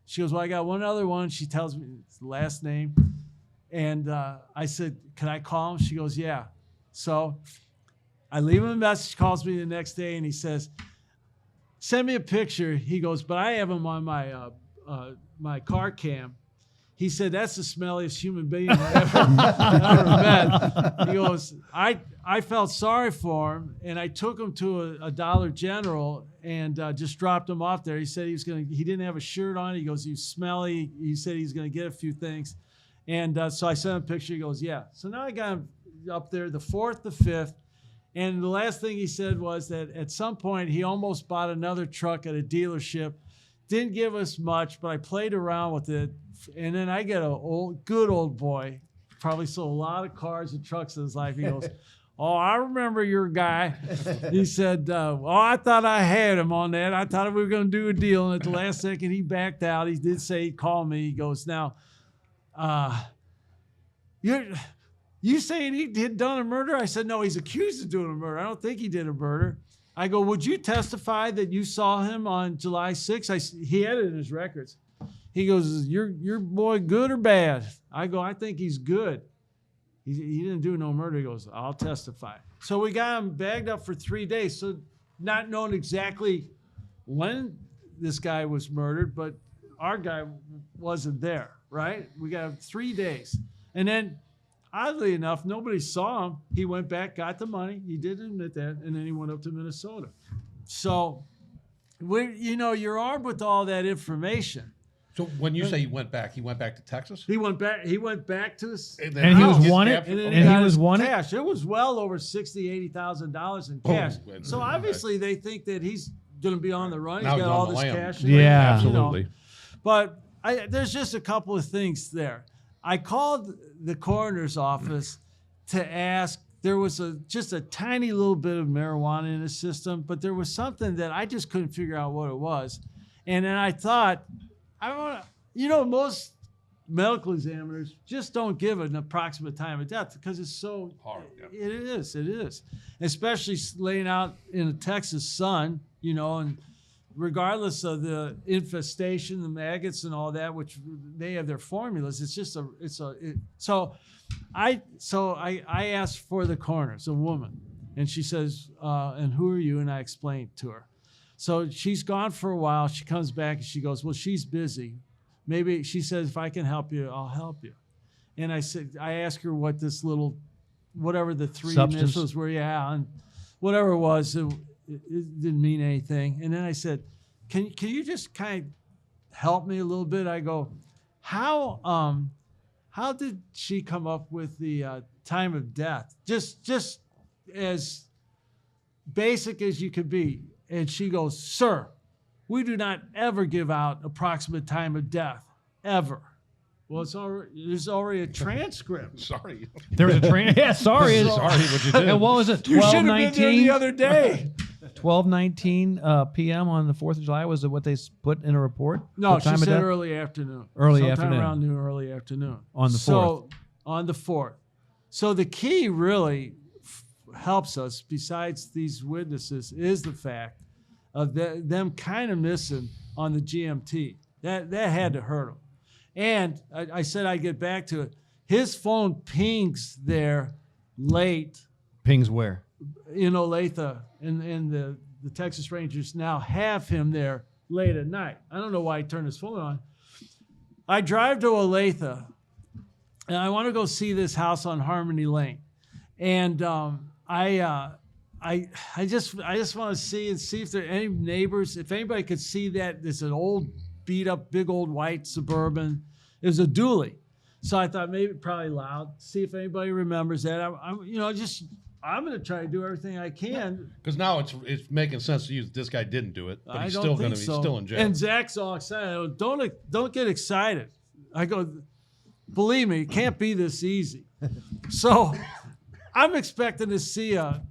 She goes, "Well, I got one other one." She tells me his last name. And I said, "Can I call him?" She goes, "Yeah." So I leave him a message. He calls me the next day, and he says, "Send me a picture." He goes, "But I have him on my car cam." He said, "That's the smelliest human being I've ever met." He goes, I felt sorry for him, and I took him to a Dollar General and just dropped him off there. He said he didn't have a shirt on. He goes, "He was smelly." He said he's going to get a few things. And so I sent him a picture. He goes, "Yeah." So now I got him up there the 4th, the 5th. And the last thing he said was that at some point he almost bought another truck at a dealership. Didn't give us much, but I played around with it. And then I get a good old boy, probably sold a lot of cars and trucks in his life. He goes, "Oh, I remember your guy." He said, I thought I had him on that. I thought we were going to do a deal. And at the last second, he backed out. He did say he'd call me. He goes, "Now, you saying he had done a murder?" I said, "No, he's accused of doing a murder. I don't think he did a murder." I go, "Would you testify that you saw him on July 6th? He had it in his records. He goes, "Is your boy good or bad?" I go, "I think he's good. He didn't do no murder." He goes, "I'll testify." So we got him bagged up for 3 days. So not knowing exactly when this guy was murdered, but our guy wasn't there, right? We got 3 days. And then, oddly enough, nobody saw him. He went back, got the money. He did admit that, and then he went up to Minnesota. So, you're armed with all that information. So when you say he went back to Texas? He went back to his And he was wanted? and he was wanted? cash. It was well over $80,000 in cash. So obviously they think that he's going to be on the run. He's Now got he's on all the this lam. cash. Yeah. Absolutely. But there's just a couple of things there. I called the coroner's office to ask. There was just a tiny little bit of marijuana in his system, but there was something that I just couldn't figure out what it was. And then I thought, most medical examiners just don't give an approximate time of death because it's so hard. Yeah. It is, especially laying out in a Texas sun, and regardless of the infestation, the maggots and all that, which they have their formulas. So I asked for the coroner. It's a woman, and she says, "And who are you?" And I explained to her. So she's gone for a while. She comes back and she goes, "Well, she's busy. Maybe," she says, "if I can help you, I'll help you." And I asked her what this little, whatever the 3 Substance. initials were, and whatever it was, it didn't mean anything. And then I said, can you just kind of help me a little bit? I go, how did she come up with the time of death? Just as basic as you could be. And she goes, "Sir, we do not ever give out approximate time of death, ever." Well, there's already a transcript. Sorry. There was a train. Yeah, sorry. Sorry what you did. And what was it? You should have been there 12:19? the other day. 12:19 p.m. on the 4th of July was what they put in a report? No, The she time of said death? early afternoon. Early Sometime afternoon. around noon, early afternoon. On the 4th. On the 4th. So the key really helps us, besides these witnesses, is the fact of them kind of missing on the GMT. That had to hurt him. And I said I'd get back to it. His phone pings there late. Pings where? In Olathe, and the Texas Rangers now have him there late at night. I don't know why he turned his phone on. I drive to Olathe, and I want to go see this house on Harmony Lane. And I just want to see if there are any neighbors, if anybody could see that. It's an old, beat up, big old white Suburban. It was a dually. So I thought maybe probably loud. See if anybody remembers that. I'm going to try to do everything I can. Because now it's making sense to you that this guy didn't do it, but he's still going to be still in jail. And Zach's all excited. Don't get excited. I go, believe me, it can't be this easy. So I'm expecting to see a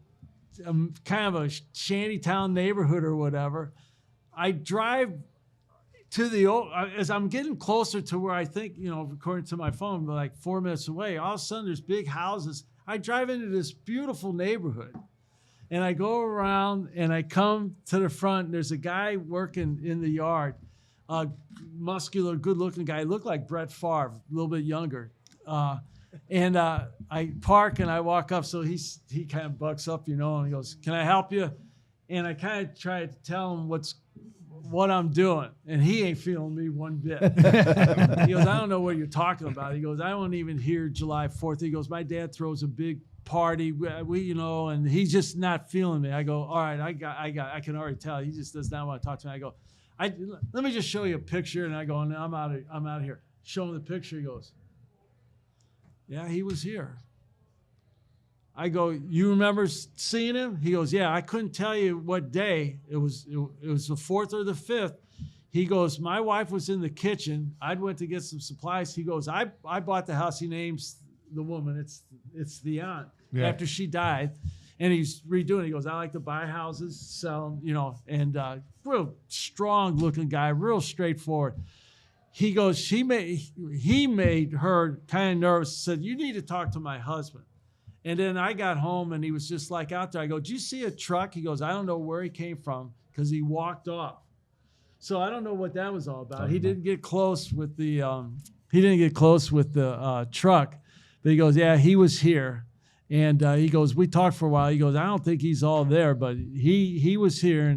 kind of a shantytown neighborhood or whatever. I drive to as I'm getting closer to where I think, according to my phone, like 4 minutes away, all of a sudden there's big houses. I drive into this beautiful neighborhood, and I go around and I come to the front, and there's a guy working in the yard, a muscular, good-looking guy. He looked like Brett Favre, a little bit younger. And I park and I walk up, so he kind of bucks up, and he goes, "Can I help you?" And I kind of try to tell him what I'm doing, and he ain't feeling me one bit. He goes, "I don't know what you're talking about." He goes, "I don't even hear July 4th. He goes, "My dad throws a big party, and he's just not feeling me." I go, "All right, I can already tell. He just does not want to talk to me." I go, "Let me just show you a picture," and I go, "No, I'm out of here." Show him the picture. He goes, "Yeah, he was here." I go, "You remember seeing him?" He goes, "Yeah, I couldn't tell you what day. It was the 4th or the 5th. He goes, "My wife was in the kitchen. I went to get some supplies." He goes, I bought the house." He names the woman. It's the aunt. Yeah. After she died. And he's redoing it. He goes, "I like to buy houses, sell them, and real strong looking guy, real straightforward." He goes, he made her kind of nervous, said, "You need to talk to my husband." And then I got home and he was just like out there. I go, "Did you see a truck?" He goes, "I don't know where he came from," because he walked off. So I don't know what that was all about. He didn't get close with the truck, but he goes, "Yeah, he was here." And he goes, we talked for a while. He goes, I don't think he's all there, but he was here,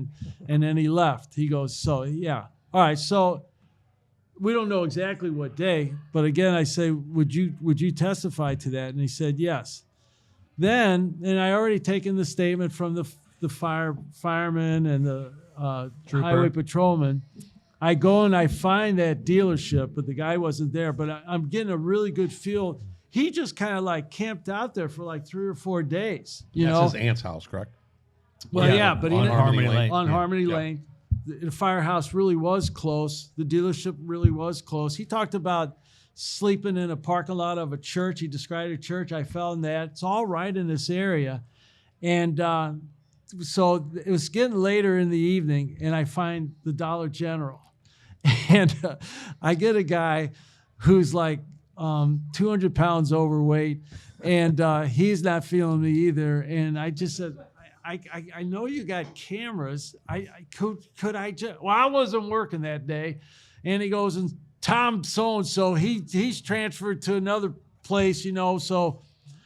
and then he left. He goes, so yeah. All right, so we don't know exactly what day, but again, I say, would you testify to that? And he said, yes. Then, and I already taken the statement from the fireman and the highway patrolman. I go and I find that dealership, but the guy wasn't there. But I'm getting a really good feel. He just kind of like camped out there for like 3 or 4 days. That's his aunt's house, correct? Well, yeah, but on Harmony Lane. On Harmony Lane. The firehouse really was close. The dealership really was close. He talked about sleeping in a parking lot of a church. He described a church. I found that. It's all right in this area. And so it was getting later in the evening, and I find the Dollar General. And I get a guy who's like 200 pounds overweight, and he's not feeling me either. And I just said, I know you got cameras. Could I just? Well, I wasn't working that day, and he goes, and Tom so and so he's transferred to another place, So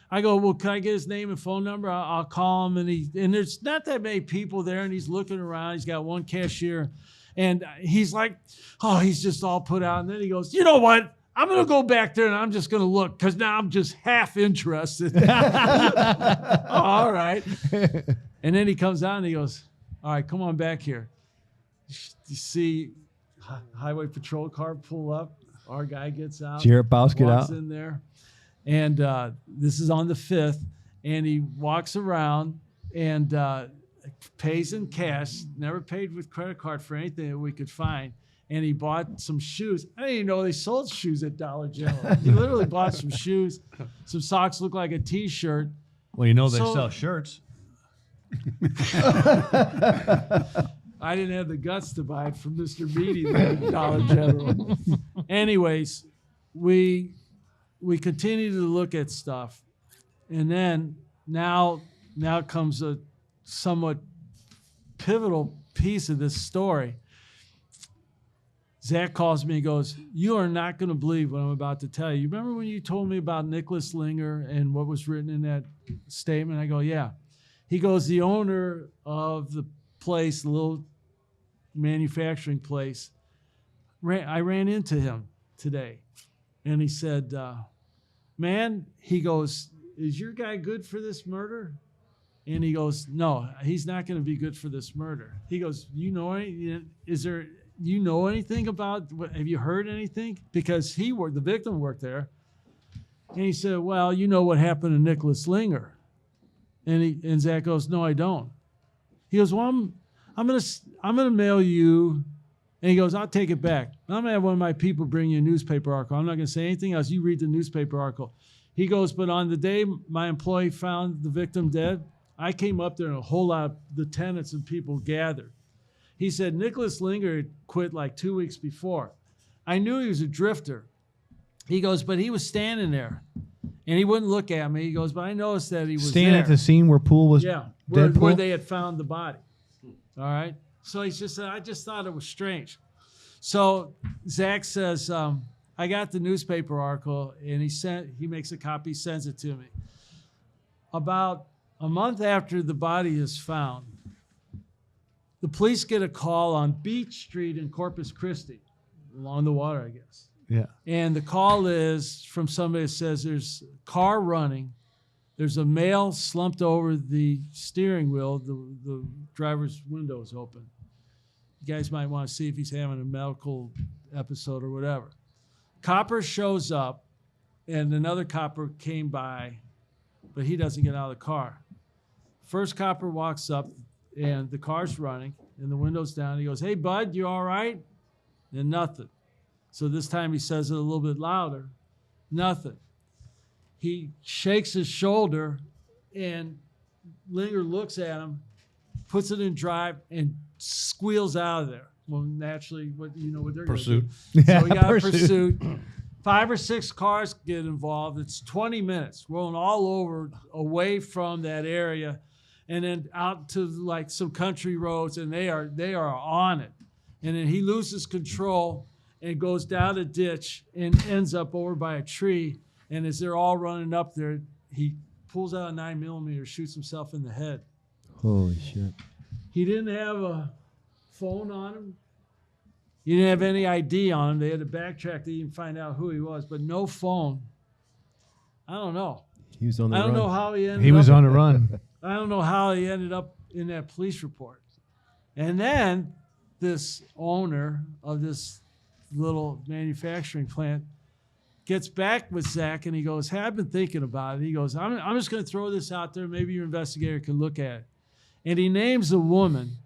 I go, well, can I get his name and phone number? I'll call him, and there's not that many people there, and he's looking around. He's got one cashier, and he's like, oh, he's just all put out, and then he goes, you know what? I'm going to go back there and I'm just going to look because now I'm just half interested. All right. And then he comes out and he goes, all right, come on back here. You see highway patrol car pull up. Our guy gets out. Jared Bouse get walks out. in there. And this is on the 5th. And he walks around and pays in cash. Never paid with credit card for anything that we could find. And he bought some shoes. I didn't even know they sold shoes at Dollar General. He literally bought some shoes. Some socks look like a T-shirt. Well, you know they sell shirts. I didn't have the guts to buy it from Mr. Beatty there at Dollar General. Anyways, we continue to look at stuff. And then now comes a somewhat pivotal piece of this story. Zach calls me and goes, you are not going to believe what I'm about to tell you. You remember when you told me about Nicholas Linger and what was written in that statement? I go, yeah. He goes, the owner of the place, the little manufacturing place, I ran into him today. And he said, man, he goes, is your guy good for this murder? And he goes, no, he's not going to be good for this murder. He goes, you know anything about, have you heard anything? Because the victim worked there. And he said, well, you know what happened to Nicholas Linger. And Zach goes, no, I don't. He goes, well, I'm gonna mail you. And he goes, I'll take it back. I'm gonna have one of my people bring you a newspaper article. I'm not gonna say anything else. You read the newspaper article. He goes, but on the day my employee found the victim dead, I came up there and a whole lot of the tenants and people gathered. He said, Nicholas Linger had quit like 2 weeks before. I knew he was a drifter. He goes, but he was standing there. And he wouldn't look at me. He goes, but I noticed that he was standing there. at the scene where Poole was dead, where they had found the body. All right? So he just said, I just thought it was strange. So Zach says, I got the newspaper article, and he makes a copy, sends it to me. About a month after the body is found, the police get a call on Beach Street in Corpus Christi, along the water, I guess. Yeah. And the call is from somebody that says there's a car running. There's a male slumped over the steering wheel. The driver's window is open. You guys might want to see if he's having a medical episode or whatever. Copper shows up, and another copper came by, but he doesn't get out of the car. First copper walks up, and the car's running, and the window's down. He goes, hey, bud, you all right? And nothing. So this time he says it a little bit louder. Nothing. He shakes his shoulder, and Linger looks at him, puts it in drive, and squeals out of there. Well, naturally, what they're going to do. So we got a pursuit. 5 or 6 cars get involved. It's 20 minutes, rolling all over, away from that area, and then out to like some country roads, and they are on it. And then he loses control and goes down a ditch and ends up over by a tree. And as they're all running up there, he pulls out a 9mm, shoots himself in the head. Holy shit. He didn't have a phone on him. He didn't have any ID on him. They had to backtrack to even find out who he was, but no phone. I don't know. He was on the I run. don't know how he ended up. He was on the run. I don't know how he ended up in that police report. And then this owner of this little manufacturing plant gets back with Zach and he goes, hey, I've been thinking about it. He goes, I'm just going to throw this out there. Maybe your investigator can look at it. And he names a woman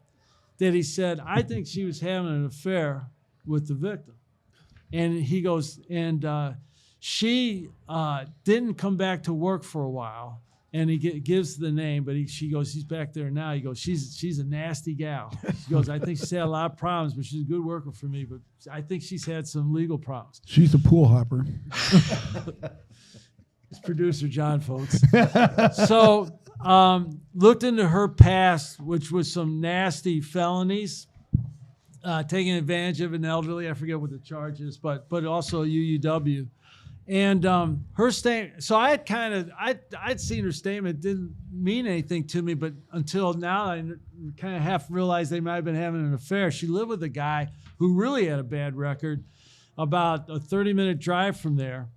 that he said, I think she was having an affair with the victim. And he goes, and she didn't come back to work for a while. And he gives the name, but she goes, she's back there now. He goes, she's a nasty gal. She goes, I think she's had a lot of problems, but she's a good worker for me. But I think she's had some legal problems. She's a pool hopper. It's producer John, folks. So looked into her past, which was some nasty felonies, taking advantage of an elderly. I forget what the charge is, but also UUW. And her statement, so I'd seen her statement, didn't mean anything to me, but until now I kind of half realized they might have been having an affair. She lived with a guy who really had a bad record, about a 30-minute drive from there.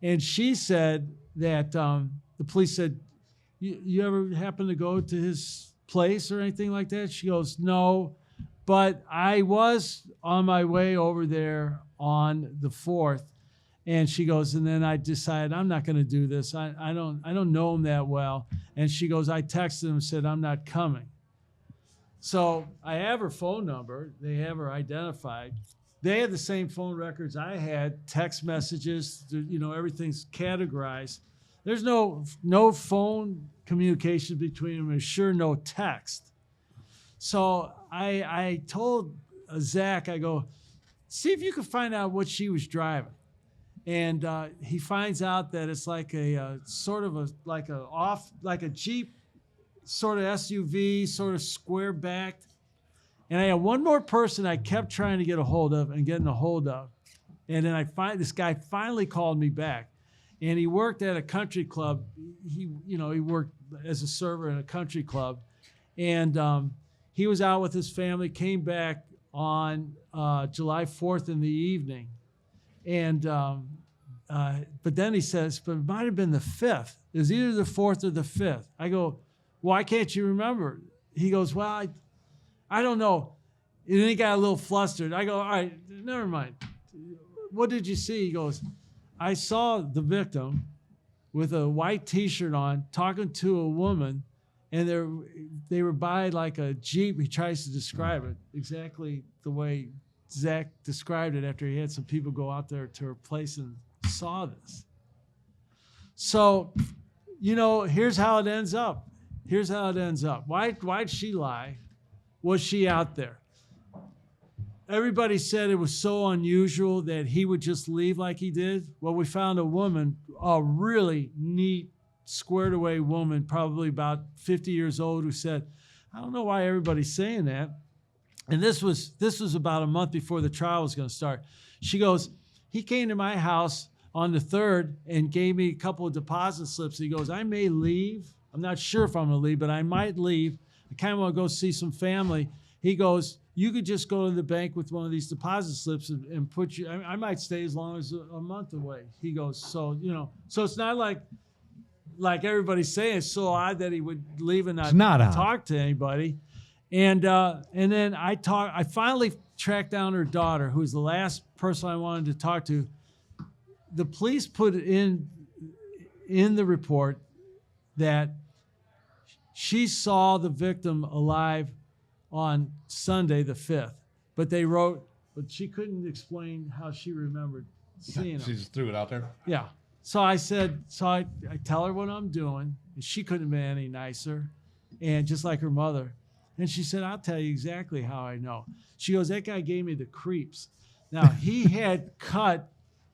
And she said that the police said, you ever happen to go to his place or anything like that? She goes, no, but I was on my way over there on the 4th. And she goes, and then I decided I'm not going to do this. I don't know him that well. And she goes, I texted him and said, I'm not coming. So I have her phone number. They have her identified. They had the same phone records I had, text messages, everything's categorized. There's no phone communication between them. There's sure no text. So I told Zach, I go, see if you can find out what she was driving. And he finds out that it's like a Jeep, sort of SUV, sort of square backed. And I had one more person I kept trying to get a hold of and getting a hold of. And then this guy finally called me back. And he worked at a country club. He worked as a server in a country club. And he was out with his family, came back on July 4th in the evening. And but then he says, but it might have been the 5th. It was either the 4th or the 5th. I go, why can't you remember? He goes, well, I don't know. And then he got a little flustered. I go, all right, never mind. What did you see? He goes, I saw the victim with a white T-shirt on talking to a woman, and they were by like a Jeep. He tries to describe it exactly the way Zach described it after he had some people go out there to her place and saw this. So, here's how it ends up. Why'd she lie? Was she out there? Everybody said it was so unusual that he would just leave like he did. Well, we found a woman, a really neat, squared away woman, probably about 50 years old, who said, I don't know why everybody's saying that. And this was about a month before the trial was going to start. She goes, he came to my house on the 3rd and gave me a couple of deposit slips. He goes, I may leave. I'm not sure if I'm going to leave, but I might leave. I kind of want to go see some family. He goes, you could just go to the bank with one of these deposit slips and put you, I might stay as long as a month away. He goes, so it's not like everybody's saying. It's so odd that he would leave and not talk to anybody. And then I finally tracked down her daughter, who was the last person I wanted to talk to. The police put it in the report that she saw the victim alive on Sunday the 5th, but she couldn't explain how she remembered seeing him. She just threw it out there? Yeah. So I said, I tell her what I'm doing, and she couldn't have been any nicer, and just like her mother. And she said, I'll tell you exactly how I know. She goes, that guy gave me the creeps. Now, he had cut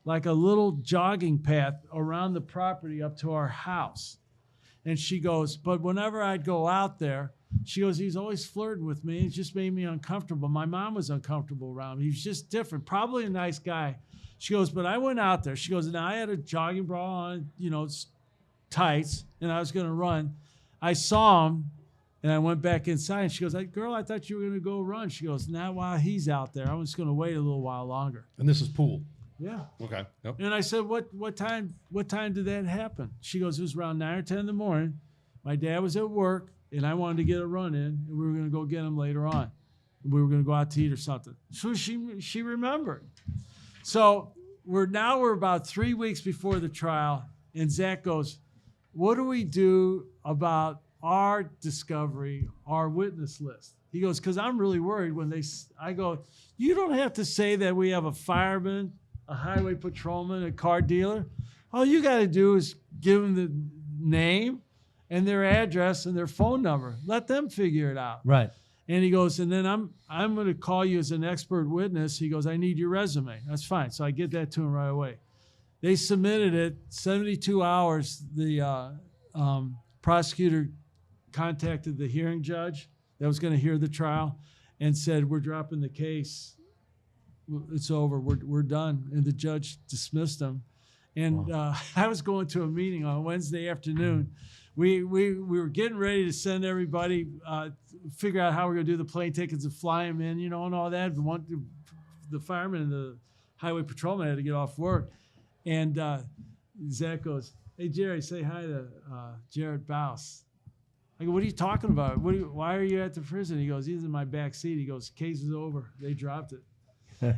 like a little jogging path around the property up to our house. And she goes, but whenever I'd go out there, she goes, he's always flirting with me. It just made me uncomfortable. My mom was uncomfortable around him. He was just different, probably a nice guy. She goes, but I went out there. She goes, and I had a jogging bra on, tights, and I was going to run. I saw him, and I went back inside. And she goes, "Girl, I thought you were going to go run." She goes, "Not while he's out there. I'm just going to wait a little while longer." And this is pool. Yeah. Okay. Yep. And I said, what time did that happen? She goes, it was around 9 or 10 in the morning. My dad was at work, and I wanted to get a run in, and we were going to go get him later on. We were going to go out to eat or something. So she remembered. So we're about 3 weeks before the trial, and Zach goes, "What do we do about our discovery, our witness list?" He goes, "Because I'm really worried when I go, you don't have to say that we have a fireman, a highway patrolman, a car dealer. All you got to do is give them the name and their address and their phone number. Let them figure it out." Right. And he goes, "And then I'm going to call you as an expert witness." He goes, "I need your resume." That's fine. So I get that to him right away. They submitted it. 72 hours. The prosecutor contacted the hearing judge that was going to hear the trial and said, "We're dropping the case. It's over. We're done." And the judge dismissed him. And I was going to a meeting on Wednesday afternoon. We were getting ready to send everybody, figure out how we're going to do the plane tickets and fly them in, and all that. The fireman and the highway patrolman had to get off work. And Zach goes, "Hey, Jerry, say hi to Jared Bouse." I go, "What are you talking about? Why are you at the prison?" He goes, "He's in my back seat." He goes, "Case is over. They dropped it."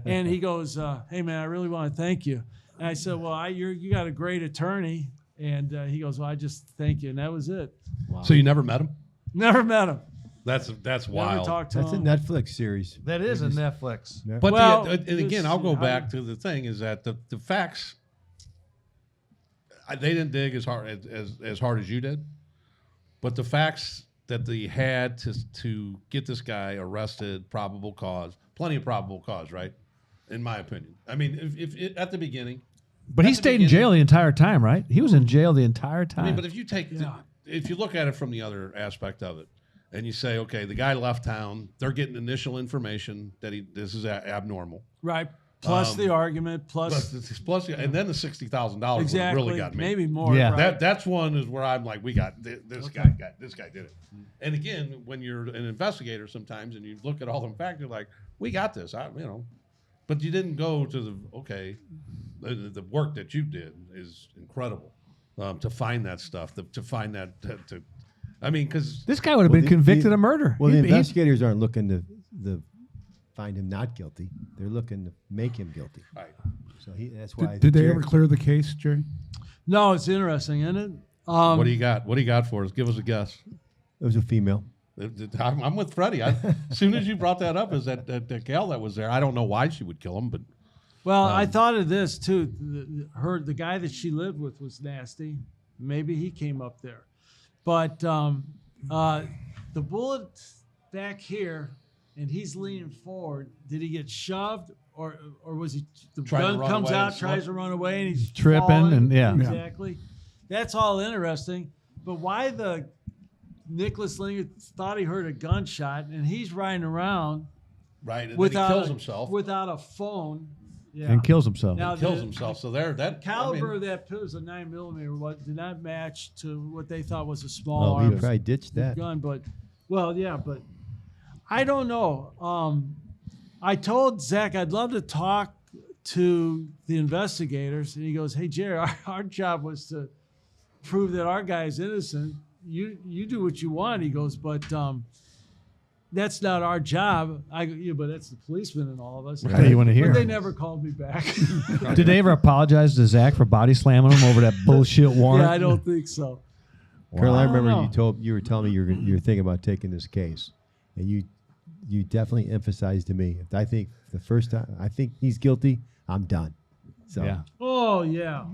And he goes, "Hey, man, I really want to thank you." And I said, "Well, you got a great attorney." And he goes, "Well, I just thank you." And that was it. Wow. So you never met him? Never met him. That's wild. Never talked to That's him. a Netflix series. That is a Netflix. Yeah. But Well, and again, I'll go how- back to the thing is that the facts, they didn't dig as hard as you did, but the facts that they had to get this guy arrested, probable cause, plenty of probable cause, right? In my opinion. I mean, if at the beginning. But he stayed in jail the entire time, right? He was in jail the entire time. I mean, but if you if you look at it from the other aspect of it, and you say, okay, the guy left town, they're getting initial information that this is abnormal. Right. Plus the argument, plus and then the $60,000 exactly, really got me. maybe more. Yeah. Right? That's one is where I'm like, we got this guy did it. And again, when you're an investigator sometimes and you look at all them facts, you're like, we got this, but you didn't go to the work that you did is incredible to find that stuff, because this guy would have been convicted of murder. Well, the investigators aren't looking to find him not guilty. They're looking to make him guilty. right. So that's why. Did they ever clear the case, Jerry? No, it's interesting, isn't it? What do you got? What do you got for us? Give us a guess. It was a female. I'm with Freddie. As soon as you brought that up, is that gal that was there? I don't know why she would kill him, but Well, I thought of this too. The guy that she lived with was nasty. Maybe he came up there, but the bullet back here, and he's leaning forward. Did he get shoved, or was he? The gun comes out, tries to run away, and he's tripping, falling. and exactly. That's all interesting. But why the Nicholas Linger thought he heard a gunshot, and he's riding around right, and without then he kills himself. without a phone. Yeah. and kills himself. Now, Kills himself. So that caliber of that pistol was a 9mm. Did not match to what they thought was a small Oh, he arms probably ditched that. gun. But but I don't know. I told Zach I'd love to talk to the investigators, and he goes, "Hey, Jerry, our job was to prove that our guy is innocent. You do what you want." He goes, "But that's not our job." I go, "Yeah, but that's the policeman and all of us." What do you want to hear? But they never called me back. Did they ever apologize to Zach for body slamming him over that bullshit warrant? Yeah, I don't think so. Colonel, I I don't remember know. you were telling me you were thinking about taking this case, and you definitely emphasized to me, if I think the first time I think he's guilty, I'm done. So Yeah. Oh yeah.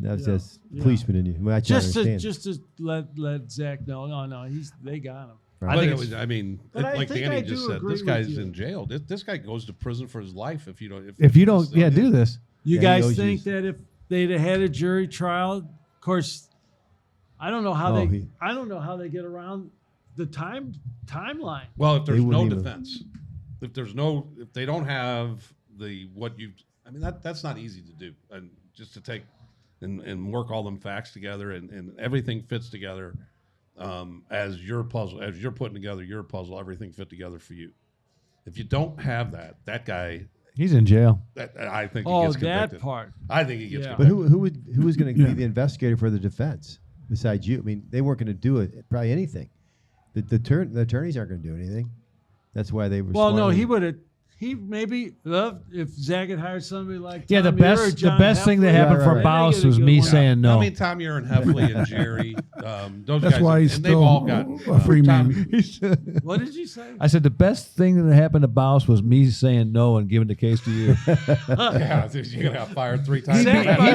that's Yeah. just Yeah. policeman in you. Well, I can't Just understand. to let Zach know. No, they got him. Right. I think it was. I mean, But I like think Danny I just do said, agree this with guy's you. in jail. This guy goes to prison for his life if you don't. If you don't, do this. You Yeah, he guys owes think you. that if they'd have had a jury trial, of course, I don't know how Oh, I don't know how they get around the timeline. Well, if there's They no wouldn't even- defense, if they don't have that's not easy to do, and just to take. and work all them facts together, and everything fits together as your puzzle. As you're putting together your puzzle, everything fit together for you. If you don't have that guy, he's in jail. I think he gets convicted. That part. I think he gets But convicted. who was going to be the investigator for the defense besides you? I mean, they weren't going to do it. Probably anything. The attorneys aren't going to do anything. That's why they were. Well, no, smartly- he would have. He maybe if Zach had hired somebody like Yeah, the Tom Muir or best John thing that Heffley, happened for right. Baus Then was they me get a good saying no. I mean, Tom Muir and Heffley and Jerry, those That's guys, why he's and they've still all gotten a free man. What did you say? I said the best thing that happened to Baus was me saying no and giving the case to you. yeah, you're gonna have fired 3 times.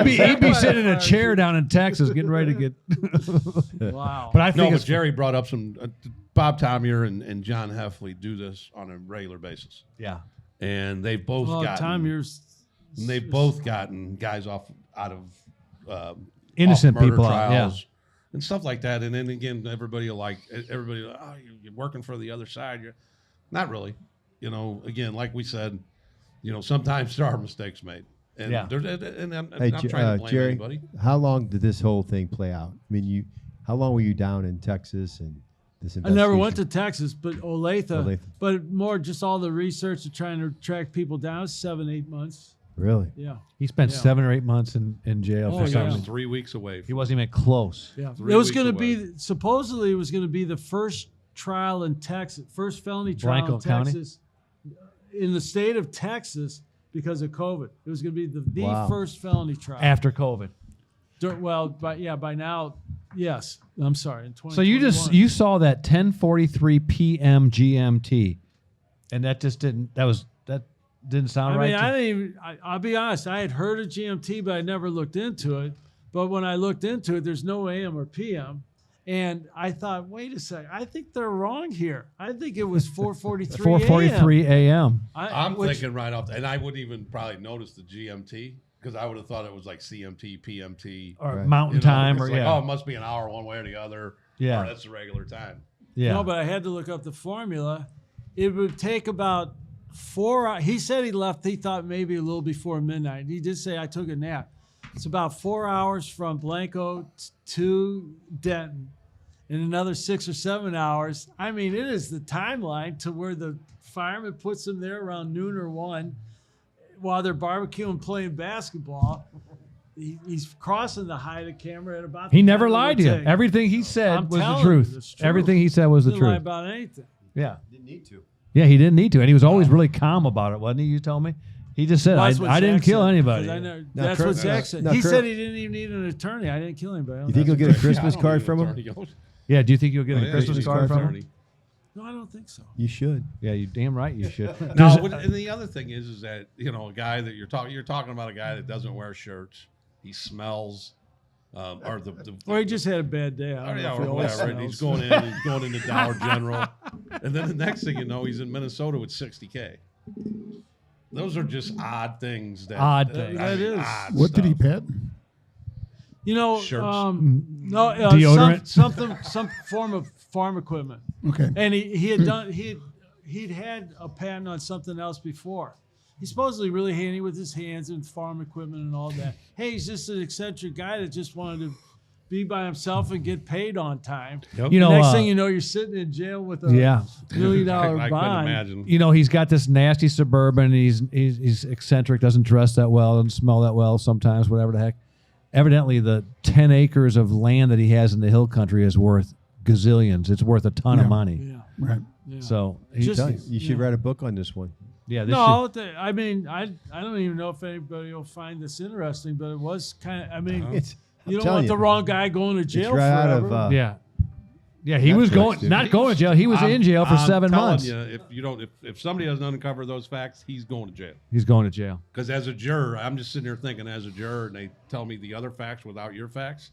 He'd be sitting in a chair down in Texas getting ready to get. Wow. But I think No, it's but Jerry brought up some. Bob Tomier and John Heffley do this on a regular basis, yeah. and they've both Well, gotten. Tom Muir's. And they've both gotten guys out of Innocent off murder people out, yeah. trials and stuff like that. And then again, everybody oh, you're working for the other side. You're not really. Again, like we said, sometimes there are mistakes made. And Yeah. and I'm Hey, not trying to blame Jerry, anybody. how long did this whole thing play out? I mean, how long were you down in Texas and this I never went to investigation? Texas, but Olathe, but more just all the research of trying to track people down. 7-8 months. Really? Yeah. He spent Yeah. 7 or 8 months in jail Oh, for He yeah. was something. 3 weeks away. He wasn't even close. Yeah. 3 It was weeks going to away. be supposedly it was going to be the first trial in Texas, first felony trial Blanco in County? Texas, in the state of Texas because of COVID. It was going to be the Wow. first felony trial. After COVID. By now, yes. I'm sorry. In So you saw that 10:43 p.m. GMT, and that didn't sound I right. mean, to- I didn't even. I'll be honest. I had heard of GMT, but I never looked into it. But when I looked into it, there's no AM or PM, and I thought, wait a second. I think they're wrong here. I think it was 4:43. 4:43 a.m. I'm thinking right off, and I wouldn't even probably notice the GMT because I would have thought it was like CMT, PMT, or Right. Mountain Time, it's or like, yeah, oh, it must be an hour one way or the other. Yeah. or that's the regular time. yeah. No, but I had to look up the formula. It would take about 4 hours. He said he left. He thought maybe a little before midnight. He did say I took a nap. It's about 4 hours from Blanco to Denton, and another 6 or 7 hours. I mean, it is the timeline to where the fireman puts them there around noon or 1 while they're barbecuing, playing basketball. He's crossing the height camera at about. He the never time it lied would to you. take. Everything he said I'm was the telling you, truth. it's true. Everything he said was the Didn't lie truth. about anything. Yeah. Didn't need to. Yeah, he didn't need to, and he was always really calm about it, wasn't he? You told me. He just said, Well, "I that's what didn't Zach kill said, anybody." 'cause I know, Now, that's Kurt- what Zach said. now, He Kurt- said he didn't even need an attorney. I didn't kill anybody. You think you'll get a Christmas Yeah, I don't card need from an him? attorney. Yeah. Do you think you'll get Oh, a yeah, Christmas he's card an from him? attorney. No, I don't think so. You should. Yeah, you damn right you should. No, There's- and the other thing is that a guy that you're talking about a guy that doesn't wear shirts. He smells, or Or he just had a bad day. I or, don't know yeah, if he or always whatever. And he's smells. going into Dollar General, and then the next thing you know, he's in Minnesota with $60K. Those are just odd things. Odd things. That is. odd What did he stuff. pet? You know, Shirts. no Deodorant? some form of farm equipment. Okay. And he'd had a patent on something else before. He's supposedly really handy with his hands and farm equipment and all that. Hey, he's just an eccentric guy that just wanted to be by himself and get paid on time. You The know, next thing you know, you're sitting in jail with a yeah. $1 million I couldn't bond. imagine. He's got this nasty Suburban. He's eccentric, doesn't dress that well, doesn't smell that well sometimes, whatever the heck. Evidently, the 10 acres of land that he has in the hill country is worth gazillions. It's worth a ton of Yeah. money. Yeah. Right. Yeah. So Just- You should write a book on this one. yeah, this No, I mean, I don't even know if anybody will find this interesting, but it was kind of, I mean, It's. you don't telling want you. the wrong guy going to jail It's right out forever. of. yeah, he was Netflix, going dude. not going to jail. He was in jail for I'm 7 telling months. You, if somebody doesn't uncover those facts, he's going to jail. He's going to jail. Because as a juror, I'm just sitting there thinking, as a juror, and they tell me the other facts without your facts,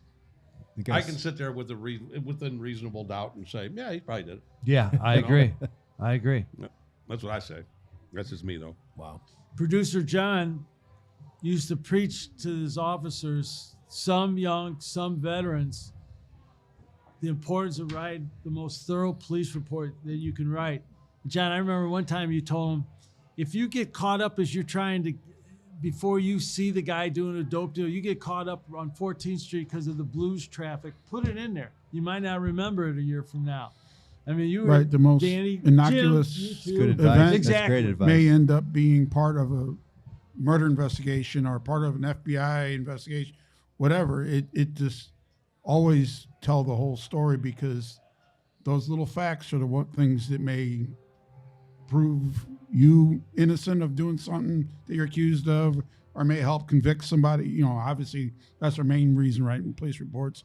the I guy's- can sit there with within reasonable doubt and say, yeah, he probably did it. Yeah, I You know? agree. I agree. That's what I say. That's just me, though. Wow. Producer John used to preach to his officers, some young, some veterans, the importance of writing the most thorough police report that you can write. John, I remember one time you told him, if you get caught up as you're trying to before you see the guy doing a dope deal, you get caught up on 14th Street because of the blues traffic. Put it in there. You might not remember it a year from now. I mean, you were Right, the most Danny, innocuous Jim, you It's too. good advice. Event- That's Exactly. great advice. may end up being part of a murder investigation or part of an FBI investigation, whatever. It just always tell the whole story, because those little facts are the one things that may prove you innocent of doing something that you're accused of, or may help convict somebody. You know, obviously that's our main reason, writing police reports.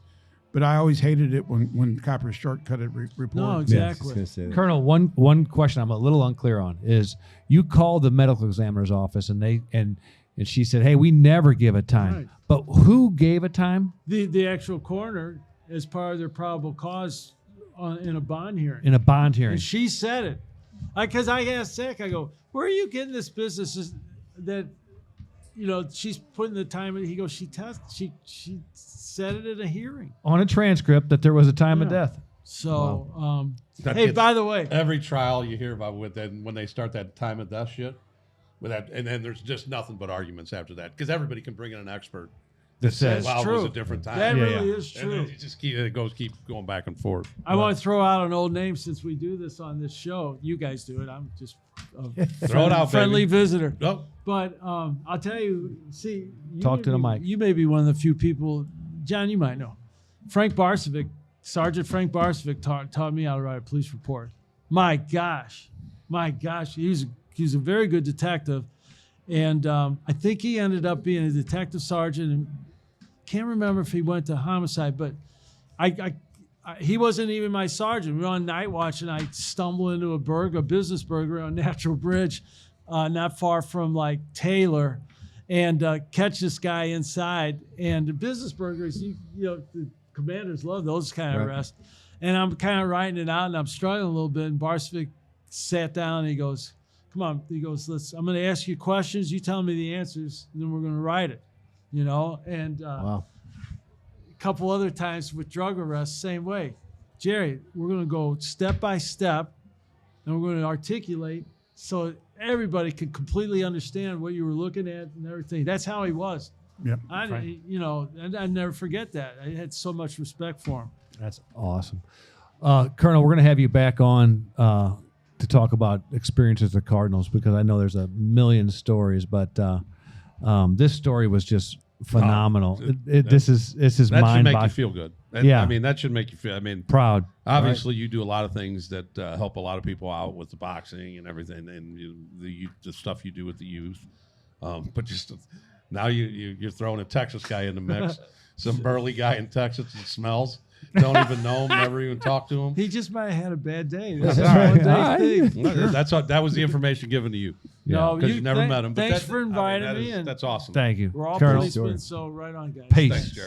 But I always hated it when coppers shortcutted reports. No, Yeah, I was exactly. gonna say that. Colonel, one question I'm a little unclear on is you called the medical examiner's office and she said, hey, we never give a time. Right. But who gave a time? The actual coroner, as part of their probable cause in a bond hearing. In a bond hearing. And she said it. Because I asked Zach, I go, where are you getting this business that, you know, she's putting the time in? He goes, she said it at a hearing. On a transcript that there was a time of Yeah. death. So, That hey, gets- by the way, Every trial you hear about with that, when they start that time of death shit, with that, and then there's just nothing but arguments after that, because everybody can bring in an expert That says, That's well, it was true. a different time. that Yeah, really yeah. is And true. then it just keep going back and forth. I want to throw out an old name since we do this on this show. You guys do it. I'm just a Throw it out, friendly baby. visitor. Oh, But I'll tell you, see, you Talk may to the be- mic. You may be one of the few people, John, you might know. Frank Barsovic, Sergeant Frank Barsovic taught me how to write a police report. My gosh. He was a very good detective. And I think he ended up being a detective sergeant, and can't remember if he went to homicide, but he wasn't even my sergeant. We were on night watch, and I stumble into a business burger on Natural Bridge, not far from like Taylor, and catch this guy inside. And the business burgers, you know, the commanders love those kind of Right. arrests. And I'm kind of writing it out, and I'm struggling a little bit. And Barsovic sat down, and he goes, "Come on," he goes, "I'm going to ask you questions. You tell me the answers, and then we're going to write it." You know, and Wow. a couple other times with drug arrests, same way. Jerry, we're going to go step by step, and we're going to articulate so everybody can completely understand what you were looking at and everything. That's how he was. Yep. You know, and I never forget that. I had so much respect for him. That's awesome. Colonel, we're going to have you back on to talk about experiences at the Cardinals, because I know there's a million stories, but this story was just phenomenal. This is that should mind make you boggling. feel good. Yeah. I mean, that should make you feel. I mean, Proud. obviously, you do a lot of things that help a lot of people out with the boxing and everything, and the stuff you do with the youth. But just now you're throwing a Texas guy in the mix, some burly guy in Texas that smells. Don't even know him, never even talk to him. He just might have had a bad day. That's That's a all right. one-day All right. thing. That's what that was the information given to you. No, because you never met him. But Thanks that- for inviting me, and that's awesome. Thank you, we're all Colonel. policemen, so right on, guys. Peace. Thanks, Jerry.